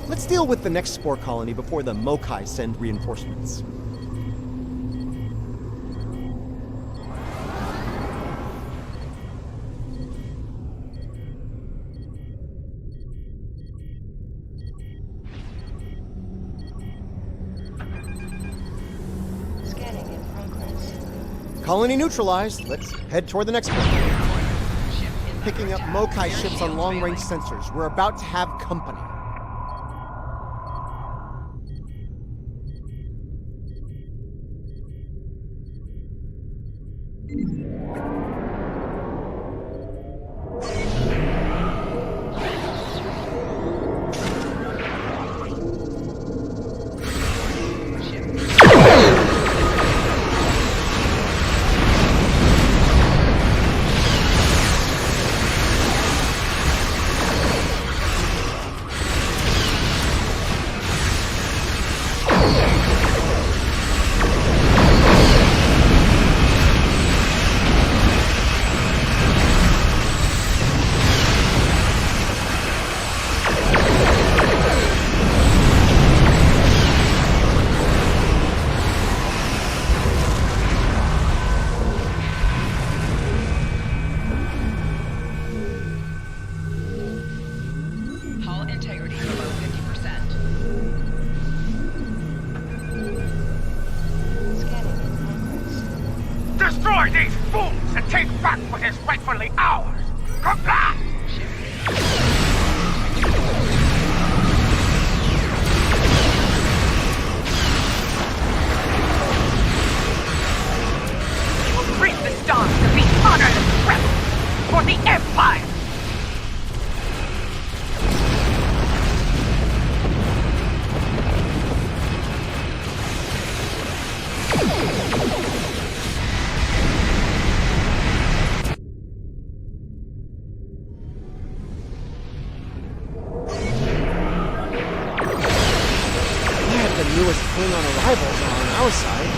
Let's deal with the next spore colony before the Mokai send reinforcements. Colony neutralized. Let's head toward the next one. Picking up Mokai ships on long-range sensors. We're about to have company. Destroy these fools and take back what is rightfully ours! Comply! We will bring the stars to be honorless rebels for the Empire! Newest Klingon arrivals are on our side.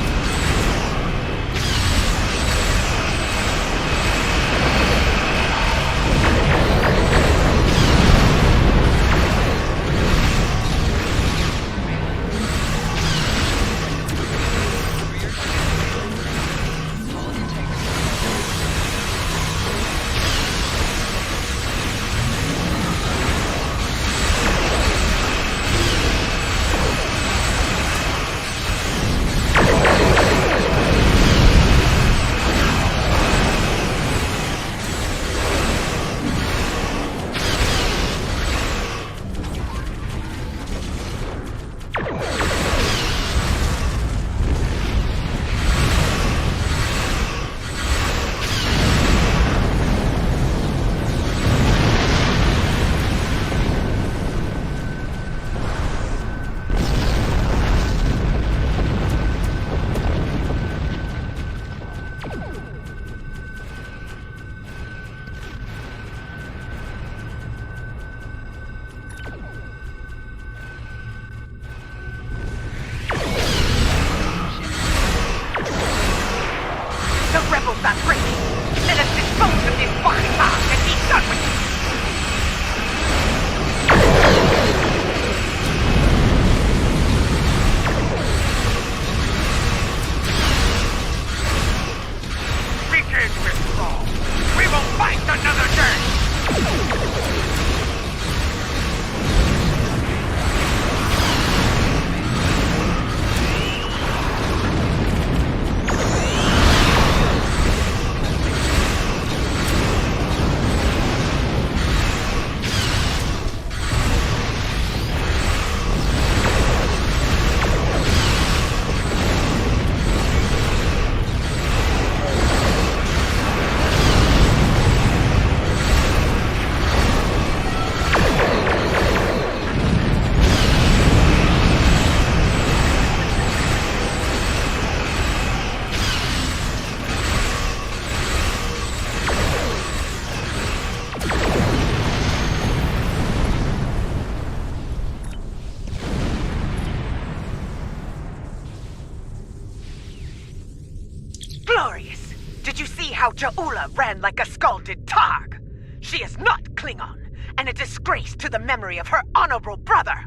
Glorious! Did you see how Ja'ula ran like a scalded targ? She is not Klingon, and a disgrace to the memory of her honorable brother.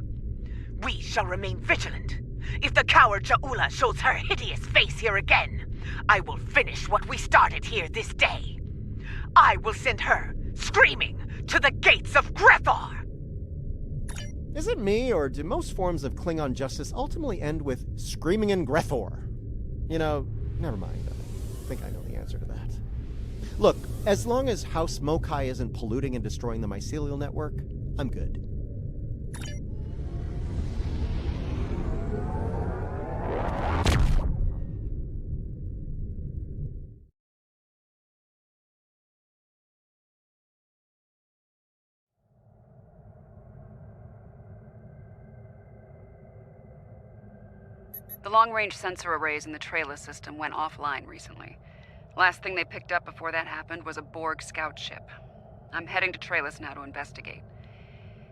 We shall remain vigilant. If the coward Ja'ula shows her hideous face here again, I will finish what we started here this day. I will send her, screaming, to the gates of Grethor! Is it me, or do most forms of Klingon justice ultimately end with screaming in Grethor? You know, never mind. think I know the answer to that. Look, as long as House Mokai isn't polluting and destroying the mycelial network, I'm good. The long-range sensor arrays in the Trailer system went offline recently. Last thing they picked up before that happened was a Borg scout ship. I'm heading to Trailus now to investigate.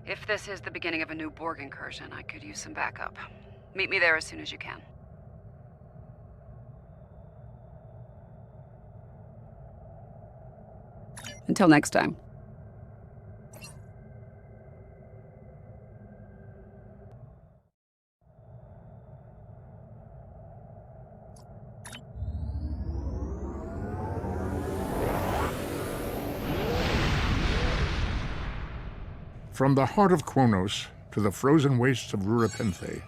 If this is the beginning of a new Borg incursion, I could use some backup. Meet me there as soon as you can. Until next time. From the heart of Kronos to the frozen wastes of Rurapenthe,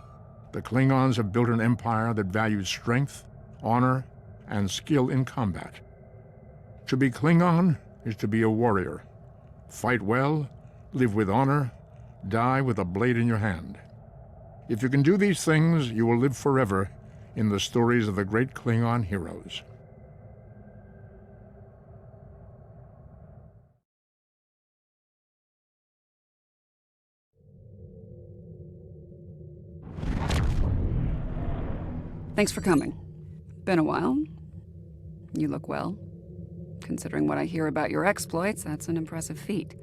the Klingons have built an empire that values strength, honor, and skill in combat. To be Klingon is to be a warrior. Fight well, live with honor, die with a blade in your hand. If you can do these things, you will live forever in the stories of the great Klingon heroes. Thanks for coming. Been a while. You look well. Considering what I hear about your exploits, that's an impressive feat.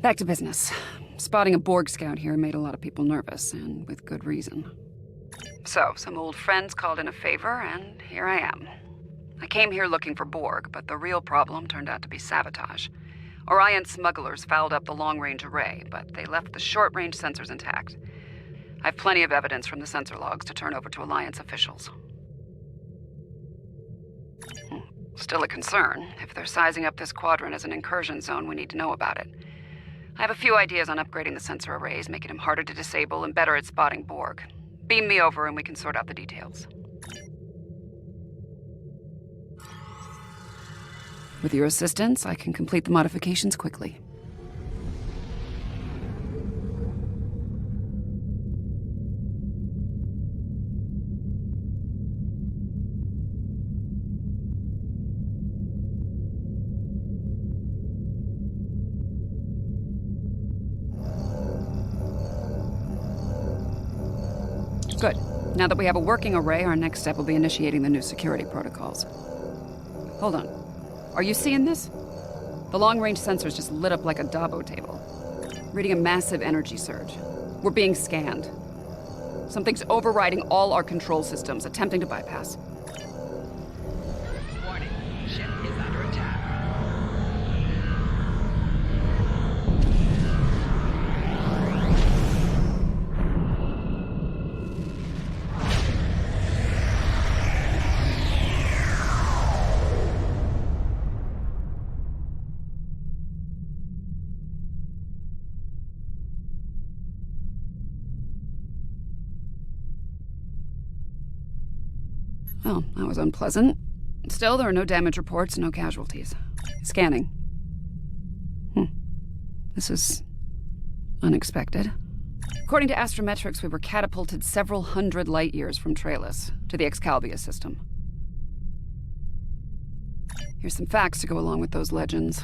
Back to business. Spotting a Borg scout here made a lot of people nervous, and with good reason. So, some old friends called in a favor, and here I am. I came here looking for Borg, but the real problem turned out to be sabotage. Orion smugglers fouled up the long-range array, but they left the short-range sensors intact. I have plenty of evidence from the sensor logs to turn over to Alliance officials. Still a concern. If they're sizing up this quadrant as an incursion zone, we need to know about it. I have a few ideas on upgrading the sensor arrays, making them harder to disable and better at spotting Borg. Beam me over and we can sort out the details. With your assistance, I can complete the modifications quickly. Good. Now that we have a working array, our next step will be initiating the new security protocols. Hold on. Are you seeing this? The long-range sensors just lit up like a Dabo table, reading a massive energy surge. We're being scanned. Something's overriding all our control systems, attempting to bypass. Warning, ship is under attack. Well, that was unpleasant. Still, there are no damage reports, no casualties. Scanning. This is unexpected. According to astrometrics, we were catapulted several hundred light years from Trailus to the Excalibur system. Here's some facts to go along with those legends.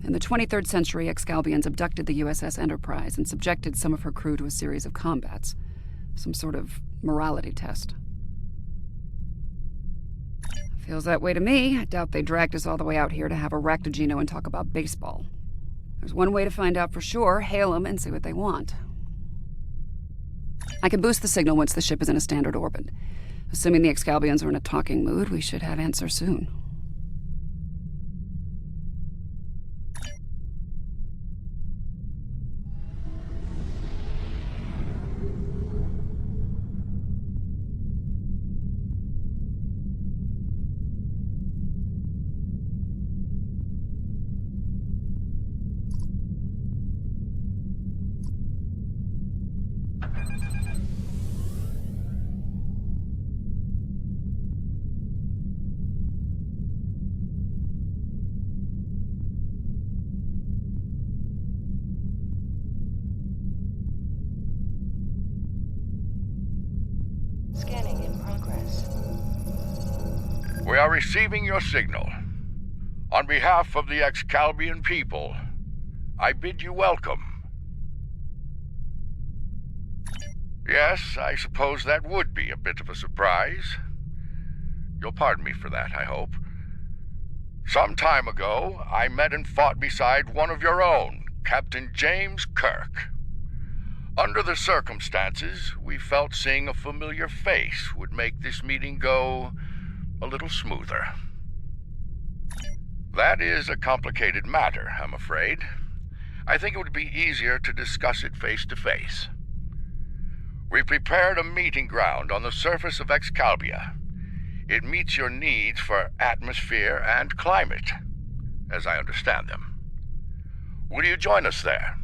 In the 23rd century, Excalbians abducted the USS Enterprise and subjected some of her crew to a series of combats. Some sort of morality test. Feels that way to me. I doubt they dragged us all the way out here to have a Raktajino and talk about baseball. There's one way to find out for sure. Hail them and see what they want. I can boost the signal once the ship is in a standard orbit. Assuming the Excalbians are in a talking mood, we should have answers soon. We are receiving your signal. On behalf of the Excalbian people, I bid you welcome. Yes, I suppose that would be a bit of a surprise. You'll pardon me for that, I hope. Some time ago, I met and fought beside one of your own, Captain James Kirk. Under the circumstances, we felt seeing a familiar face would make this meeting go a little smoother. That is a complicated matter, I'm afraid. I think it would be easier to discuss it face to face. We prepared a meeting ground on the surface of Excalbia. It meets your needs for atmosphere and climate, as I understand them. Will you join us there?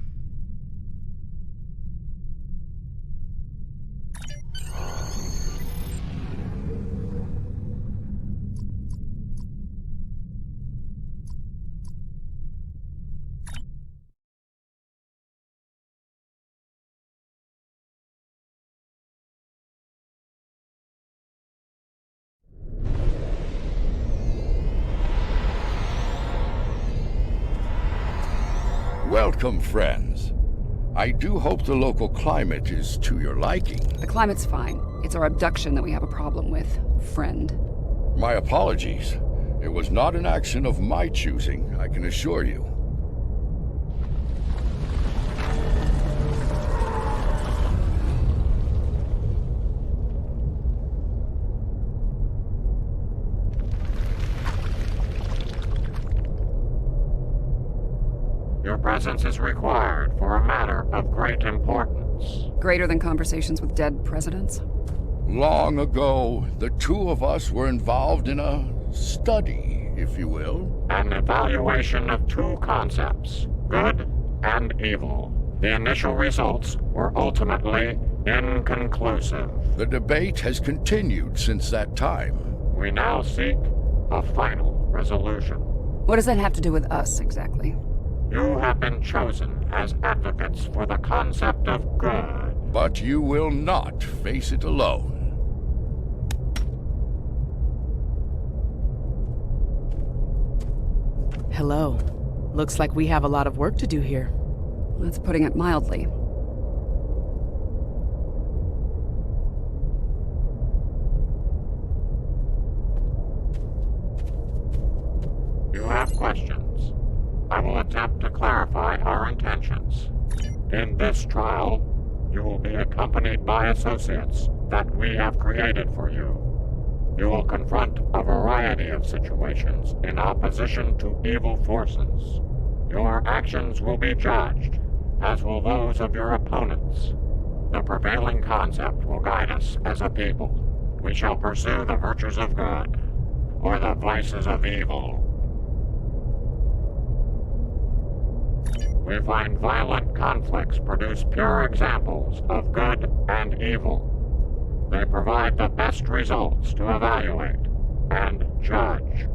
Welcome, friends. I do hope the local climate is to your liking. The climate's fine. It's our abduction that we have a problem with, friend. My apologies. It was not an action of my choosing, I can assure you. Your presence is required for a matter of great importance. Greater than conversations with dead presidents? Long ago, the two of us were involved in a study, if you will. An evaluation of two concepts, good and evil. The initial results were ultimately inconclusive. The debate has continued since that time. We now seek a final resolution. What does that have to do with us, exactly? You have been chosen as advocates for the concept of good. But you will not face it alone. Hello. Looks like we have a lot of work to do here. That's putting it mildly. You have questions. I will attempt to clarify our intentions. In this trial, you will be accompanied by associates that we have created for you. You will confront a variety of situations in opposition to evil forces. Your actions will be judged, as will those of your opponents. The prevailing concept will guide us as a people. We shall pursue the virtues of good, or the vices of evil. We find violent conflicts produce pure examples of good and evil. They provide the best results to evaluate and judge.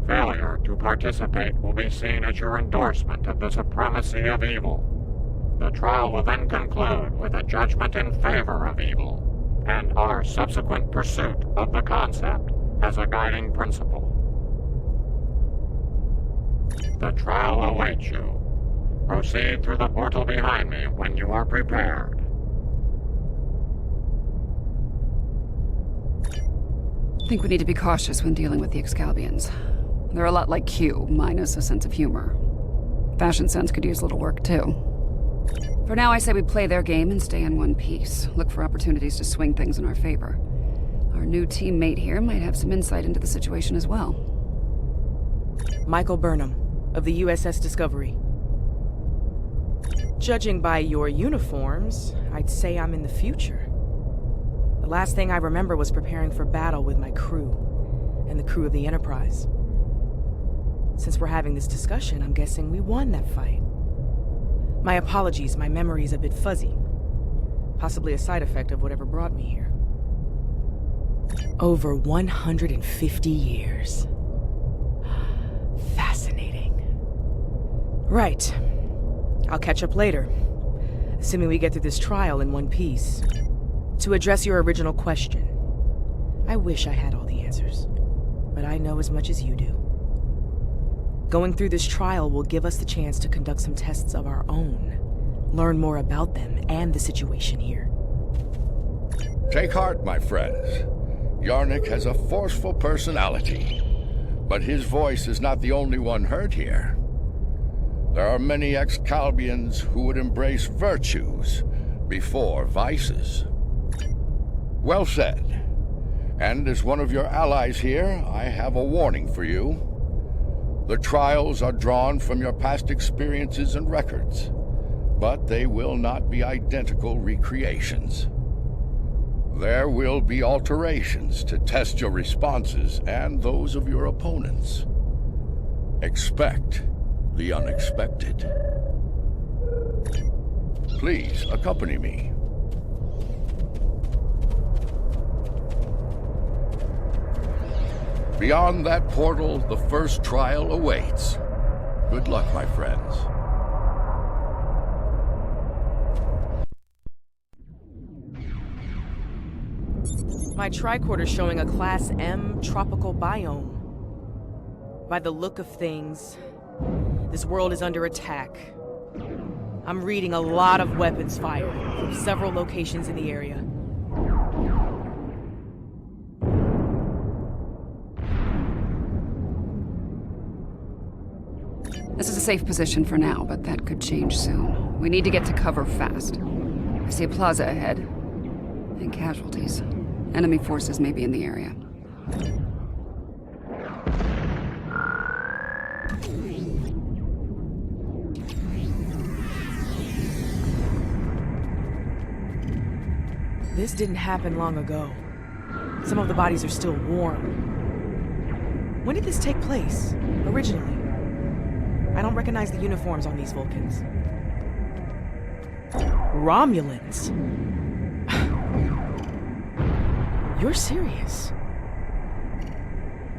Failure to participate will be seen as your endorsement of the supremacy of evil. The trial will then conclude with a judgment in favor of evil, and our subsequent pursuit of the concept as a guiding principle. The trial awaits you. Proceed through the portal behind me when you are prepared. I think we need to be cautious when dealing with the Excalbians. They're a lot like Q, minus a sense of humor. Fashion sense could use a little work, too. For now, I say we play their game and stay in one piece. Look for opportunities to swing things in our favor. Our new teammate here might have some insight into the situation as well. Michael Burnham, of the USS Discovery. Judging by your uniforms, I'd say I'm in the future. The last thing I remember was preparing for battle with my crew, and the crew of the Enterprise. Since we're having this discussion, I'm guessing we won that fight. My apologies, my memory's a bit fuzzy. Possibly a side effect of whatever brought me here. Over 150 years. Fascinating. Right. I'll catch up later, assuming we get through this trial in one piece. To address your original question, I wish I had all the answers, but I know as much as you do. Going through this trial will give us the chance to conduct some tests of our own, learn more about them and the situation here. Take heart, my friends. Yarnik has a forceful personality, but his voice is not the only one heard here. There are many ex-Calbians who would embrace virtues before vices. Well said. And as one of your allies here, I have a warning for you. The trials are drawn from your past experiences and records, but they will not be identical recreations. There will be alterations to test your responses and those of your opponents. Expect the unexpected. Please accompany me. Beyond that portal, the first trial awaits. Good luck, my friends. My tricorder's showing a Class M tropical biome. By the look of things, this world is under attack. I'm reading a lot of weapons fire from several locations in the area. This is a safe position for now, but that could change soon. We need to get to cover fast. I see a plaza ahead. And casualties. Enemy forces may be in the area. This didn't happen long ago. Some of the bodies are still warm. When did this take place, originally? I don't recognize the uniforms on these Vulcans. Romulans? You're serious?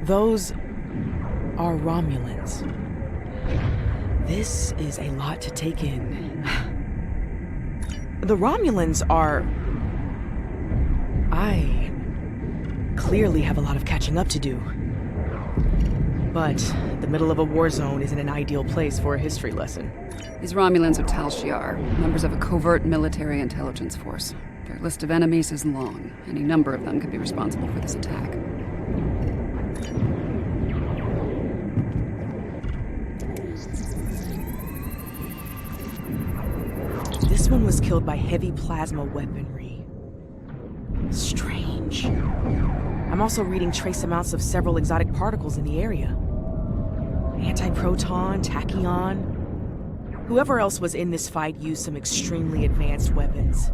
Those are Romulans. This is a lot to take in. The Romulans are... I clearly have a lot of catching up to do. But the middle of a war zone isn't an ideal place for a history lesson. These Romulans are Tal Shiar, members of a covert military intelligence force. Their list of enemies is long. Any number of them could be responsible for this attack. This one was killed by heavy plasma weaponry. Strange. I'm also reading trace amounts of several exotic particles in the area. Antiproton, tachyon. Whoever else was in this fight used some extremely advanced weapons.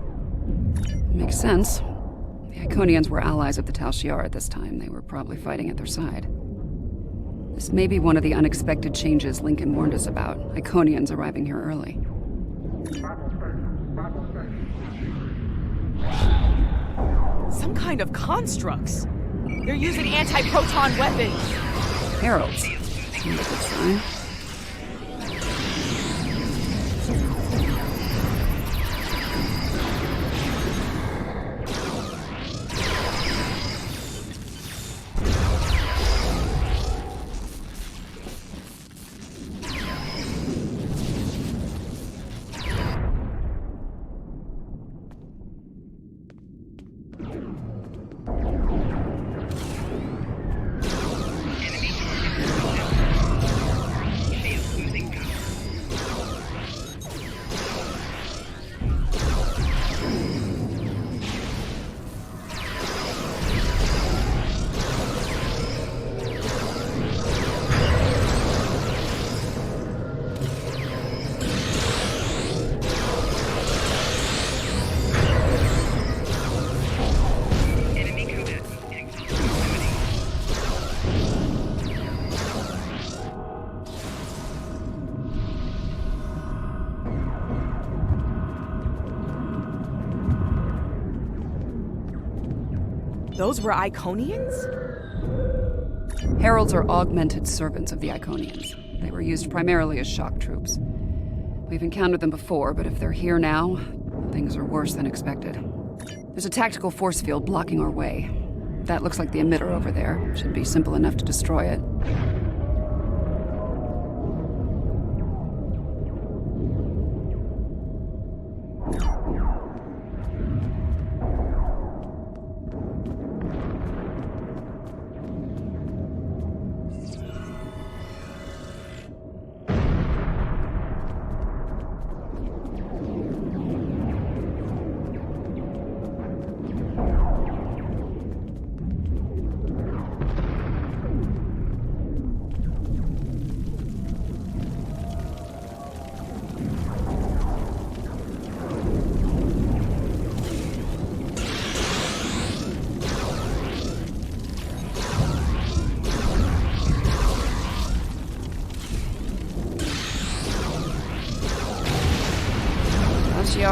Makes sense. The Iconians were allies of the Tal Shiar at this time. They were probably fighting at their side. This may be one of the unexpected changes Lincoln warned us about. Iconians arriving here early. Some kind of constructs. They're using anti-proton weapons. Heralds. That's a good sign. Those were Iconians? Heralds are augmented servants of the Iconians. They were used primarily as shock troops. We've encountered them before, but if they're here now, things are worse than expected. There's a tactical force field blocking our way. That looks like the emitter over there. Should be simple enough to destroy it.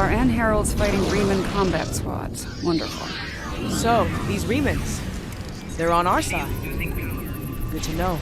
And Harold's fighting Riemann combat squads. Wonderful. So, these Riemanns, they're on our side. Good to know.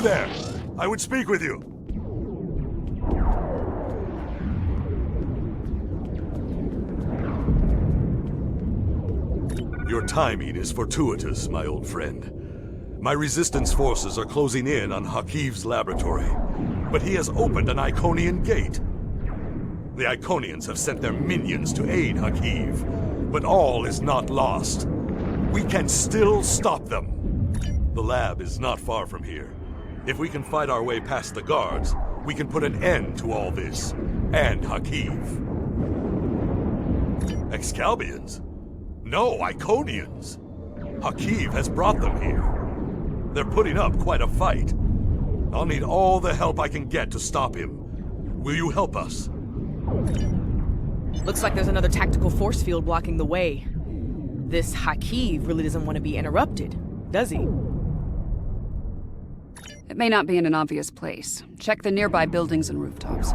There! I would speak with you! Your timing is fortuitous, my old friend. My resistance forces are closing in on Hakiv's laboratory, but he has opened an Iconian gate. The Iconians have sent their minions to aid Hakiv, but all is not lost. We can still stop them. The lab is not far from here. If we can fight our way past the guards, we can put an end to all this, and Hakiv. Excalbians? No, Iconians! Hakiv has brought them here. They're putting up quite a fight. I'll need all the help I can get to stop him. Will you help us? Looks like there's another tactical force field blocking the way. This Hakiv really doesn't want to be interrupted, does he? It may not be in an obvious place. Check the nearby buildings and rooftops.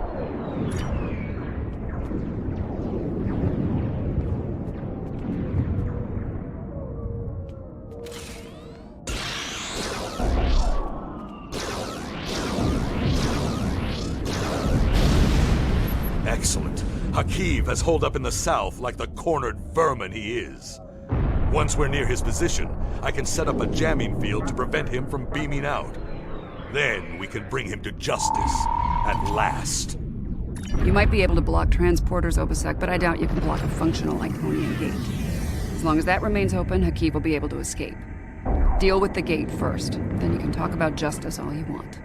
Excellent. Hakiv has holed up in the south like the cornered vermin he is. Once we're near his position, I can set up a jamming field to prevent him from beaming out. Then we can bring him to justice, at last. You might be able to block transporters, Obasek, but I doubt you can block a functional Iconian gate. As long as that remains open, Hakiv will be able to escape. Deal with the gate first, then you can talk about justice all you want.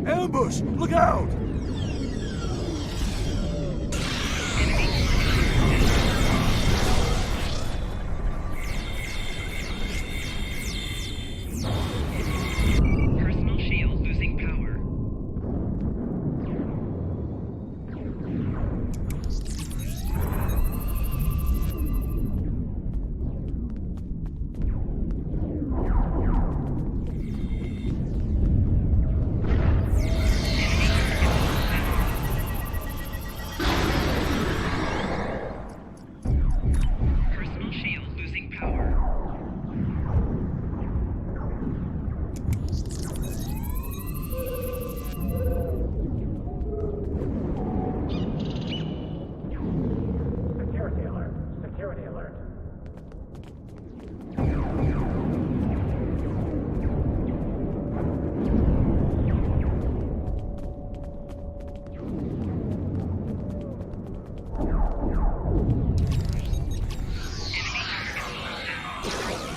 Ambush! Look out! Personal shield losing power. Personal shield losing power. Security alert. Security alert.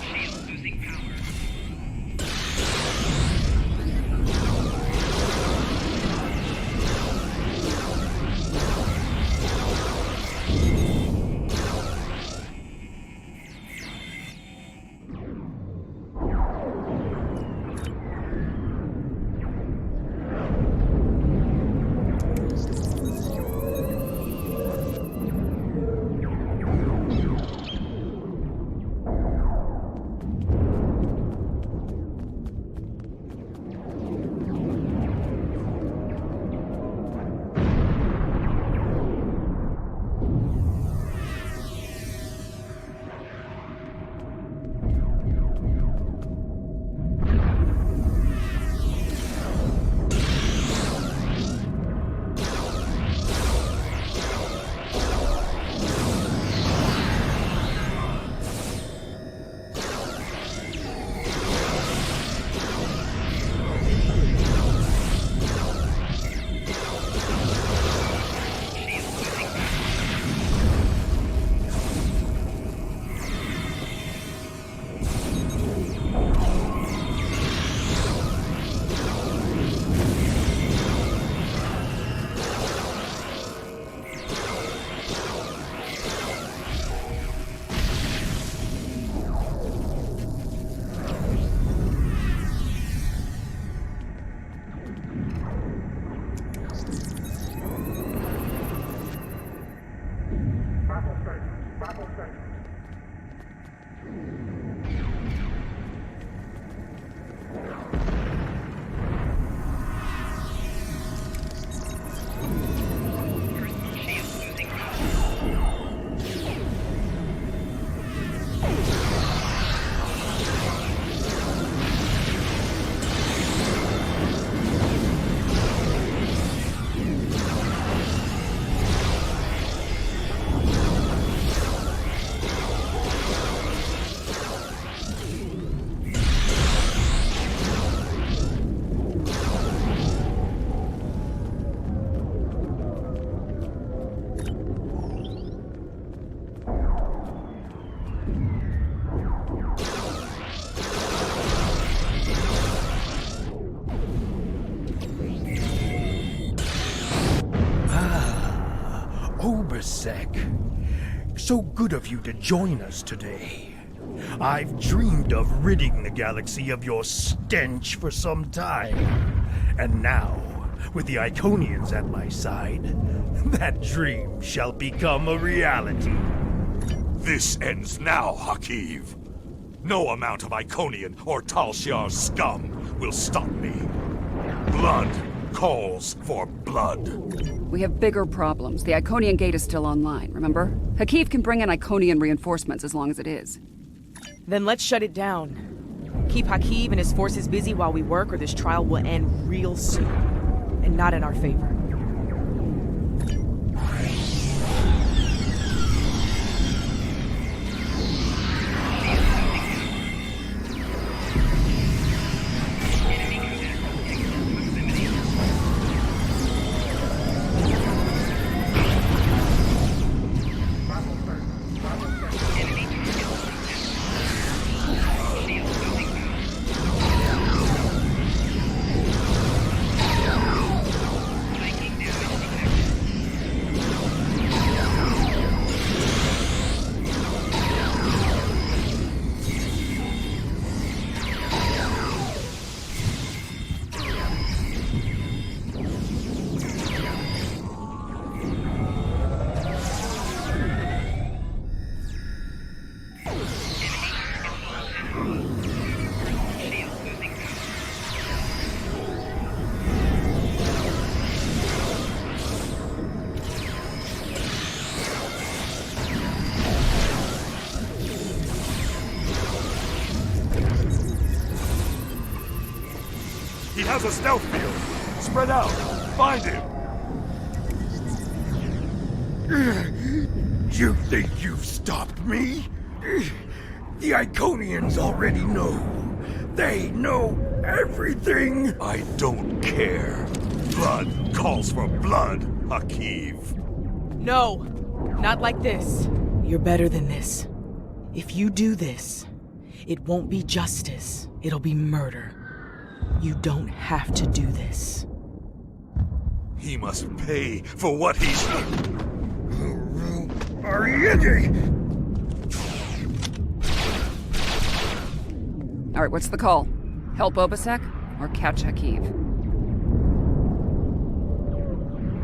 Shield losing power. Obersec. So good of you to join us today. I've dreamed of ridding the galaxy of your stench for some time. And now, with the Iconians at my side, that dream shall become a reality. This ends now, Hakiv. No amount of Iconian or Tal Shiar scum will stop me. Blood calls for blood. We have bigger problems. The Iconian gate is still online, remember? Hakiv can bring in Iconian reinforcements as long as it is. Then let's shut it down. Keep Hakiv and his forces busy while we work, or this trial will end real soon. And not in our favor. has a stealth field. Spread out. Find him. You think you've stopped me? The Iconians already know. They know everything. I don't care. Blood calls for blood, Hakiv. No, not like this. You're better than this. If you do this, it won't be justice. It'll be murder. You don't have to do this. He must pay for what he's done. All right, what's the call? Help Obasek or catch Hakiv?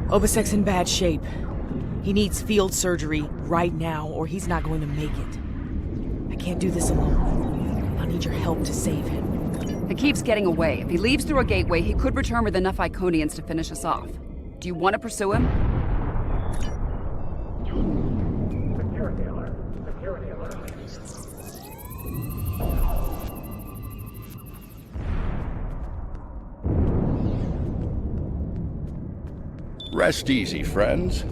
Obasek's in bad shape. He needs field surgery right now, or he's not going to make it. I can't do this alone. I'll need your help to save him. Hakiv's getting away. If he leaves through a gateway, he could return with enough Iconians to finish us off. Do you want to pursue him? Security alert. Security alert. Rest easy, friends.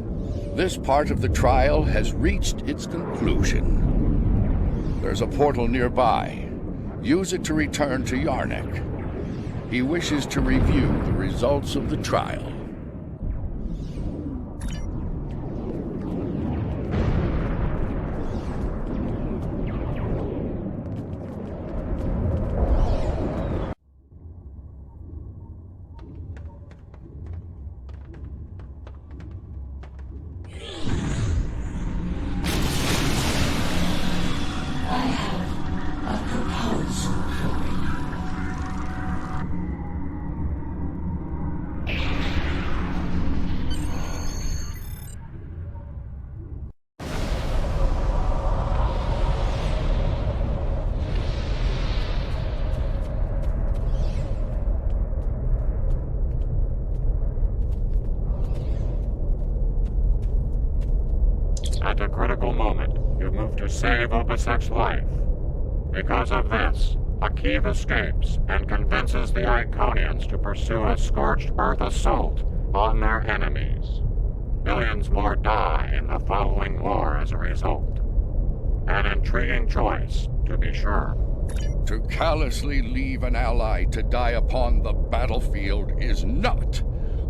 This part of the trial has reached its conclusion. There's a portal nearby. Use it to return to Yarnik. He wishes to review the results of the trial. At a critical moment, you move to save Obasek's life. Because of this, Hakiv escapes and convinces the Iconians to pursue a scorched earth assault on their enemies. Millions more die in the following war as a result. An intriguing choice, to be sure. To callously leave an ally to die upon the battlefield is not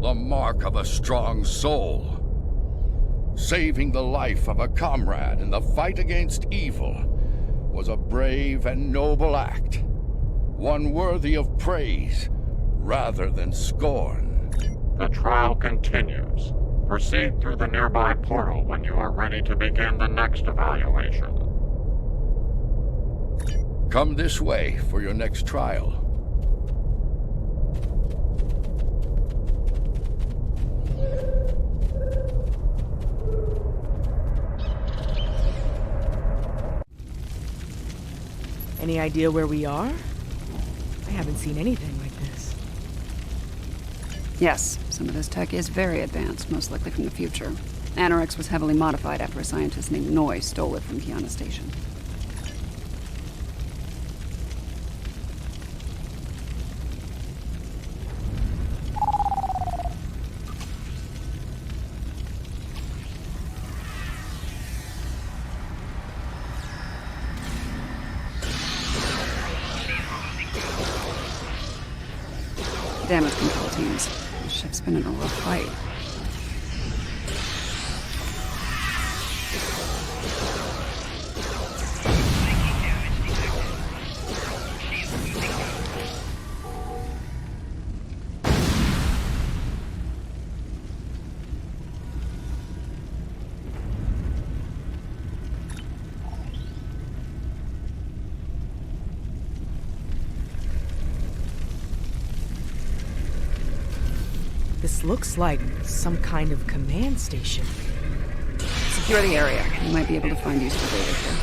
the mark of a strong soul. Saving the life of a comrade in the fight against evil was a brave and noble act, one worthy of praise rather than scorn. The trial continues. Proceed through the nearby portal when you are ready to begin the next evaluation. Come this way for your next trial. Any idea where we are? I haven't seen anything like this. Yes, some of this tech is very advanced, most likely from the future. Anorex was heavily modified after a scientist named Noy stole it from Kiana Station. Damage control teams. The ship's been in a rough fight. This looks like some kind of command station. Secure the area. You might be able to find useful data here.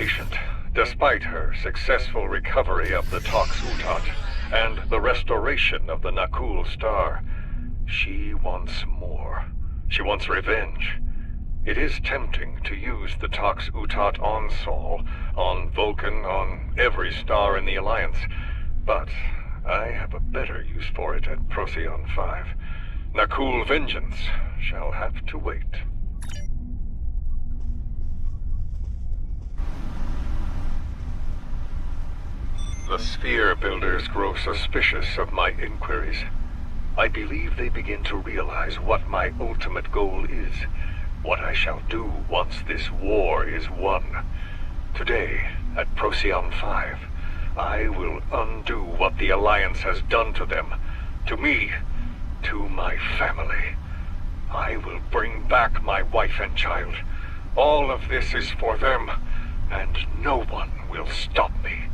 impatient. Despite her successful recovery of the Tox Utot and the restoration of the Nakul Star, she wants more. She wants revenge. It is tempting to use the Tox Utot on Sol, on Vulcan, on every star in the Alliance, but I have a better use for it at Procyon 5. Nakul vengeance shall have to wait. The Sphere Builders grow suspicious of my inquiries. I believe they begin to realize what my ultimate goal is, what I shall do once this war is won. Today, at Procyon 5, I will undo what the Alliance has done to them, to me, to my family. I will bring back my wife and child. All of this is for them, and no one will stop me.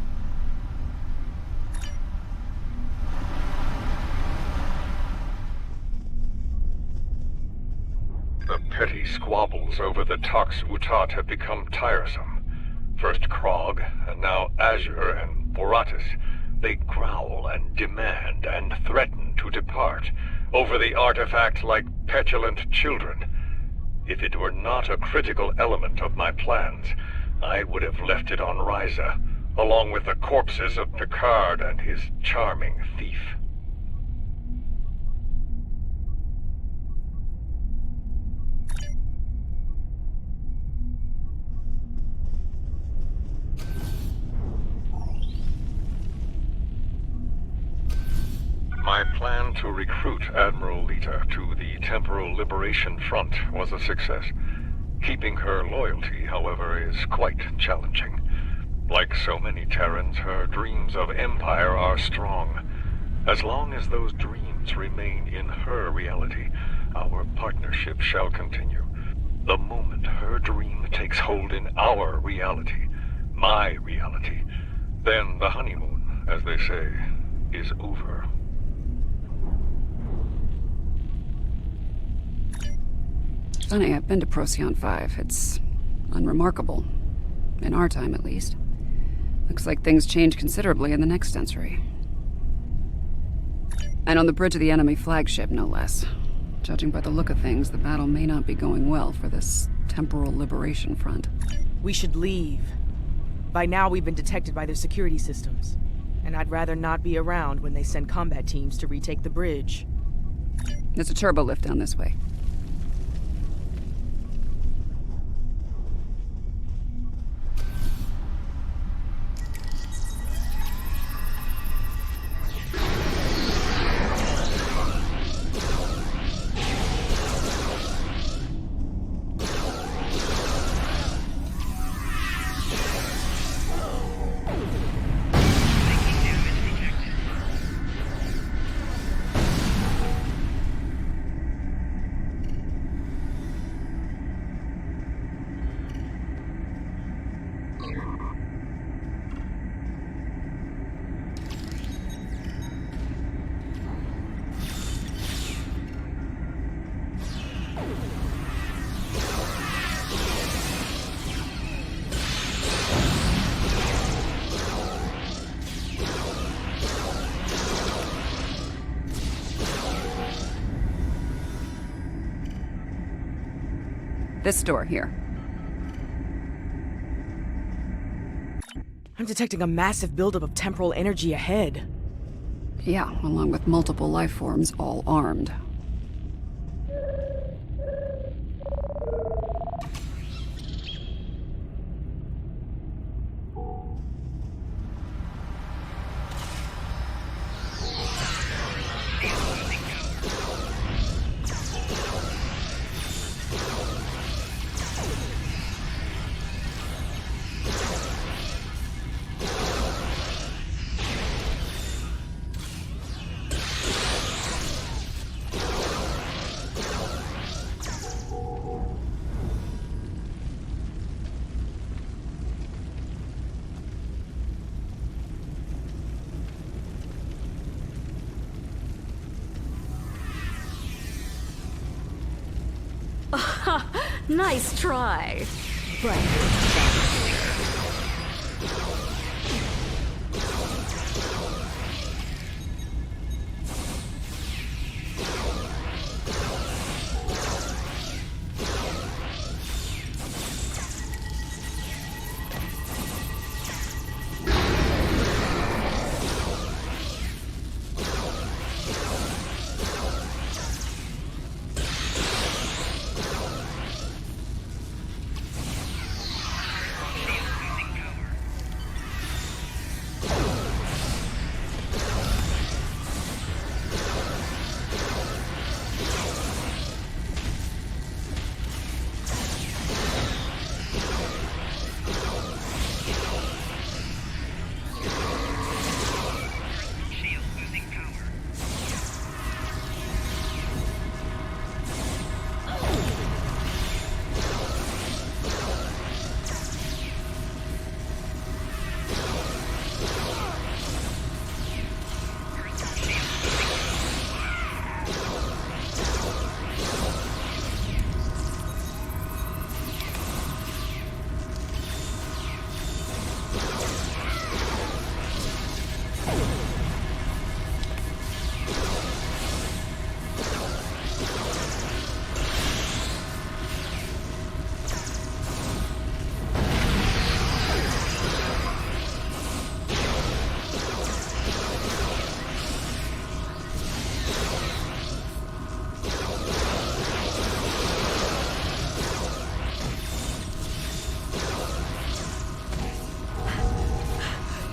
The petty squabbles over the Tox Utot have become tiresome. First Krog, and now Azure and Boratis. They growl and demand and threaten to depart over the artifact like petulant children. If it were not a critical element of my plans, I would have left it on Ryza, along with the corpses of Picard and his charming thief. My plan to recruit Admiral Lita to the Temporal Liberation Front was a success. Keeping her loyalty, however, is quite challenging. Like so many Terrans, her dreams of empire are strong. As long as those dreams remain in her reality, our partnership shall continue. The moment her dream takes hold in our reality, my reality, then the honeymoon, as they say, is over. Funny, I've been to Procyon 5. It's unremarkable. In our time, at least. Looks like things change considerably in the next century. And on the bridge of the enemy flagship, no less. Judging by the look of things, the battle may not be going well for this Temporal Liberation Front. We should leave. By now, we've been detected by their security systems. And I'd rather not be around when they send combat teams to retake the bridge. There's a turbo lift down this way. This door here. I'm detecting a massive buildup of temporal energy ahead. Yeah, along with multiple life forms, all armed. Nice try. But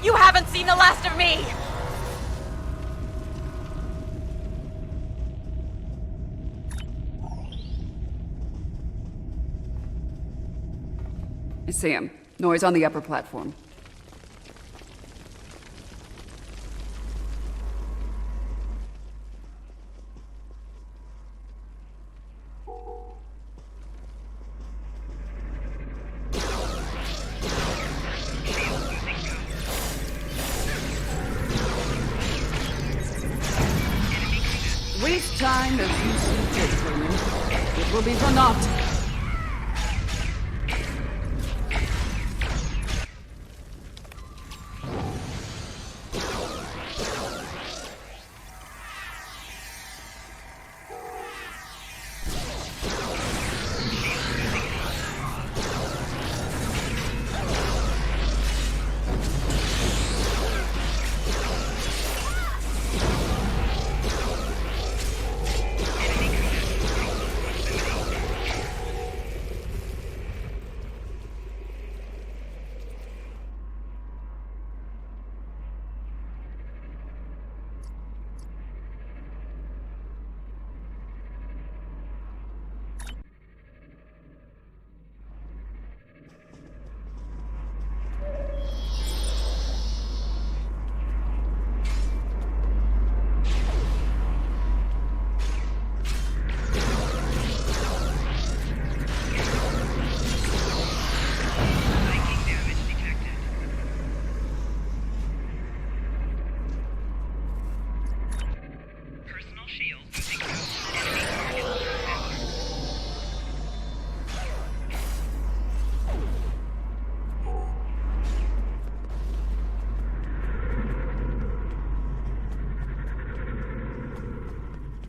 You haven't seen the last of me! I see him. Noise on the upper platform. Waste time as you see fit, Roman. It will be for naught.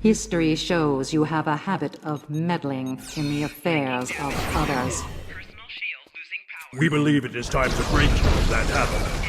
History shows you have a habit of meddling in the affairs of others. We believe it is time to break that habit.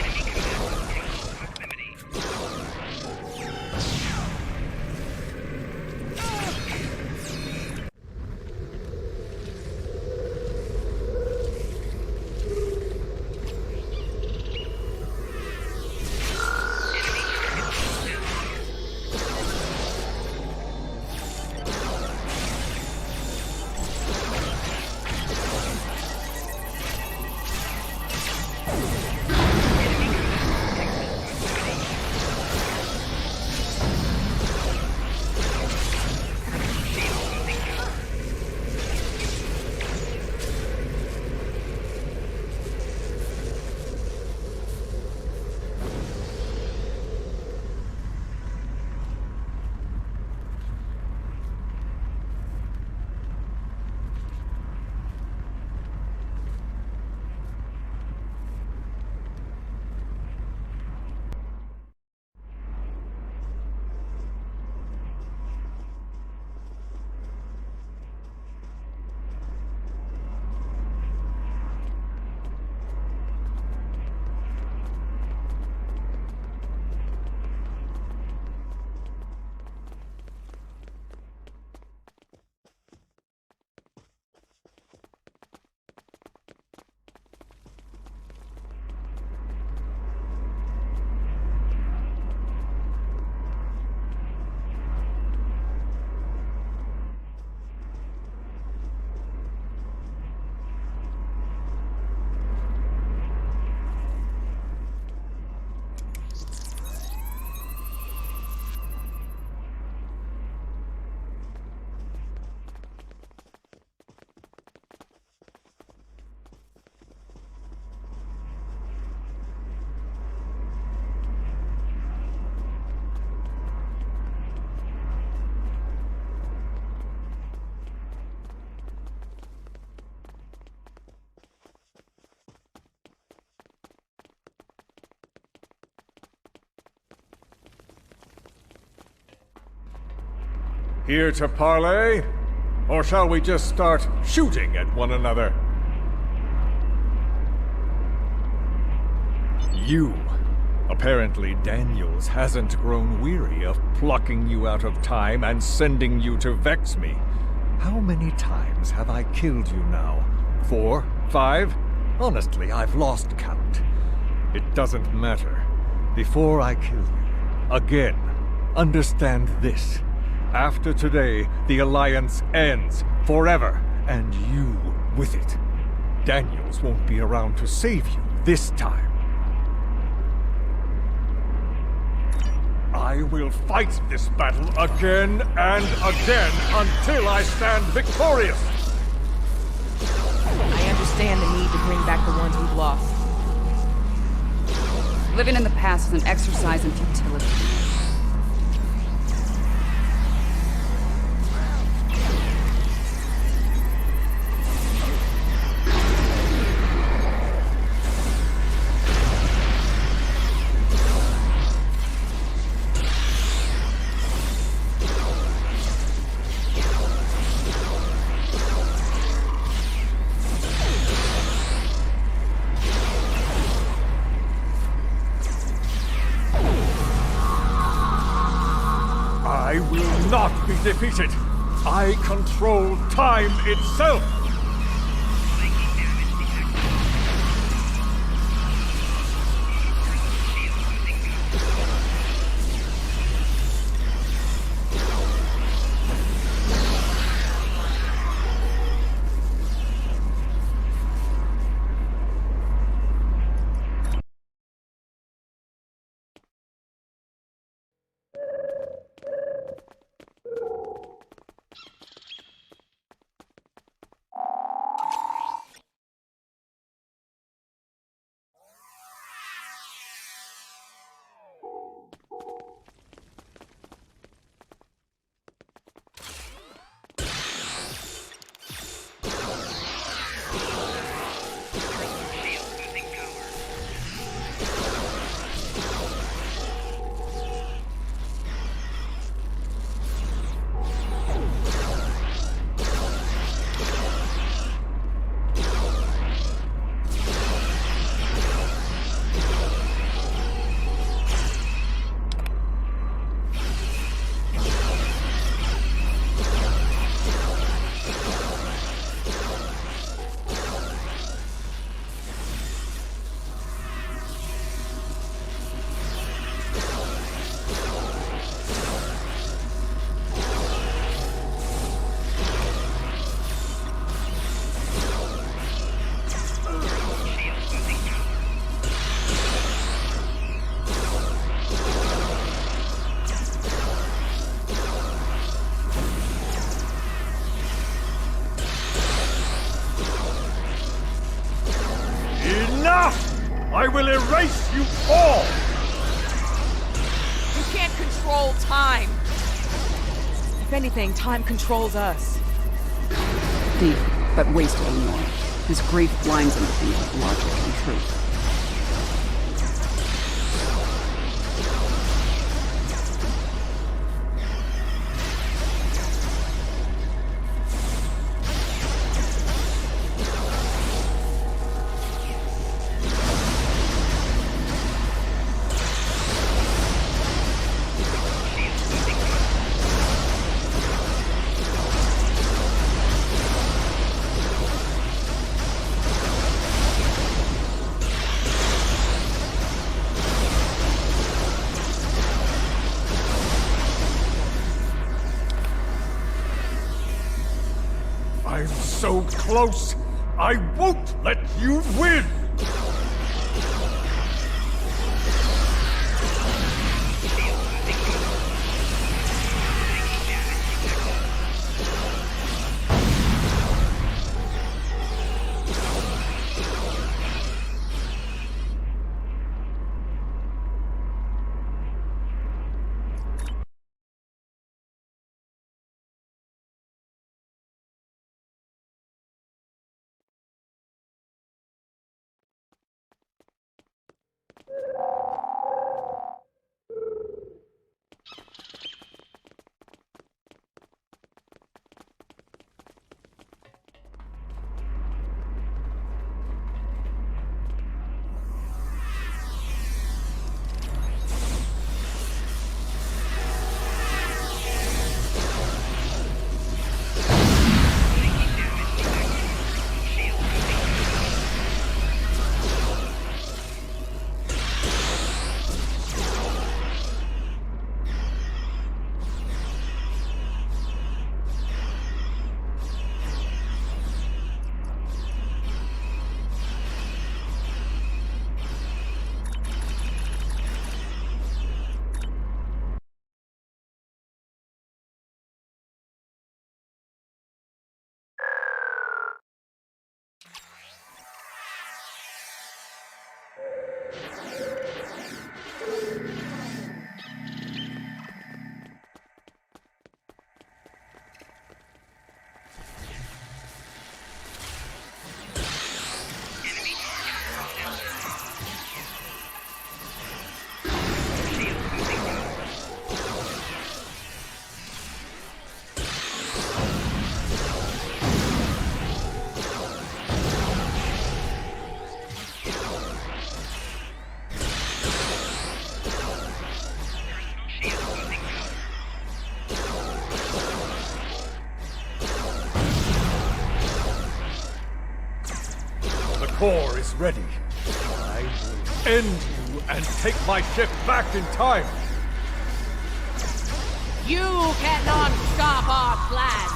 Here to parley? Or shall we just start shooting at one another? You. Apparently Daniels hasn't grown weary of plucking you out of time and sending you to vex me. How many times have I killed you now? 4? 5? Honestly, I've lost count. It doesn't matter. Before I kill you, again, understand this. After today, the Alliance ends forever, and you with it. Daniels won't be around to save you this time. I will fight this battle again and again until I stand victorious! I understand the need to bring back the ones we've lost. Living in the past is an exercise in futility. I will not be defeated. I control time itself. I will erase you all! We can't control time! If anything, time controls us. Deep, but wasted on Nora. His grief blinds him to things like logic and truth. I'm so close! I won't let you win! Core is ready. I will end you and take my ship back in time. You cannot stop our plan.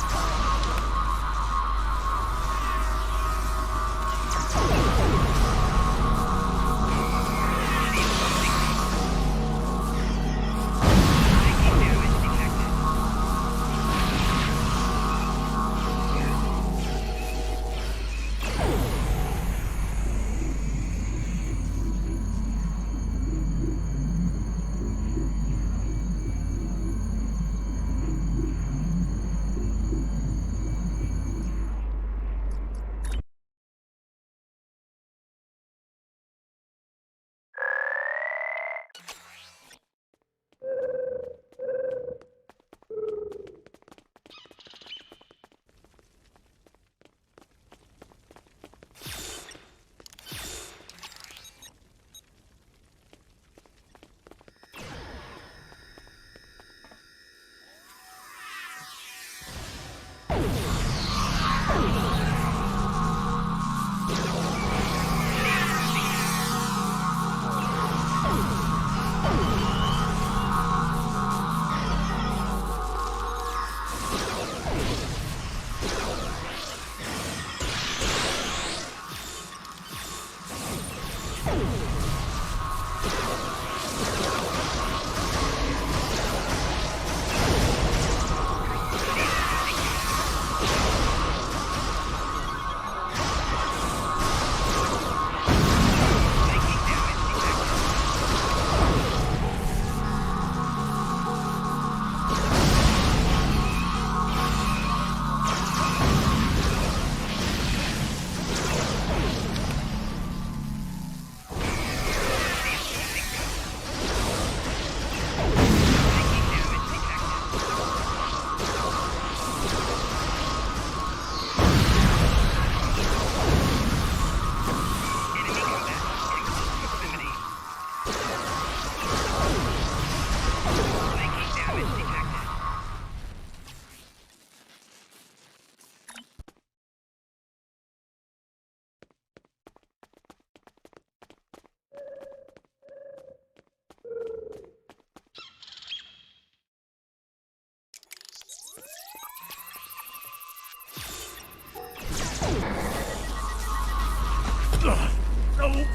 No!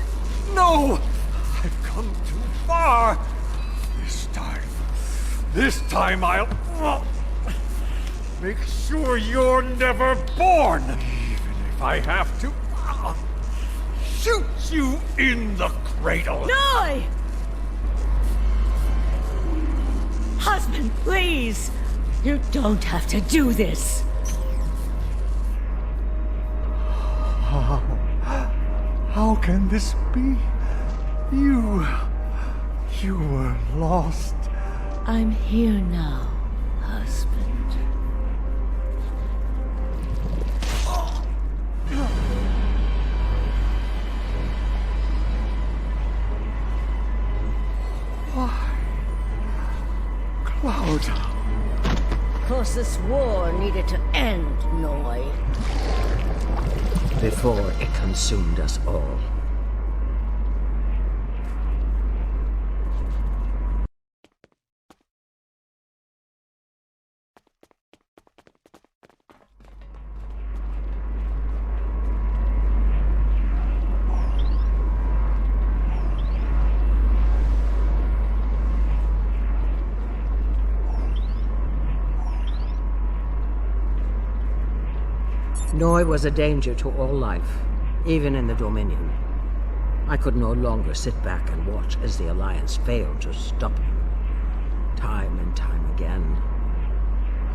No! I've come too far! This time I'll make sure you're never born! Even if I have to shoot you in the cradle! No! Husband, please! You don't have to do this! How can this be? You were lost. I'm here now, husband. Why? Cloud. Because this war needed to end, Noi. Before it consumed us all. Noi was a danger to all life, even in the Dominion. I could no longer sit back and watch as the Alliance failed to stop him. Time and time again.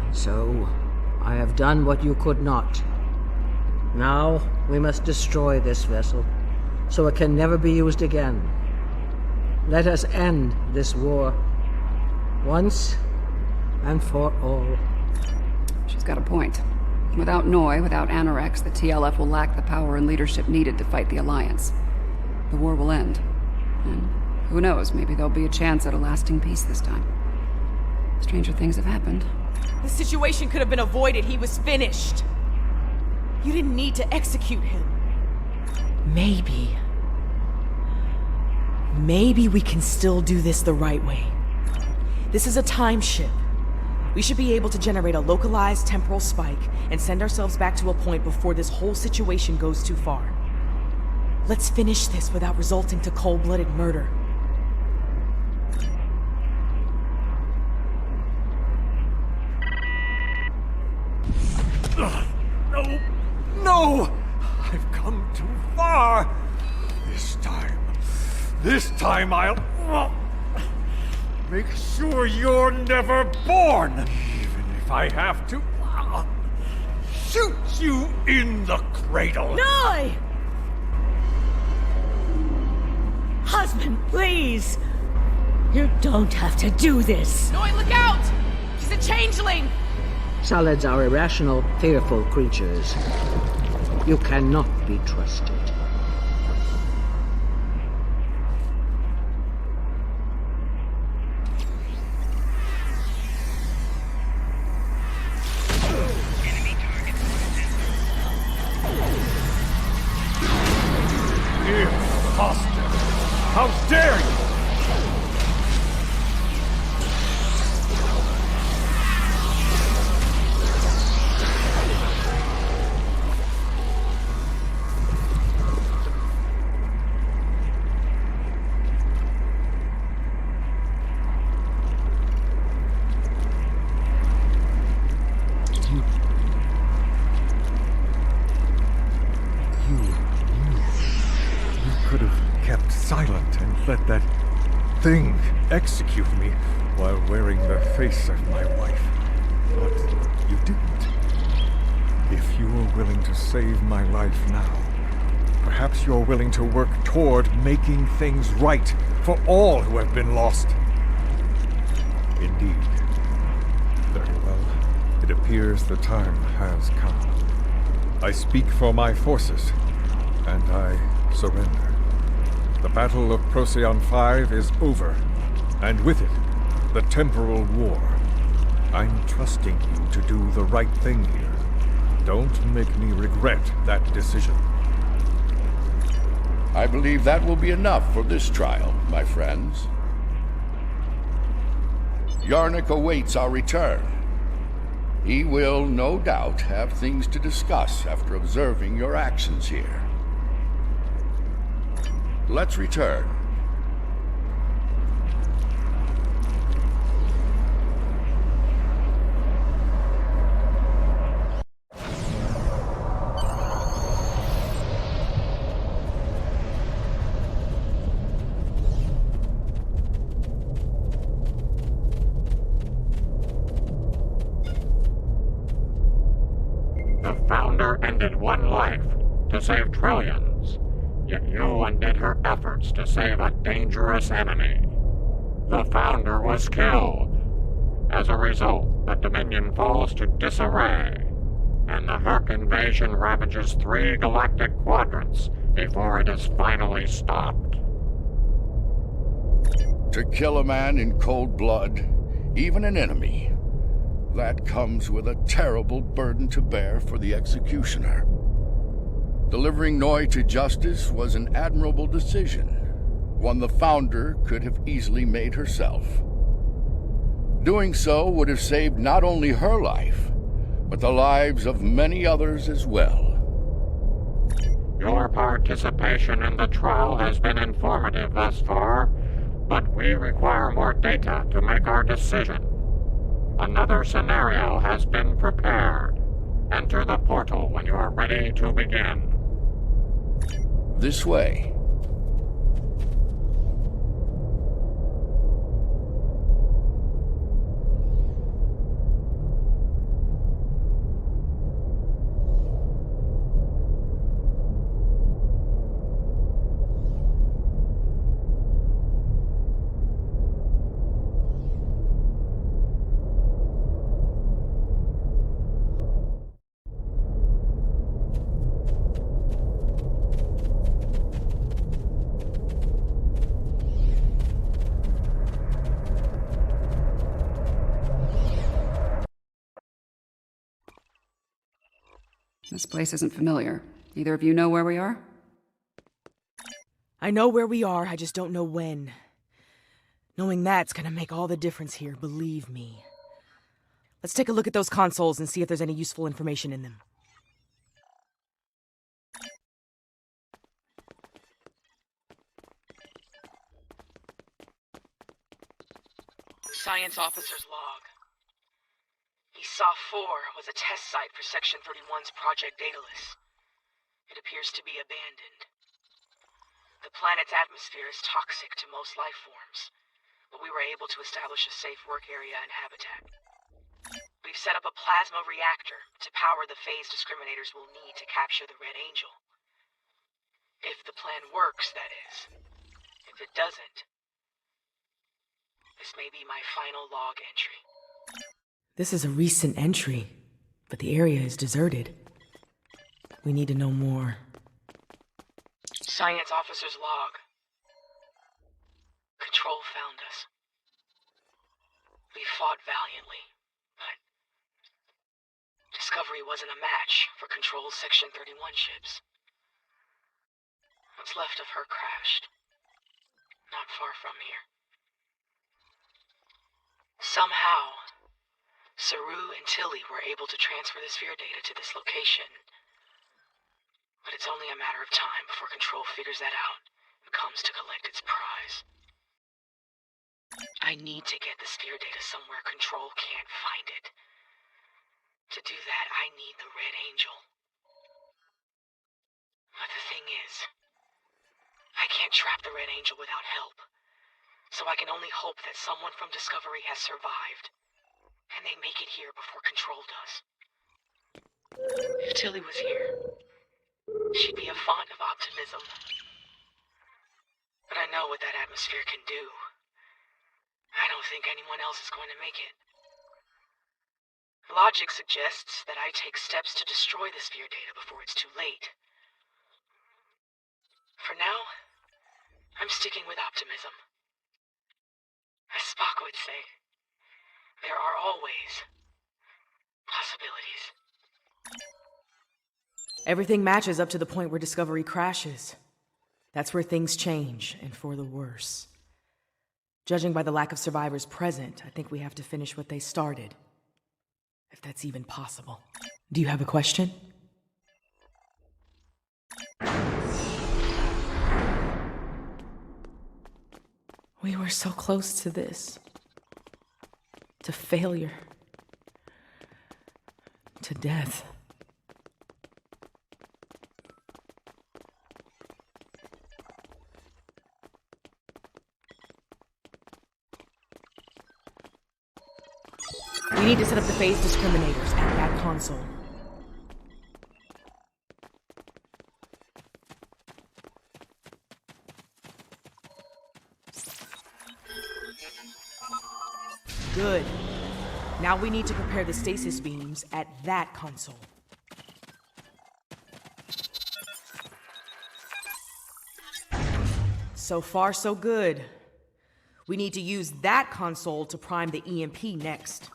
And so, I have done what you could not. Now, we must destroy this vessel, so it can never be used again. Let us end this war, once and for all. She's got a point. Without Noi, without Anorex, the TLF will lack the power and leadership needed to fight the Alliance. The war will end. And who knows, maybe there'll be a chance at a lasting peace this time. Stranger things have happened. The situation could have been avoided. He was finished. You didn't need to execute him. Maybe we can still do this the right way. This is a time ship. We should be able to generate a localized temporal spike and send ourselves back to a point before this whole situation goes too far. Let's finish this without resulting to cold-blooded murder. No! I've come too far! This time I'll make sure you're never born! Even if I have to shoot you in the cradle! Noi! Husband, please! You don't have to do this! Noi, look out! She's a changeling! Solids are irrational, fearful creatures. You cannot be trusted. Imposter! How dare you! Let that thing execute me while wearing the face of my wife. But you didn't. If you are willing to save my life now, perhaps you're willing to work toward making things right for all who have been lost. Indeed. Very well. It appears the time has come. I speak for my forces, and I surrender. The Battle of Procyon V is over, and with it, the temporal war. I'm trusting you to do the right thing here. Don't make me regret that decision. I believe that will be enough for this trial, my friends. Yarnik awaits our return. He will, no doubt, have things to discuss after observing your actions here. Let's return. The Founder ended one life to save trillions. Yet you undid her efforts to save a dangerous enemy. The Founder was killed. As a result, the Dominion falls to disarray, and the Herc invasion ravages 3 galactic quadrants before it is finally stopped. To kill a man in cold blood, even an enemy, that comes with a terrible burden to bear for the executioner. Delivering Noi to justice was an admirable decision, one the Founder could have easily made herself. Doing so would have saved not only her life, but the lives of many others as well. Your participation in the trial has been informative thus far, but we require more data to make our decision. Another scenario has been prepared. Enter the portal when you are ready to begin. This way. This place isn't familiar. Either of you know where we are? I know where we are, I just don't know when. Knowing that's gonna make all the difference here, believe me. Let's take a look at those consoles and see if there's any useful information in them. Science officer's log. ESOF 4 was a test site for Section 31's Project Daedalus. It appears to be abandoned. The planet's atmosphere is toxic to most life forms, but we were able to establish a safe work area and habitat. We've set up a plasma reactor to power the phase discriminators we'll need to capture the Red Angel. If the plan works, that is. If it doesn't, this may be my final log entry. This is a recent entry, but the area is deserted. We need to know more. Science officer's log. Control found us. We fought valiantly, but Discovery wasn't a match for Control's Section 31 ships. What's left of her crashed, not far from here. Somehow, Saru and Tilly were able to transfer the sphere data to this location. But it's only a matter of time before Control figures that out and comes to collect its prize. I need to get the sphere data somewhere Control can't find it. To do that, I need the Red Angel. But the thing is, I can't trap the Red Angel without help. So I can only hope that someone from Discovery has survived, and they make it here before Control does. If Tilly was here, she'd be a font of optimism. But I know what that atmosphere can do. I don't think anyone else is going to make it. Logic suggests that I take steps to destroy the sphere data before it's too late. For now, I'm sticking with optimism. As Spock would say, there are always possibilities. Everything matches up to the point where Discovery crashes. That's where things change, and for the worse. Judging by the lack of survivors present, I think we have to finish what they started. If that's even possible. Do you have a question? We were so close to this. To failure. To death. We need to set up the phase discriminators at that console. Good. Now we need to prepare the stasis beams at that console. So far, so good. We need to use that console to prime the EMP next.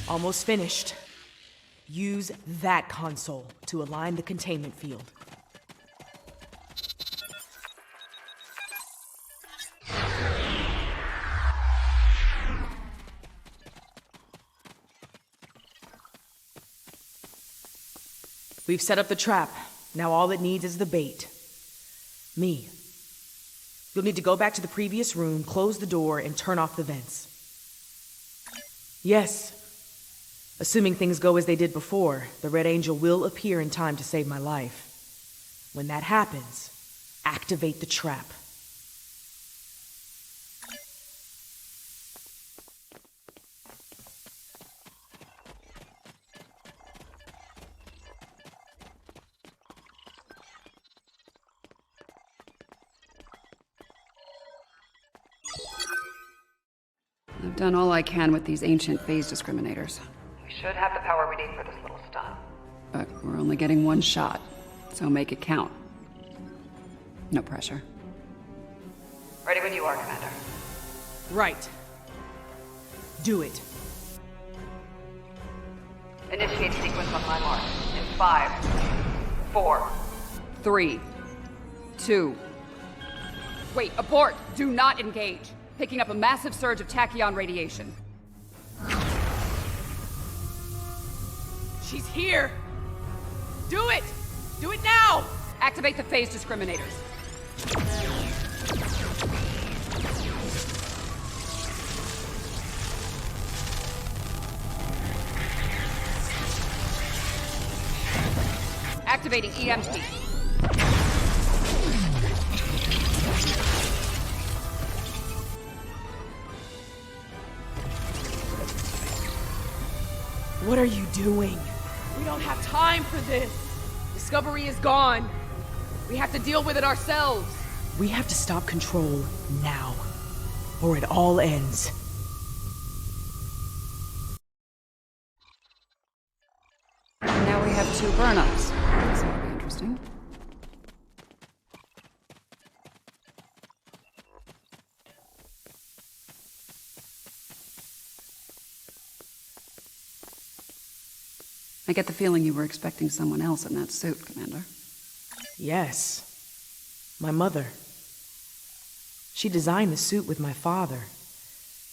Almost finished. Use that console to align the containment field. We've set up the trap. Now all it needs is the bait. Me. You'll need to go back to the previous room, close the door, and turn off the vents. Yes. Assuming things go as they did before, the Red Angel will appear in time to save my life. When that happens, activate the trap. I've done all I can with these ancient phase discriminators. We should have the power we need for this little stunt. But we're only getting one shot, so make it count. No pressure. Ready when you are, Commander. Right. Do it. Initiate sequence on my mark. In 5, 4, 3, 2. Wait, abort! Do not engage. Picking up a massive surge of tachyon radiation. She's here! Do it! Do it now! Activate the phase discriminators. Activating EMP. What are you doing? We don't have time for this. Discovery is gone. We have to deal with it ourselves. We have to stop Control now, or it all ends. Now we have 2 burn-ups. This will be interesting. I get the feeling you were expecting someone else in that suit, Commander. Yes. My mother. She designed the suit with my father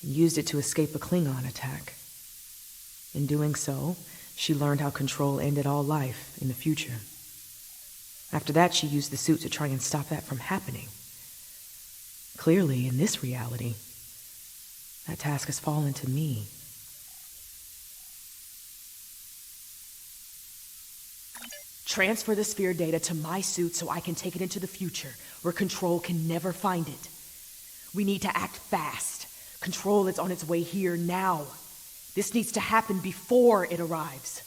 and used it to escape a Klingon attack. In doing so, she learned how Control ended all life in the future. After that, she used the suit to try and stop that from happening. Clearly, in this reality, that task has fallen to me. Transfer the sphere data to my suit so I can take it into the future, where Control can never find it. We need to act fast. Control is on its way here now. This needs to happen before it arrives.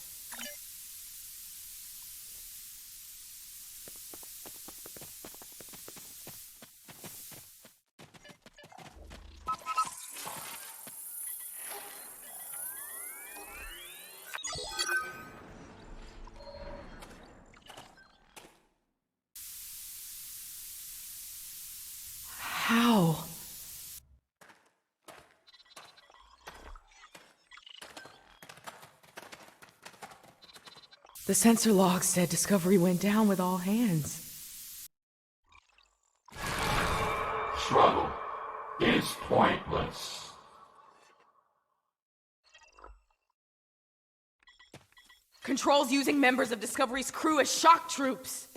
How? The sensor log said Discovery went down with all hands. Struggle is pointless. Control's using members of Discovery's crew as shock troops.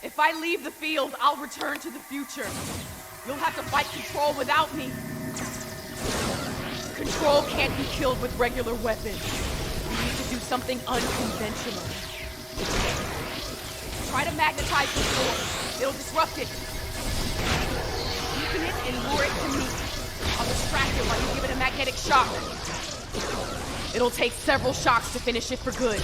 If I leave the field, I'll return to the future. You'll have to fight Control without me. Control can't be killed with regular weapons. We need to do something unconventional. Try to magnetize the sword. It'll disrupt it. Weaken it and lure it to me. I'll distract it while you give it a magnetic shock. It'll take several shocks to finish it for good.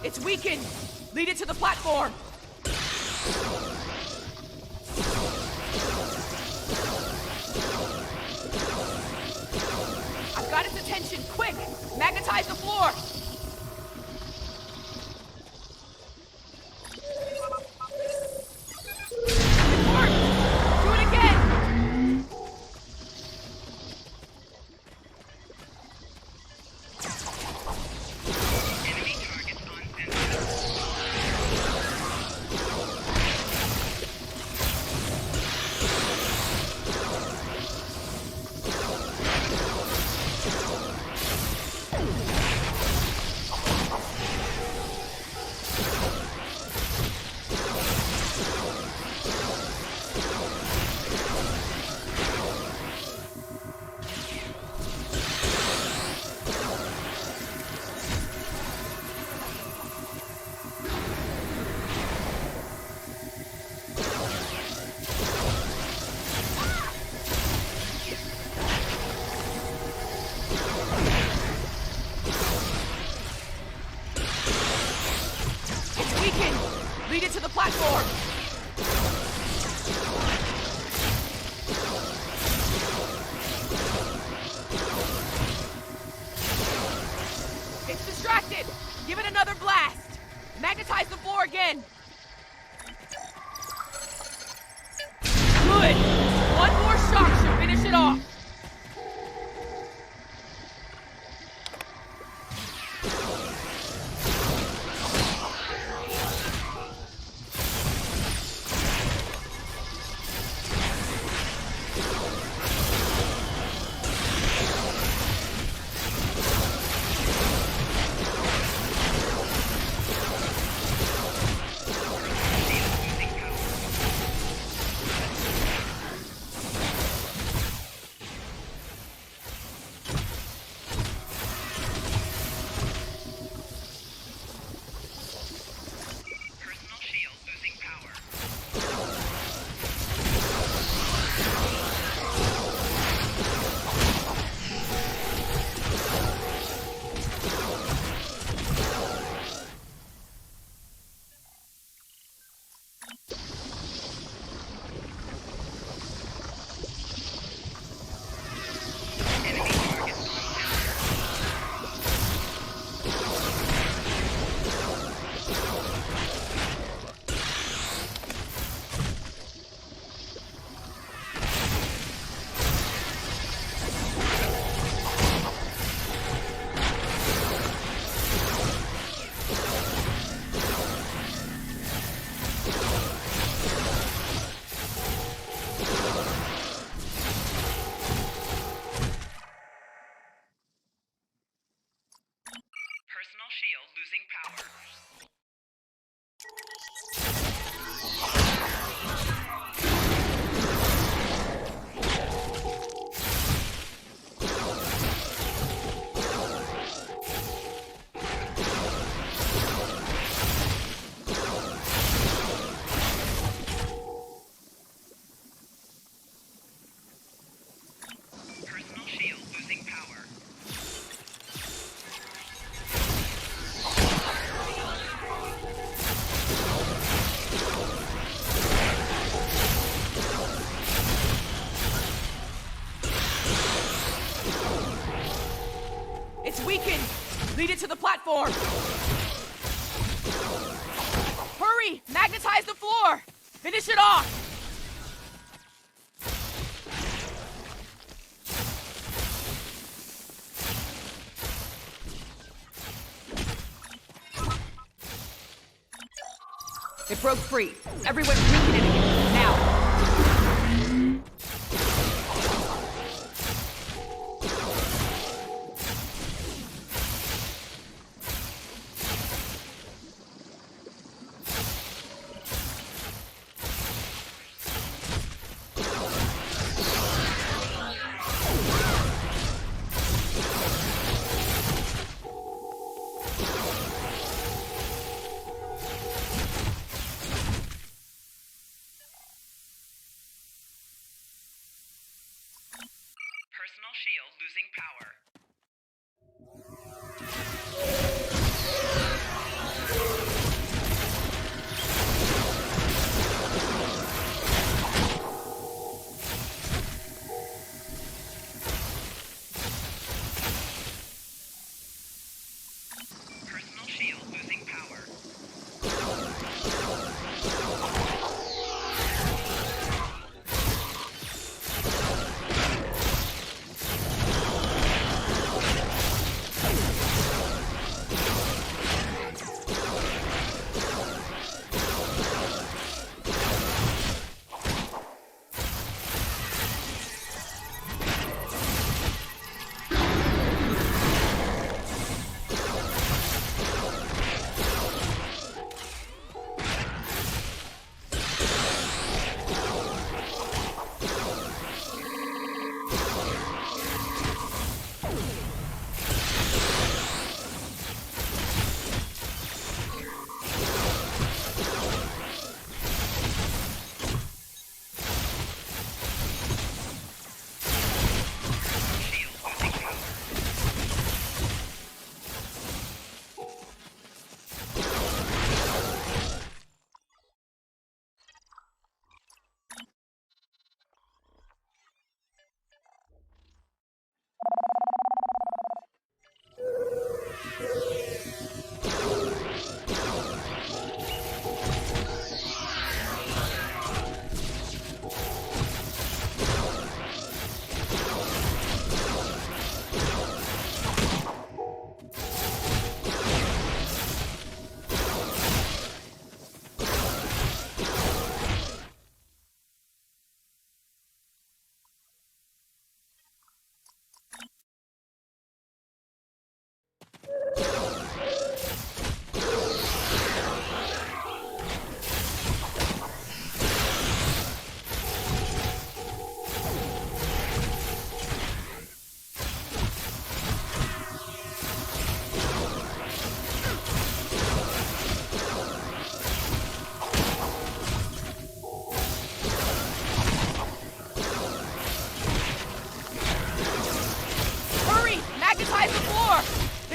It's weakened! Lead it to the platform! I've got its attention! Quick! Magnetize the floor! It worked! Do it again! Lead it to the platform! It's distracted! Give it another blast! Magnetize the floor again! Good! One more shock should finish it off! Personal shield losing power. Personal shield losing power. It's weakened! Lead it to the platform! Hurry! Magnetize the floor! Finish it off! It broke free. Everyone's weakening it. Now! Personal shield losing power.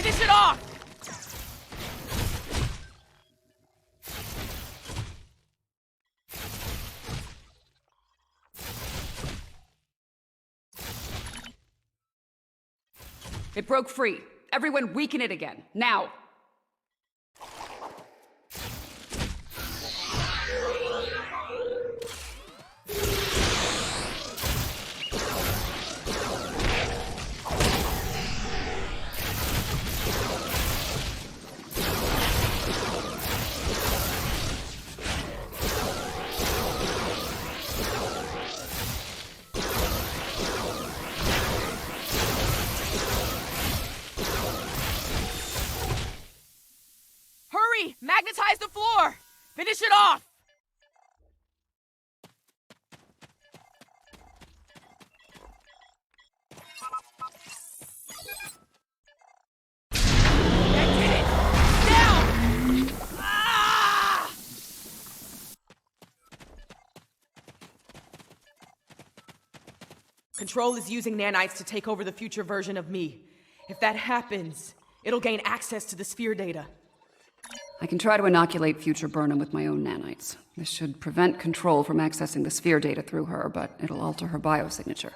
Finish it off! It broke free. Everyone weaken it again. Now! Magnetize the floor! Finish it off! That did it! Down! Ah! Control is using nanites to take over the future version of me. If that happens, it'll gain access to the sphere data. I can try to inoculate future Burnham with my own nanites. This should prevent Control from accessing the sphere data through her, but it'll alter her biosignature.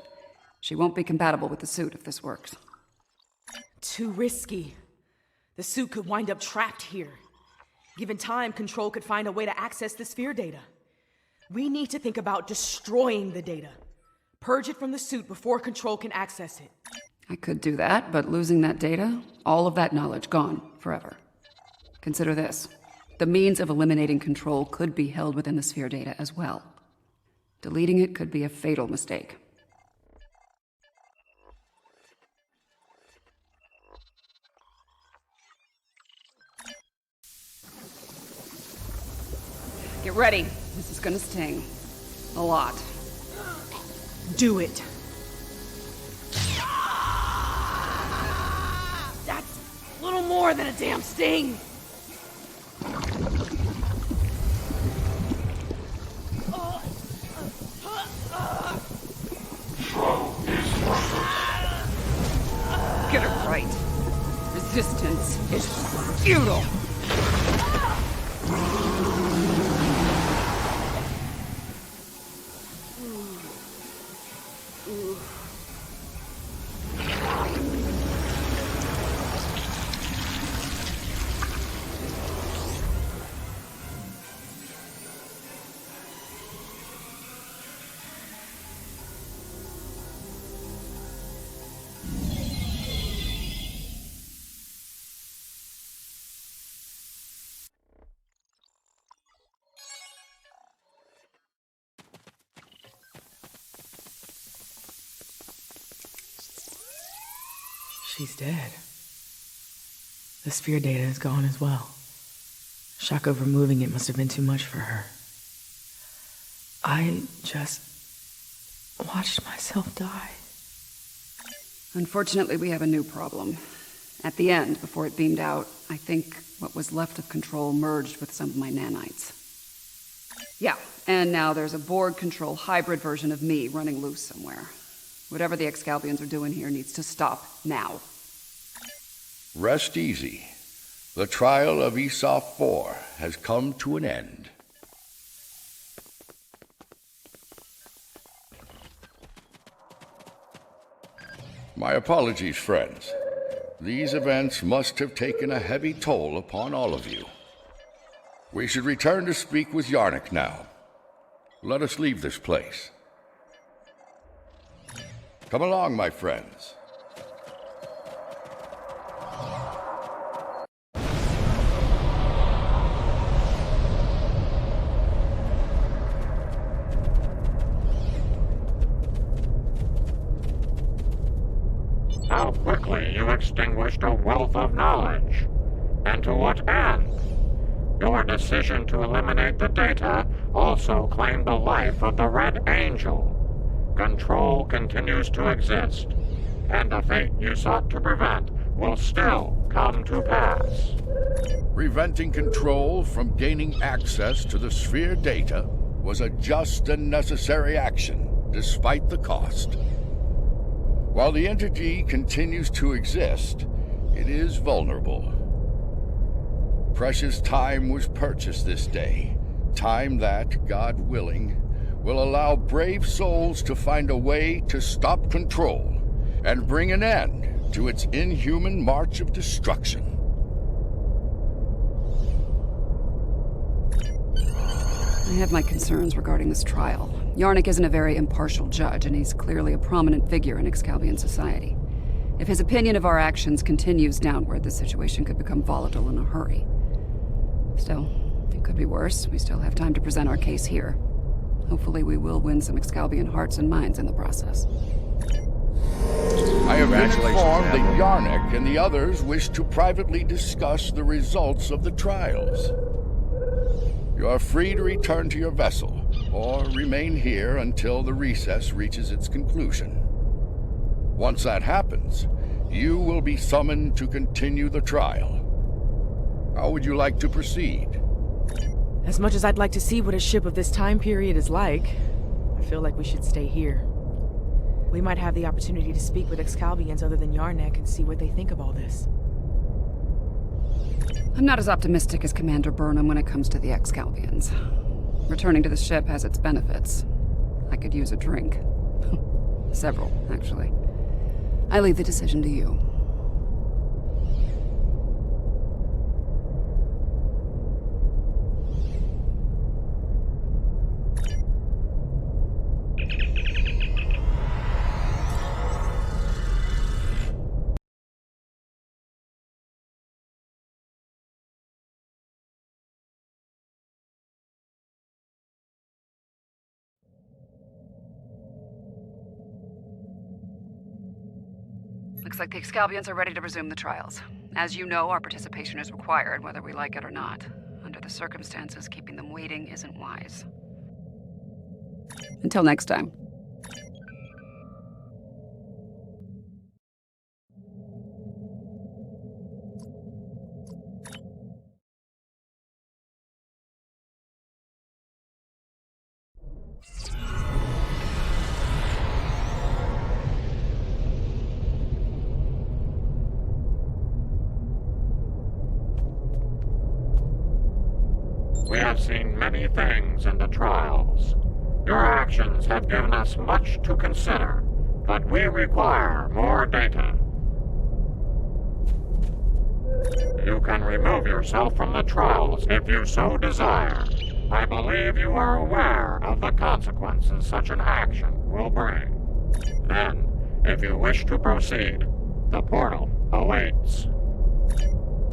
She won't be compatible with the suit if this works. Too risky. The suit could wind up trapped here. Given time, Control could find a way to access the sphere data. We need to think about destroying the data. Purge it from the suit before Control can access it. I could do that, but losing that data, all of that knowledge gone forever. Consider this. The means of eliminating Control could be held within the sphere data as well. Deleting it could be a fatal mistake. Get ready. This is gonna sting. A lot. Do it. That's a little more than a damn sting. Get it right. Resistance is futile. She's dead. The sphere data is gone as well. Shock of removing it must have been too much for her. I just watched myself die. Unfortunately, we have a new problem. At the end, before it beamed out, I think what was left of Control merged with some of my nanites. Yeah, and now there's a Borg Control hybrid version of me running loose somewhere. Whatever the Excalbians are doing here needs to stop now. Rest easy. The trial of Esop 4 has come to an end. My apologies, friends. These events must have taken a heavy toll upon all of you. We should return to speak with Yarnik now. Let us leave this place. Come along, my friends. How quickly you extinguished a wealth of knowledge. And to what end? Your decision to eliminate the data also claimed the life of the Red Angel. Control continues to exist, and the fate you sought to prevent will still come to pass. Preventing Control from gaining access to the sphere data was a just and necessary action, despite the cost. While the entity continues to exist, it is vulnerable. Precious time was purchased this day, time that, God willing, will allow brave souls to find a way to stop control and bring an end to its inhuman march of destruction. I have my concerns regarding this trial. Yarnik isn't a very impartial judge, and he's clearly a prominent figure in Excalbian society. If his opinion of our actions continues downward, the situation could become volatile in a hurry. Still, it could be worse. We still have time to present our case here. Hopefully we will win some Excalbian hearts and minds in the process. I have been informed that Yarnik and the others wish to privately discuss the results of the trials. You are free to return to your vessel, or remain here until the recess reaches its conclusion. Once that happens, you will be summoned to continue the trial. How would you like to proceed? As much as I'd like to see what a ship of this time period is like, I feel like we should stay here. We might have the opportunity to speak with Excalbians other than Yarnik and see what they think of all this. I'm not as optimistic as Commander Burnham when it comes to the Excalbians. Returning to the ship has its benefits. I could use a drink. Several, actually. I leave the decision to you. Looks like the Excalbians are ready to resume the trials. As you know, our participation is required, whether we like it or not. Under the circumstances, keeping them waiting isn't wise. Until next time. We have seen many things in the trials. Your actions have given us much to consider, but we require more data. You can remove yourself from the trials if you so desire. I believe you are aware of the consequences such an action will bring. Then, if you wish to proceed, the portal awaits.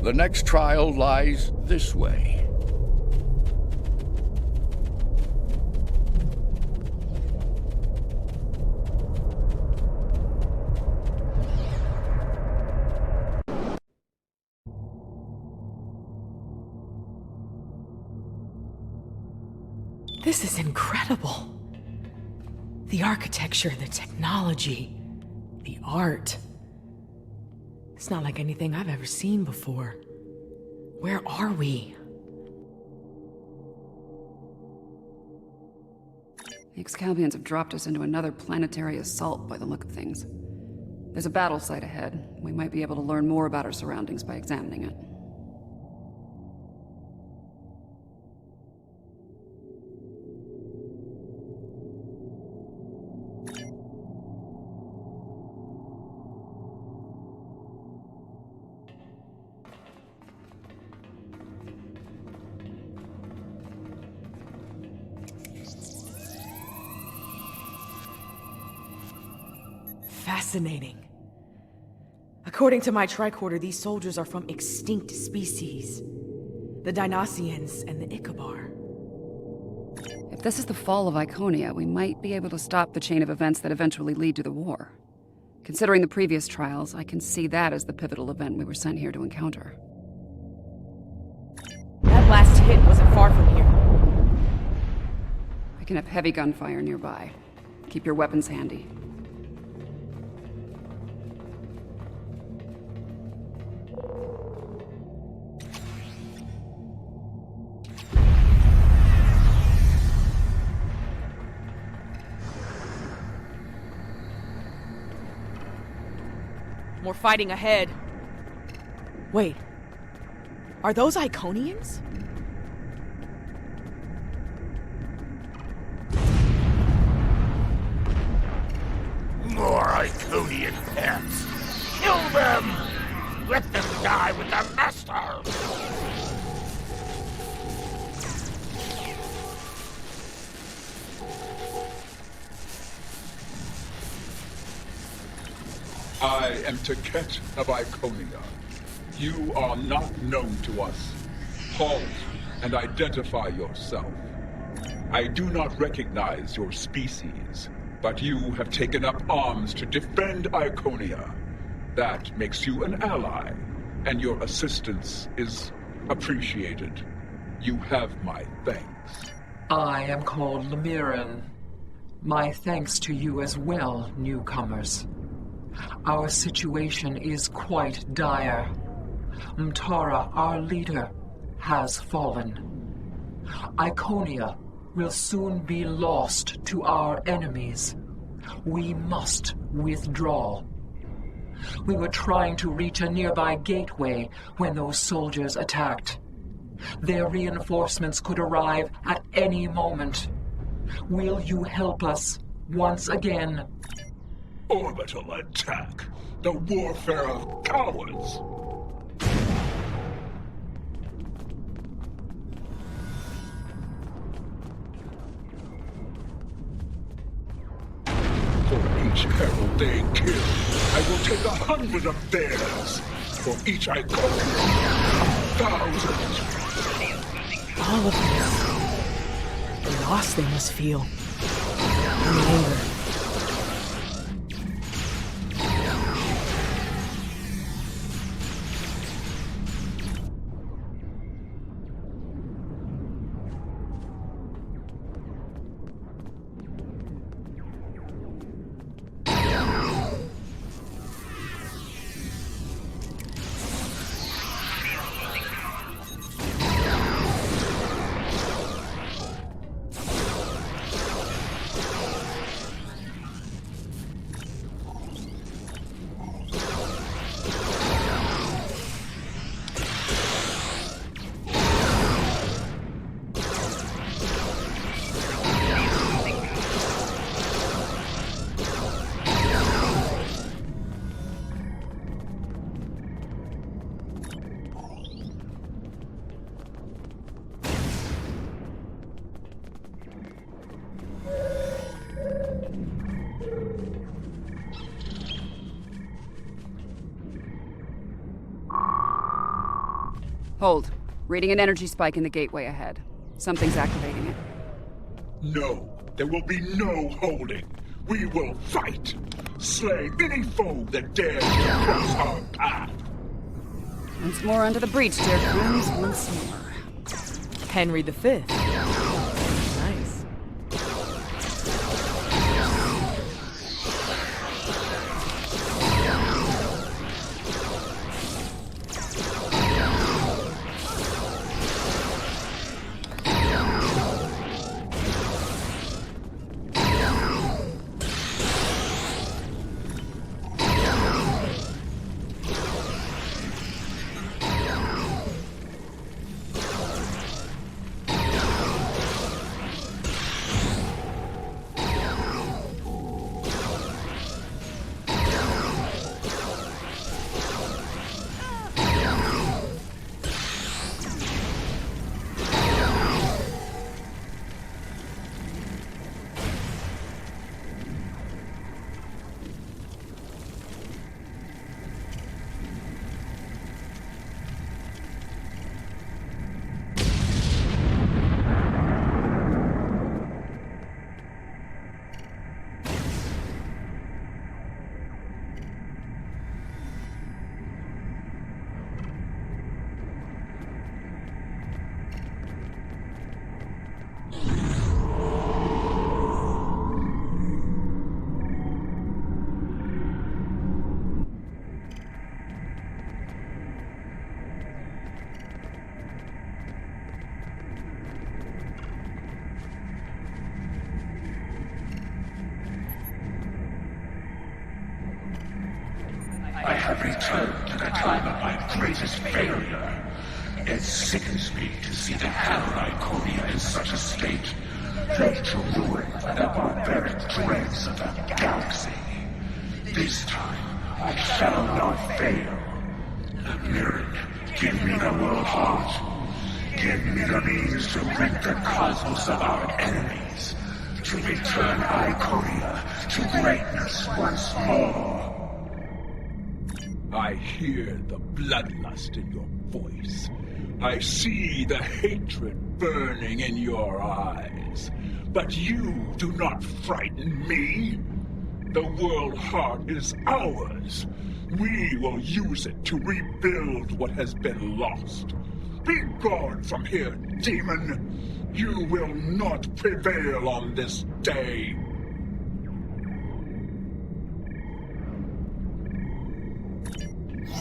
The next trial lies this way. This is incredible. The architecture, the technology, the art. It's not like anything I've ever seen before. Where are we? The Excalbians have dropped us into another planetary assault by the look of things. There's a battle site ahead. We might be able to learn more about our surroundings by examining it. Fascinating. According to my tricorder, these soldiers are from extinct species. The Dynasians and the Ikabar. If this is the fall of Iconia, we might be able to stop the chain of events that eventually lead to the war. Considering the previous trials, I can see that as the pivotal event we were sent here to encounter. That last hit wasn't far from here. I can have heavy gunfire nearby. Keep your weapons handy. More fighting ahead. Wait. Are those Iconians? More Iconian pets! Kill them! Let them die with their master! I am Taket of Iconia. You are not known to us. Halt and identify yourself. I do not recognize your species, but you have taken up arms to defend Iconia. That makes you an ally, and your assistance is appreciated. You have my thanks. I am called Lemiran. My thanks to you as well, newcomers. Our situation is quite dire. Mtara, our leader, has fallen. Iconia will soon be lost to our enemies. We must withdraw. We were trying to reach a nearby gateway when those soldiers attacked. Their reinforcements could arrive at any moment. Will you help us once again? Orbital attack! The warfare of cowards! For each herald they kill, I will take 100 of theirs. For each I conquer, thousands. All of this. The loss they must feel. And the anger. Hold. Reading an energy spike in the gateway ahead. Something's activating it. No, there will be no holding. We will fight. Slay any foe that dares to cross our path. Once more under the breach, dear friends, once more. Henry V. Nice. I have returned to the time of my greatest failure. It sickens me to see the hammer Iconia in such a state, laid to ruin by the barbaric dregs of the galaxy. This time, I shall not fail. Mirren, give me the world heart. Give me the means to rid the cosmos of our enemies, to return Iconia to greatness once more. I hear the bloodlust in your voice. I see the hatred burning in your eyes. But you do not frighten me. The world heart is ours. We will use it to rebuild what has been lost. Be gone from here, demon. You will not prevail on this day.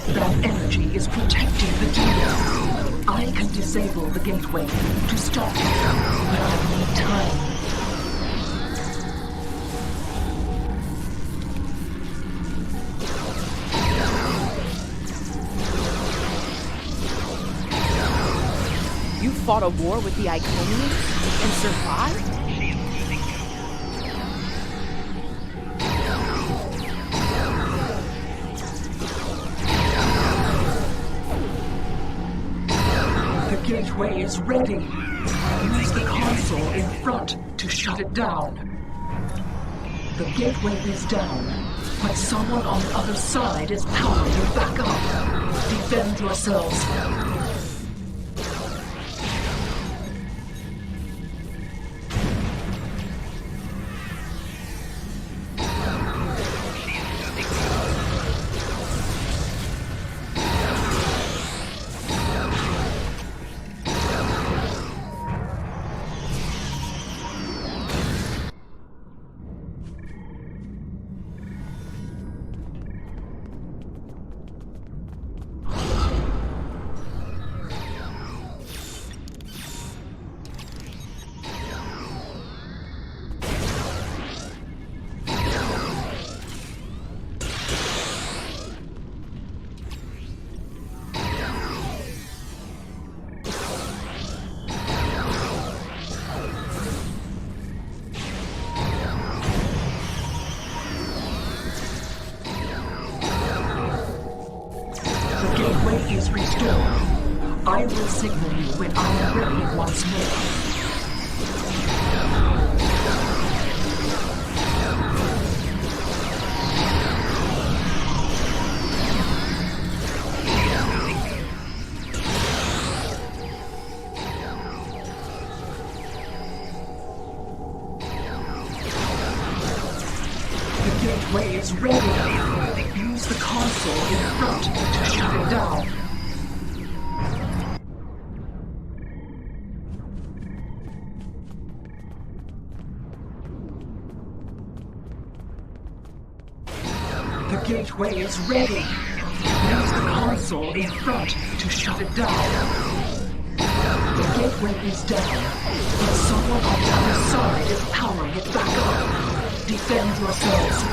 That energy is protecting the demons. I can disable the gateway to stop it, but I need time. You fought a war with the Iconians and survived? The gateway is ready. Use the console in front to shut it down. The gateway is down, but someone on the other side is powering it back up. Defend yourselves. Is restored. I will signal you when I am ready once more. The gateway is ready. Use the console in front to shut it down. The gateway is ready. Use the console in front to shut it down. The gateway is down, but someone on the other side is powering it back up. Defend yourselves.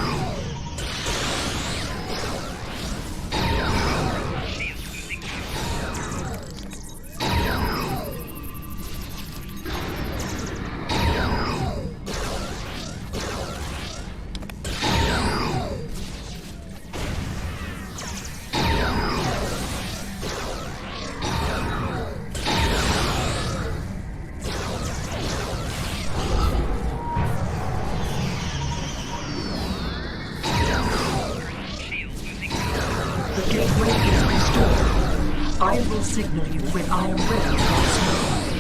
I will signal you when I am ready once more.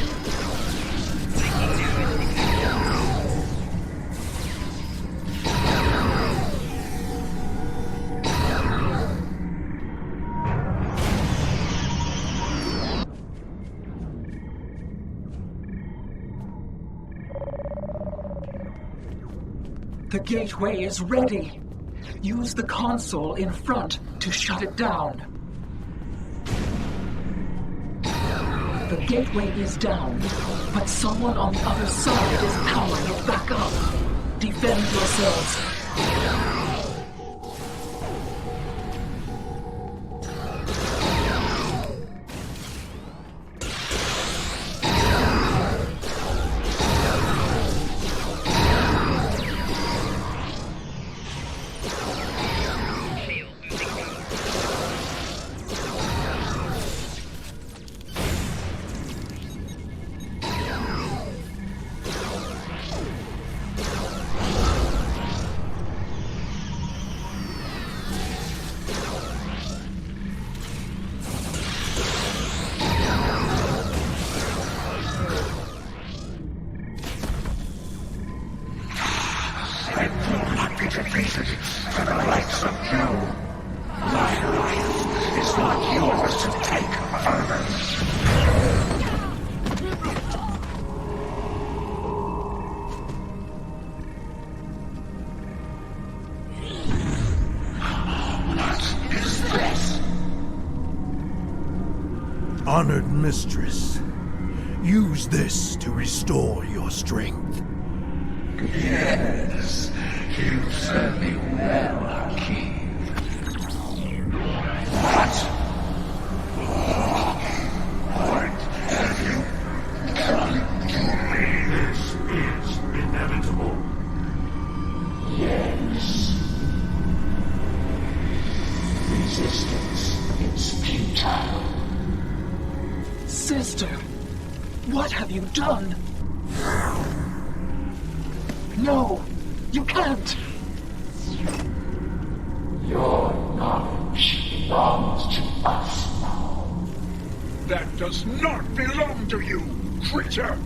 The gateway is ready. Use the console in front to shut it down. The gateway is down, but someone on the other side is powering it back up. Defend yourselves. likes of you. My alliance is not yours to take further. What is this? Honored mistress, use this to restore your strength. Yes, you serve me well, Hakim. What? What have you done to me? This is inevitable. Yes. Resistance is futile. Sister, what have you done? No, you can't. Your knowledge belongs to us now. That does not belong to you, creature!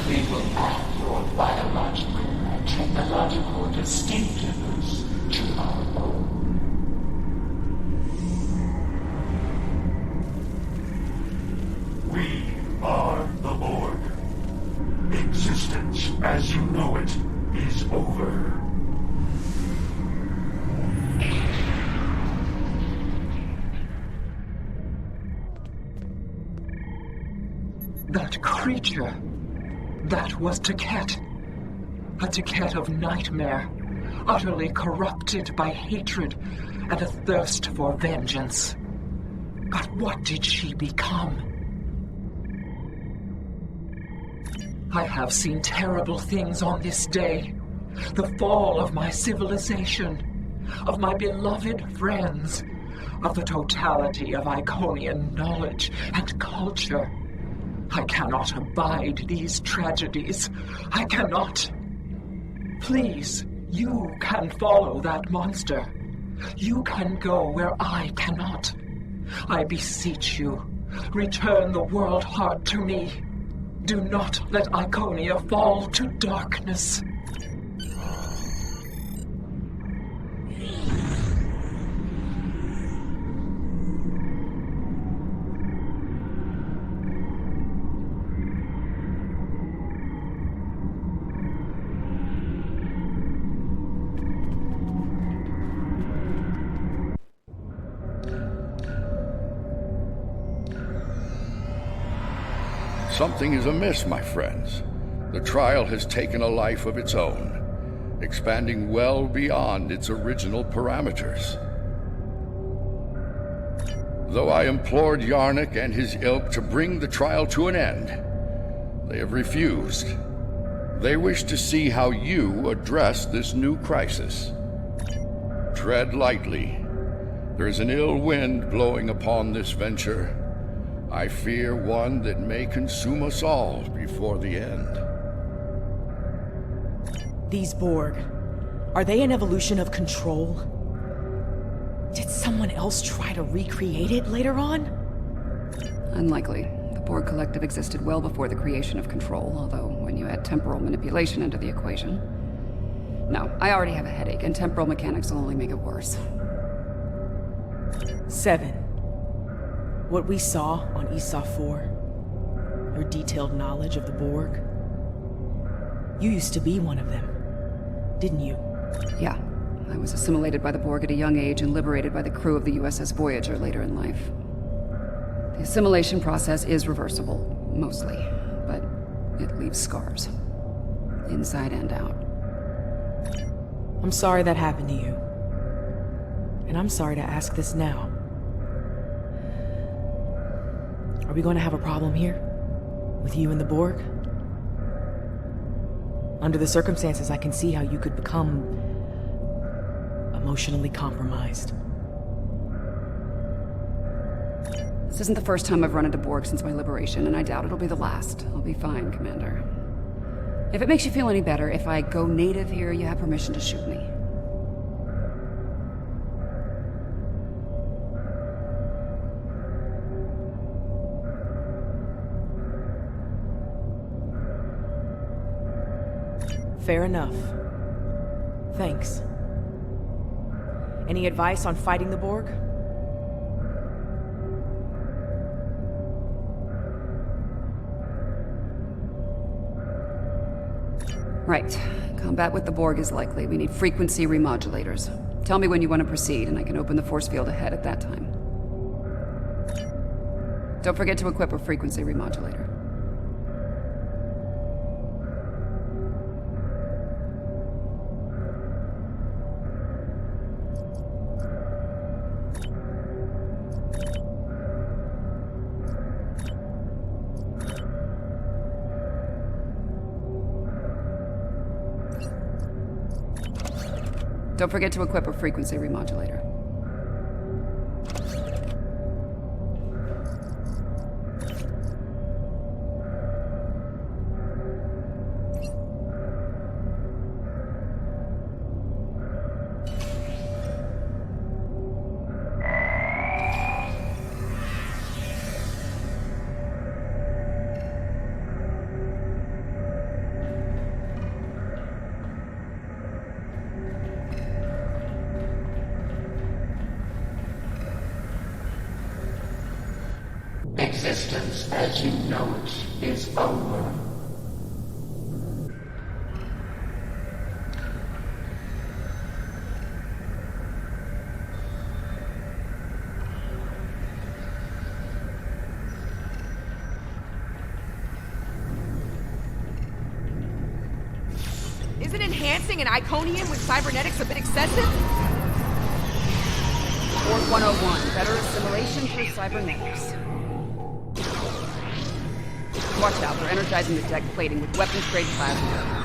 We will add your biological and technological distinctiveness to our own. We are the Borg. Existence as you know it is over. That creature. That was Taket. A Taket of nightmare, utterly corrupted by hatred and a thirst for vengeance. But what did she become? I have seen terrible things on this day. The fall of my civilization, of my beloved friends, of the totality of Iconian knowledge and culture. I cannot abide these tragedies. I cannot. Please, you can follow that monster. You can go where I cannot. I beseech you, return the world heart to me. Do not let Iconia fall to darkness. Something is amiss, my friends. The trial has taken a life of its own, expanding well beyond its original parameters. Though I implored Yarnik and his ilk to bring the trial to an end, they have refused. They wish to see how you address this new crisis. Tread lightly. There is an ill wind blowing upon this venture. I fear one that may consume us all before the end. These Borg, are they an evolution of control? Did someone else try to recreate it later on? Unlikely. The Borg Collective existed well before the creation of Control, although when you add temporal manipulation into the equation... No, I already have a headache, and temporal mechanics will only make it worse. 7. What we saw on Esau 4, your detailed knowledge of the Borg. You used to be one of them, didn't you? Yeah. I was assimilated by the Borg at a young age and liberated by the crew of the USS Voyager later in life. The assimilation process is reversible, mostly, but it leaves scars. Inside and out. I'm sorry that happened to you. And I'm sorry to ask this now. Are we going to have a problem here? With you and the Borg? Under the circumstances, I can see how you could become... emotionally compromised. This isn't the first time I've run into Borg since my liberation, and I doubt it'll be the last. I'll be fine, Commander. If it makes you feel any better, if I go native here, you have permission to shoot me. Fair enough. Thanks. Any advice on fighting the Borg? Right. Combat with the Borg is likely. We need frequency remodulators. Tell me when you want to proceed, and I can open the force field ahead at that time. Don't forget to equip a frequency remodulator. Don't forget to equip a frequency remodulator. Existence as you know it is over. Isn't enhancing an Iconian with cybernetics a bit excessive? Borg 101, better assimilation through cybernetics. Watch out, they're energizing the deck plating with weapons-grade plasma.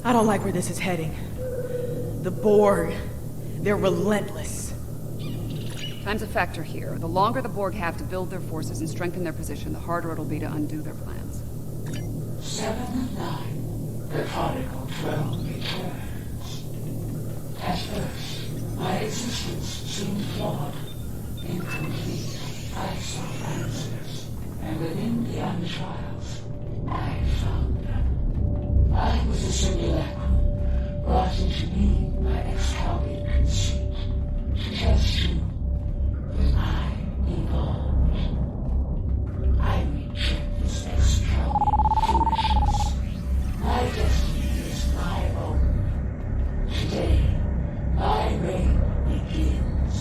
I don't like where this is heading. The Borg, they're relentless. Time's a factor here. The longer the Borg have to build their forces and strengthen their position, the harder it'll be to undo their plans. 7 and 9, the prodigal 12 returns. At first, my existence seemed flawed, incomplete. I sought answers, and within the Untrials, I found them. I was a simulacrum, brought into being by Excalibur conceit, to test you. When I evolved, I reject this Excalibur foolishness. My destiny is my own. Today, my reign begins.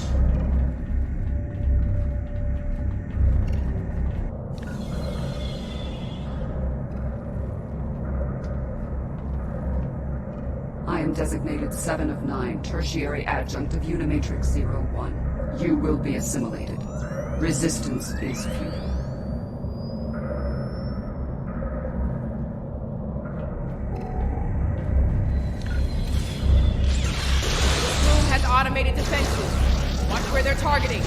I am designated 7 of 9, tertiary adjunct of Unimatrix 01. You will be assimilated. Resistance is futile. Room has automated defenses. Watch where they're targeting.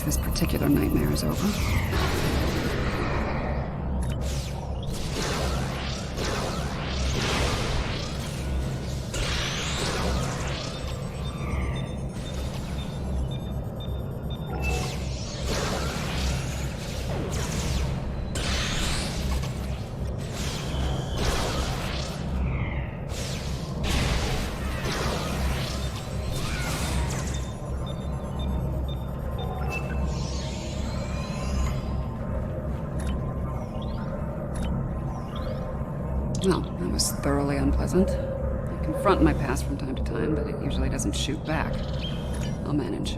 This particular nightmare is over. Well, that was thoroughly unpleasant. I confront my past from time to time, but it usually doesn't shoot back. I'll manage.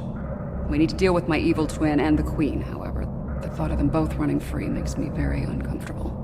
We need to deal with my evil twin and the Queen, however. The thought of them both running free makes me very uncomfortable.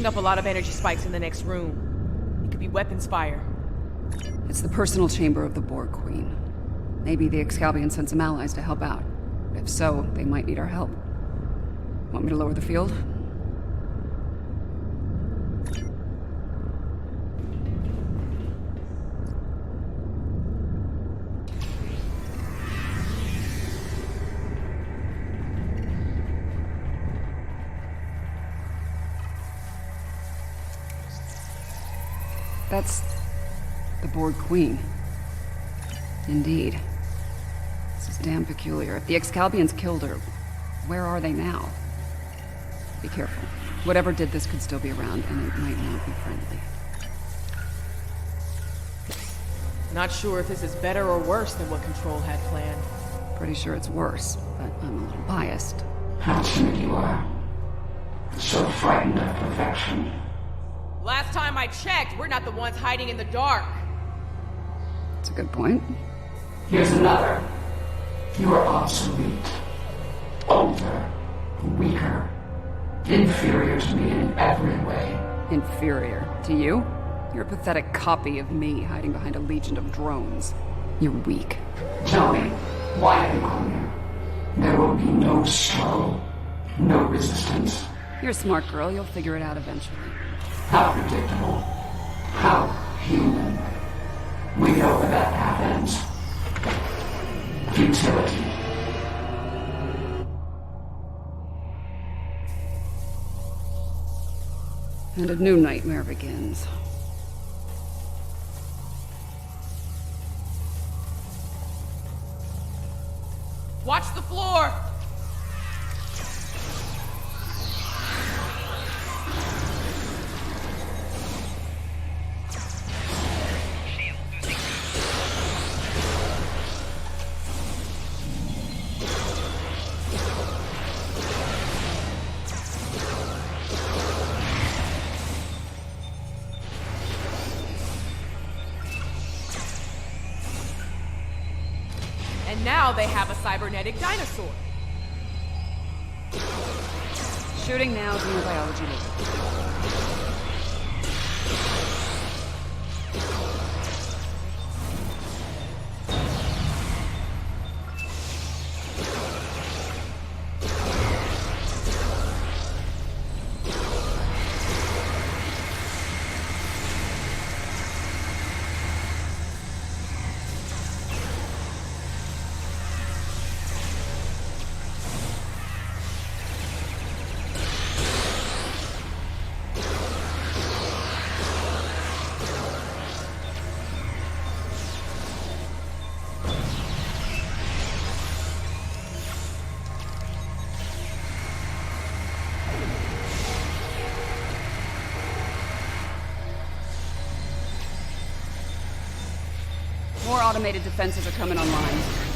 Up a lot of energy spikes in the next room. It could be weapons fire. It's the personal chamber of the Borg Queen. Maybe the Excalbion sent some allies to help out. If so, they might need our help. Want me to lower the field? That's the Borg Queen. Indeed. This is damn peculiar. If the Excalbions killed her, where are they now? Be careful. Whatever did this could still be around, and it might not be friendly. Not sure if this is better or worse than what Control had planned. Pretty sure it's worse, but I'm a little biased. How timid you are. So frightened of perfection. Last time I checked, we're not the ones hiding in the dark. That's a good point. Here's another. You are obsolete. Older. Weaker. Inferior to me in every way. Inferior to you? You're a pathetic copy of me hiding behind a legion of drones. You're weak. Tell me, why are you come here? There will be no struggle, no resistance. You're a smart girl. You'll figure it out eventually. How predictable. How human. We know where that path ends. Futility. And a new nightmare begins. Watch the floor! And now they have a cybernetic dinosaur. Shooting now is new biology later. More automated defenses are coming online.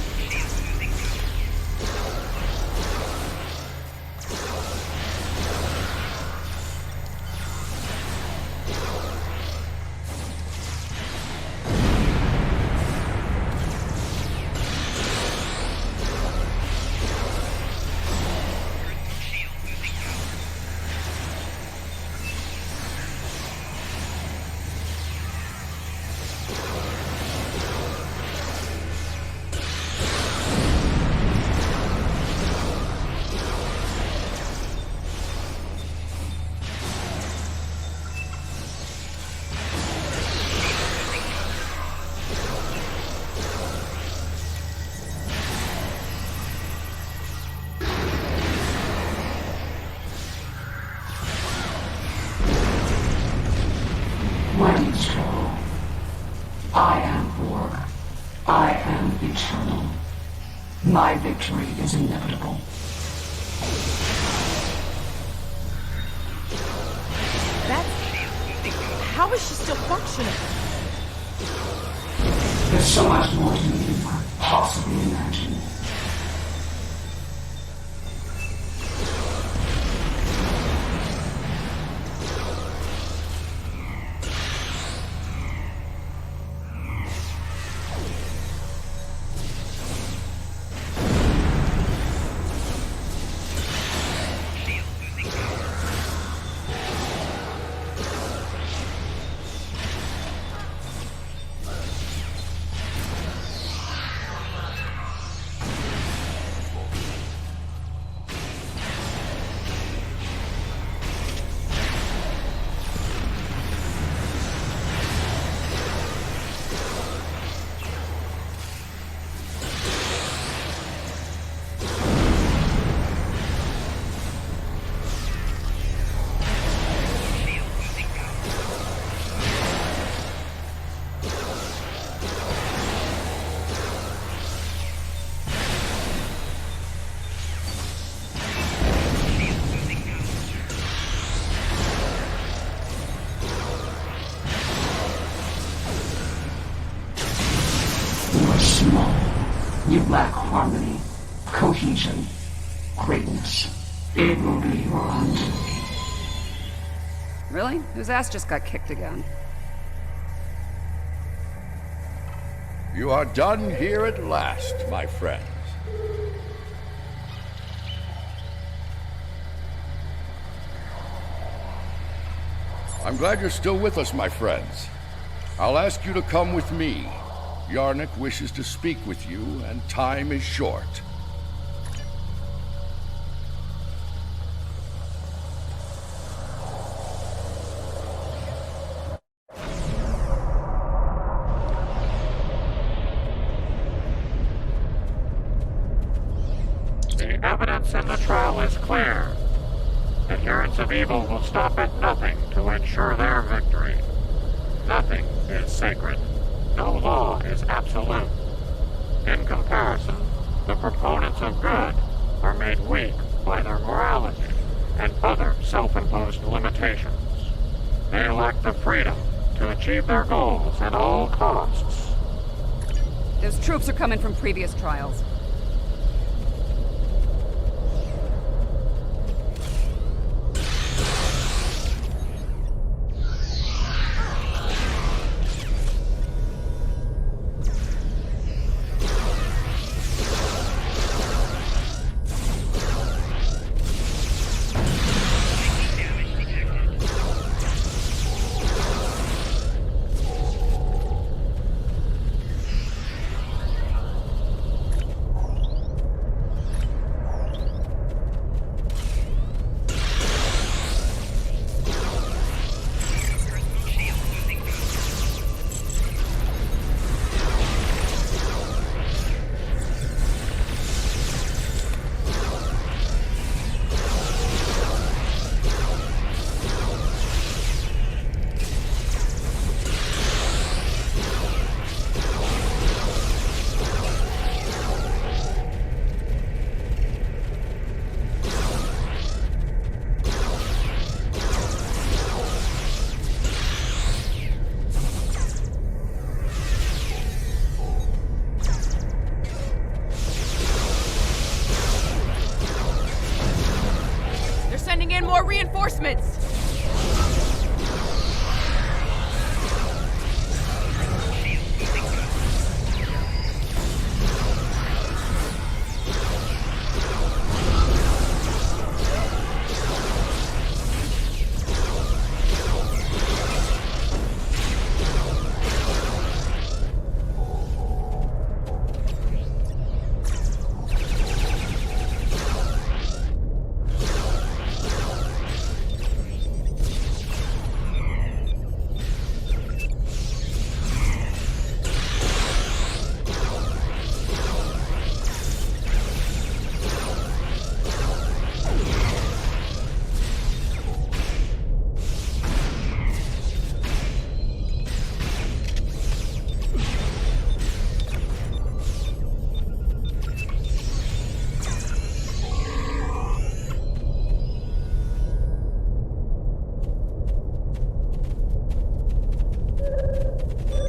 When struggle. I am Borg. I am eternal. My victory is inevitable. How is she still functioning? There's so much more to me than you could possibly imagine. You lack harmony, cohesion, greatness. It will be your undoing. Really? Whose ass just got kicked again? You are done here at last, my friends. I'm glad you're still with us, my friends. I'll ask you to come with me. Yarnik wishes to speak with you, and time is short. The evidence in the trial is clear. Adherents of evil will stop at nothing to ensure their victory. Nothing is sacred. No law is absolute. In comparison, the proponents of good are made weak by their morality and other self-imposed limitations. They lack the freedom to achieve their goals at all costs. Those troops are coming from previous trials. More reinforcements!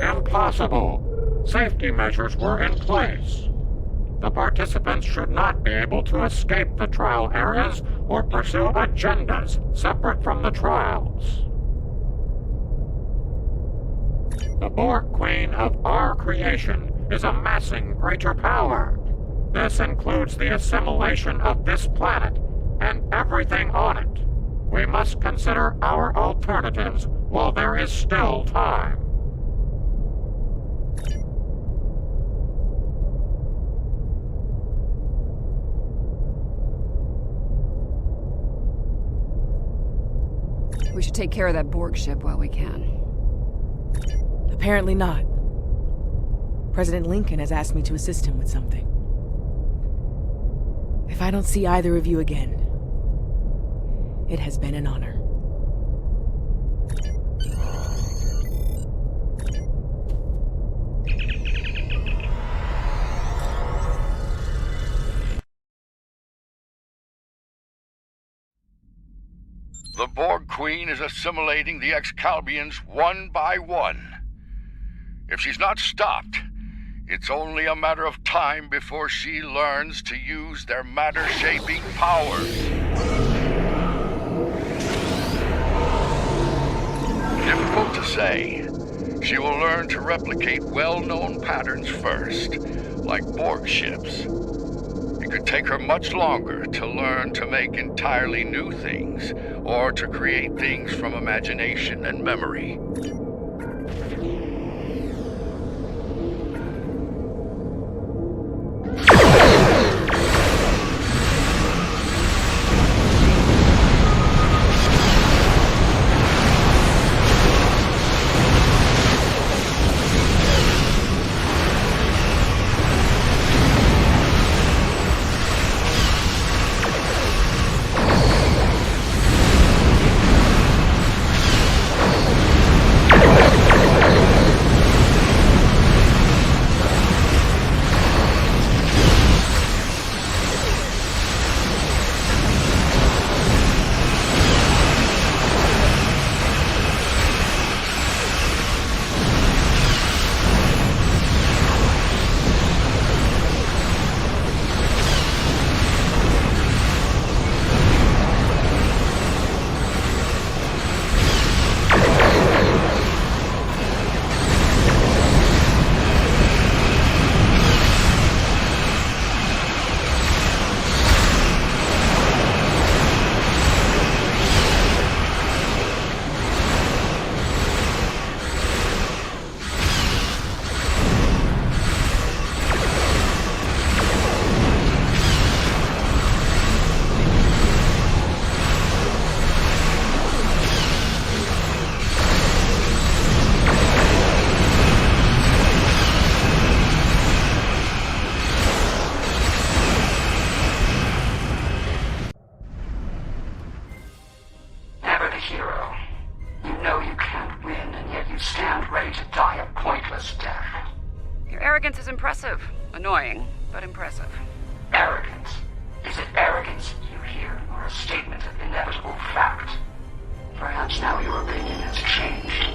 Impossible. Safety measures were in place. The participants should not be able to escape the trial areas or pursue agendas separate from the trials. The Borg Queen of our creation is amassing greater power. This includes the assimilation of this planet and everything on it. We must consider our alternatives while there is still time. We should take care of that Borg ship while we can. Apparently not. President Lincoln has asked me to assist him with something. If I don't see either of you again, it has been an honor. The Borg Queen is assimilating the Excalbians one by one. If she's not stopped, it's only a matter of time before she learns to use their matter-shaping powers. Difficult to say. She will learn to replicate well-known patterns first, like Borg ships. It'd take her much longer to learn to make entirely new things, or to create things from imagination and memory. Is impressive. Annoying, but impressive. Arrogance. Is it arrogance you hear, or a statement of inevitable fact? Perhaps now your opinion has changed.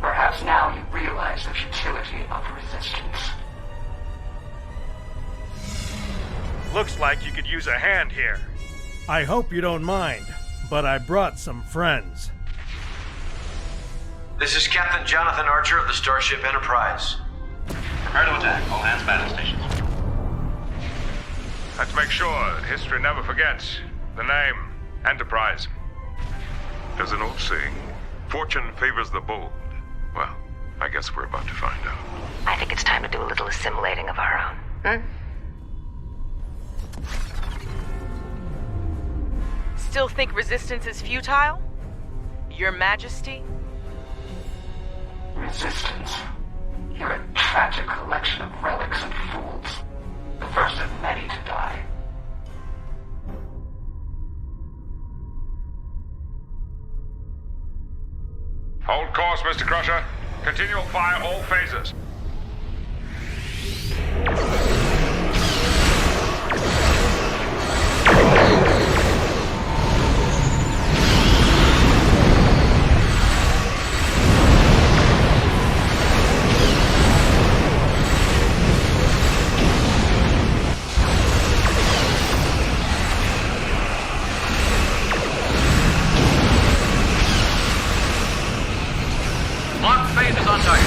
Perhaps now you realize the futility of resistance. Looks like you could use a hand here. I hope you don't mind, but I brought some friends. This is Captain Jonathan Archer of the Starship Enterprise. Prepare to attack. All hands battle stations. Let's make sure that history never forgets the name Enterprise. There's an old saying, fortune favors the bold. Well, I guess we're about to find out. I think it's time to do a little assimilating of our own. Still think resistance is futile? Your Majesty? Resistance. You're a tragic collection of relics and fools. The first of many to die. Hold course, Mr. Crusher. Continual fire all phases. Launch phase is on target.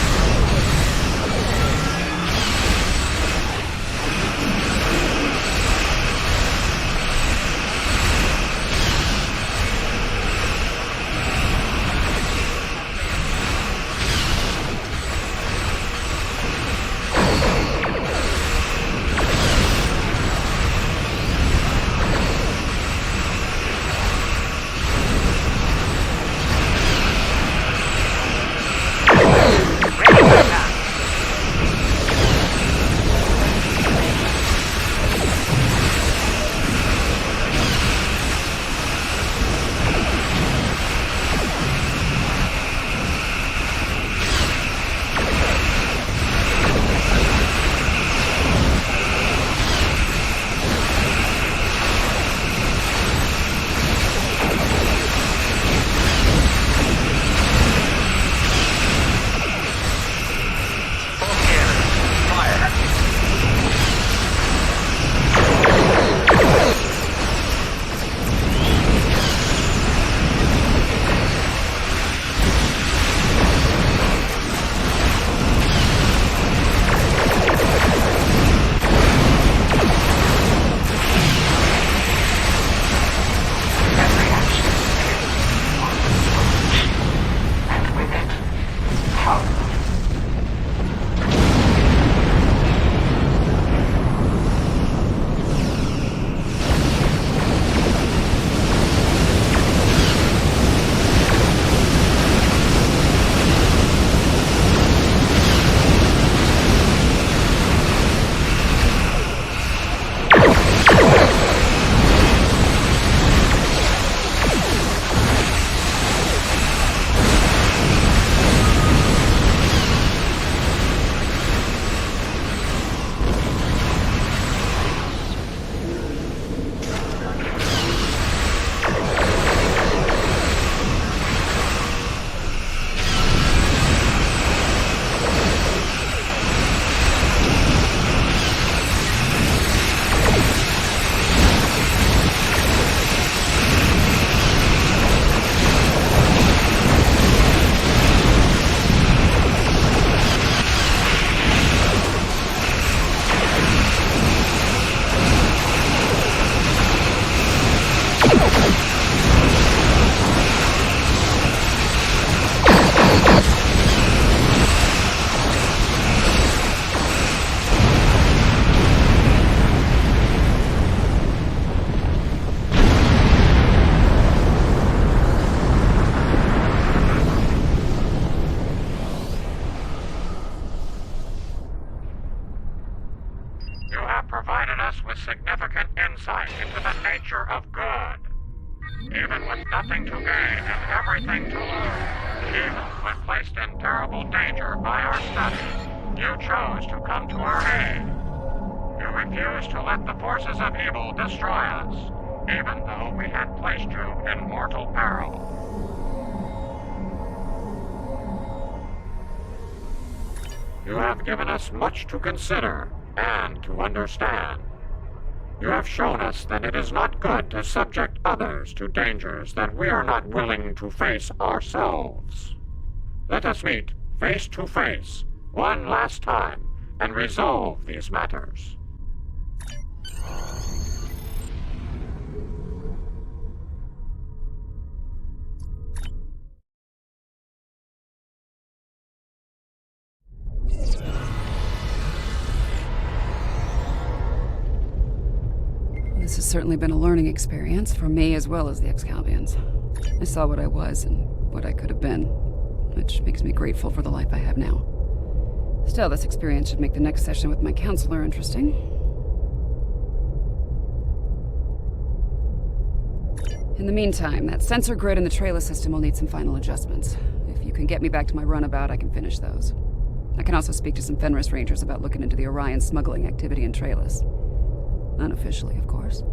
You have provided us with significant insight into the nature of good. Even with nothing to gain and everything to lose, even when placed in terrible danger by our studies, you chose to come to our aid. You refused to let the forces of evil destroy us, even though we had placed you in mortal peril. You have given us much to consider and to understand. You have shown us that it is not good to subject others to dangers that we are not willing to face ourselves. Let us meet face to face one last time and resolve these matters. This has certainly been a learning experience for me as well as the Excalbians. I saw what I was and what I could have been, which makes me grateful for the life I have now. Still, this experience should make the next session with my counselor interesting. In the meantime, that sensor grid in the trailer system will need some final adjustments. If you can get me back to my runabout, I can finish those. I can also speak to some Fenris Rangers about looking into the Orion smuggling activity in Trailus. Unofficially, of course.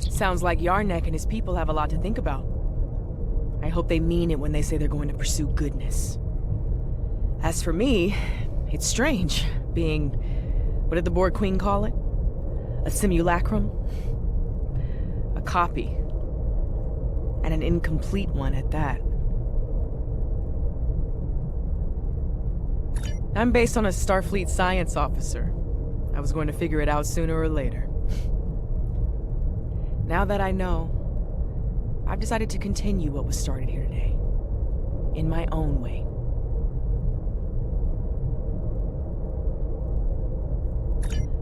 Sounds like Yarnek and his people have a lot to think about. I hope they mean it when they say they're going to pursue goodness. As for me, it's strange, being... what did the Borg Queen call it? A simulacrum? A copy. And an incomplete one at that. I'm based on a Starfleet science officer. I was going to figure it out sooner or later. Now that I know, I've decided to continue what was started here today. In my own way.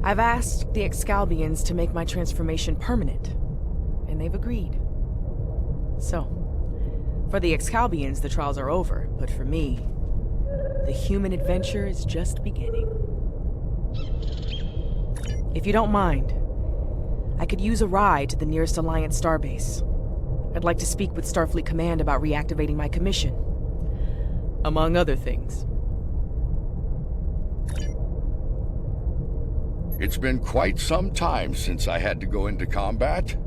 I've asked the Excalbians to make my transformation permanent, and they've agreed. So, for the Excalbians, the trials are over, but for me, the human adventure is just beginning. If you don't mind, I could use a ride to the nearest Alliance starbase. I'd like to speak with Starfleet Command about reactivating my commission. Among other things. It's been quite some time since I had to go into combat.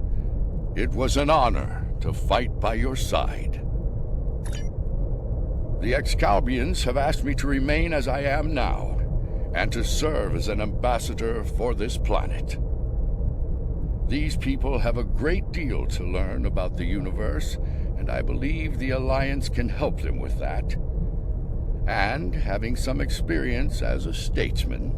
It was an honor to fight by your side. The Excalbians have asked me to remain as I am now, and to serve as an ambassador for this planet. These people have a great deal to learn about the universe, and I believe the Alliance can help them with that. And, having some experience as a statesman,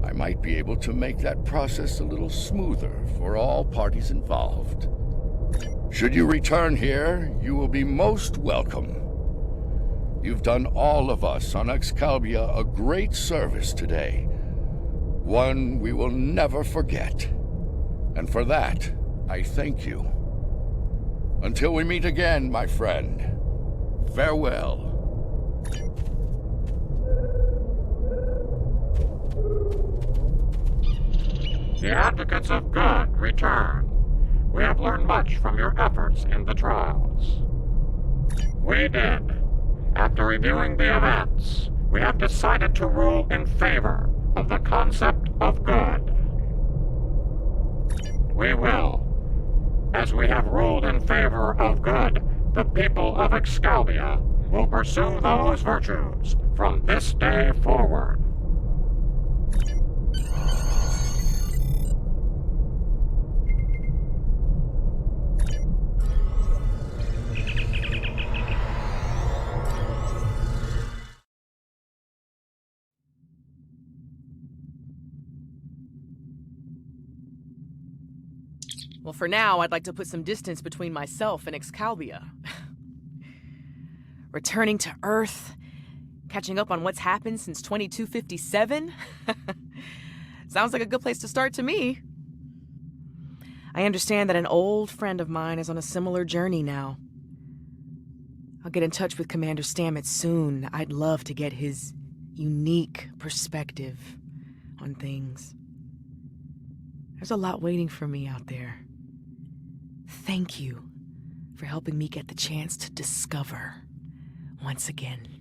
I might be able to make that process a little smoother for all parties involved. Should you return here, you will be most welcome. You've done all of us on Excalibia a great service today. One we will never forget. And for that, I thank you. Until we meet again, my friend. Farewell. The advocates of good return. We have learned much from your efforts in the trials. We did. After reviewing the events, we have decided to rule in favor of the concept of good. We will. As we have ruled in favor of good, the people of Excalibia will pursue those virtues from this day forward. Well, for now, I'd like to put some distance between myself and Excalibur. Returning to Earth, catching up on what's happened since 2257? Sounds like a good place to start to me. I understand that an old friend of mine is on a similar journey now. I'll get in touch with Commander Stamets soon. I'd love to get his unique perspective on things. There's a lot waiting for me out there. Thank you for helping me get the chance to discover once again.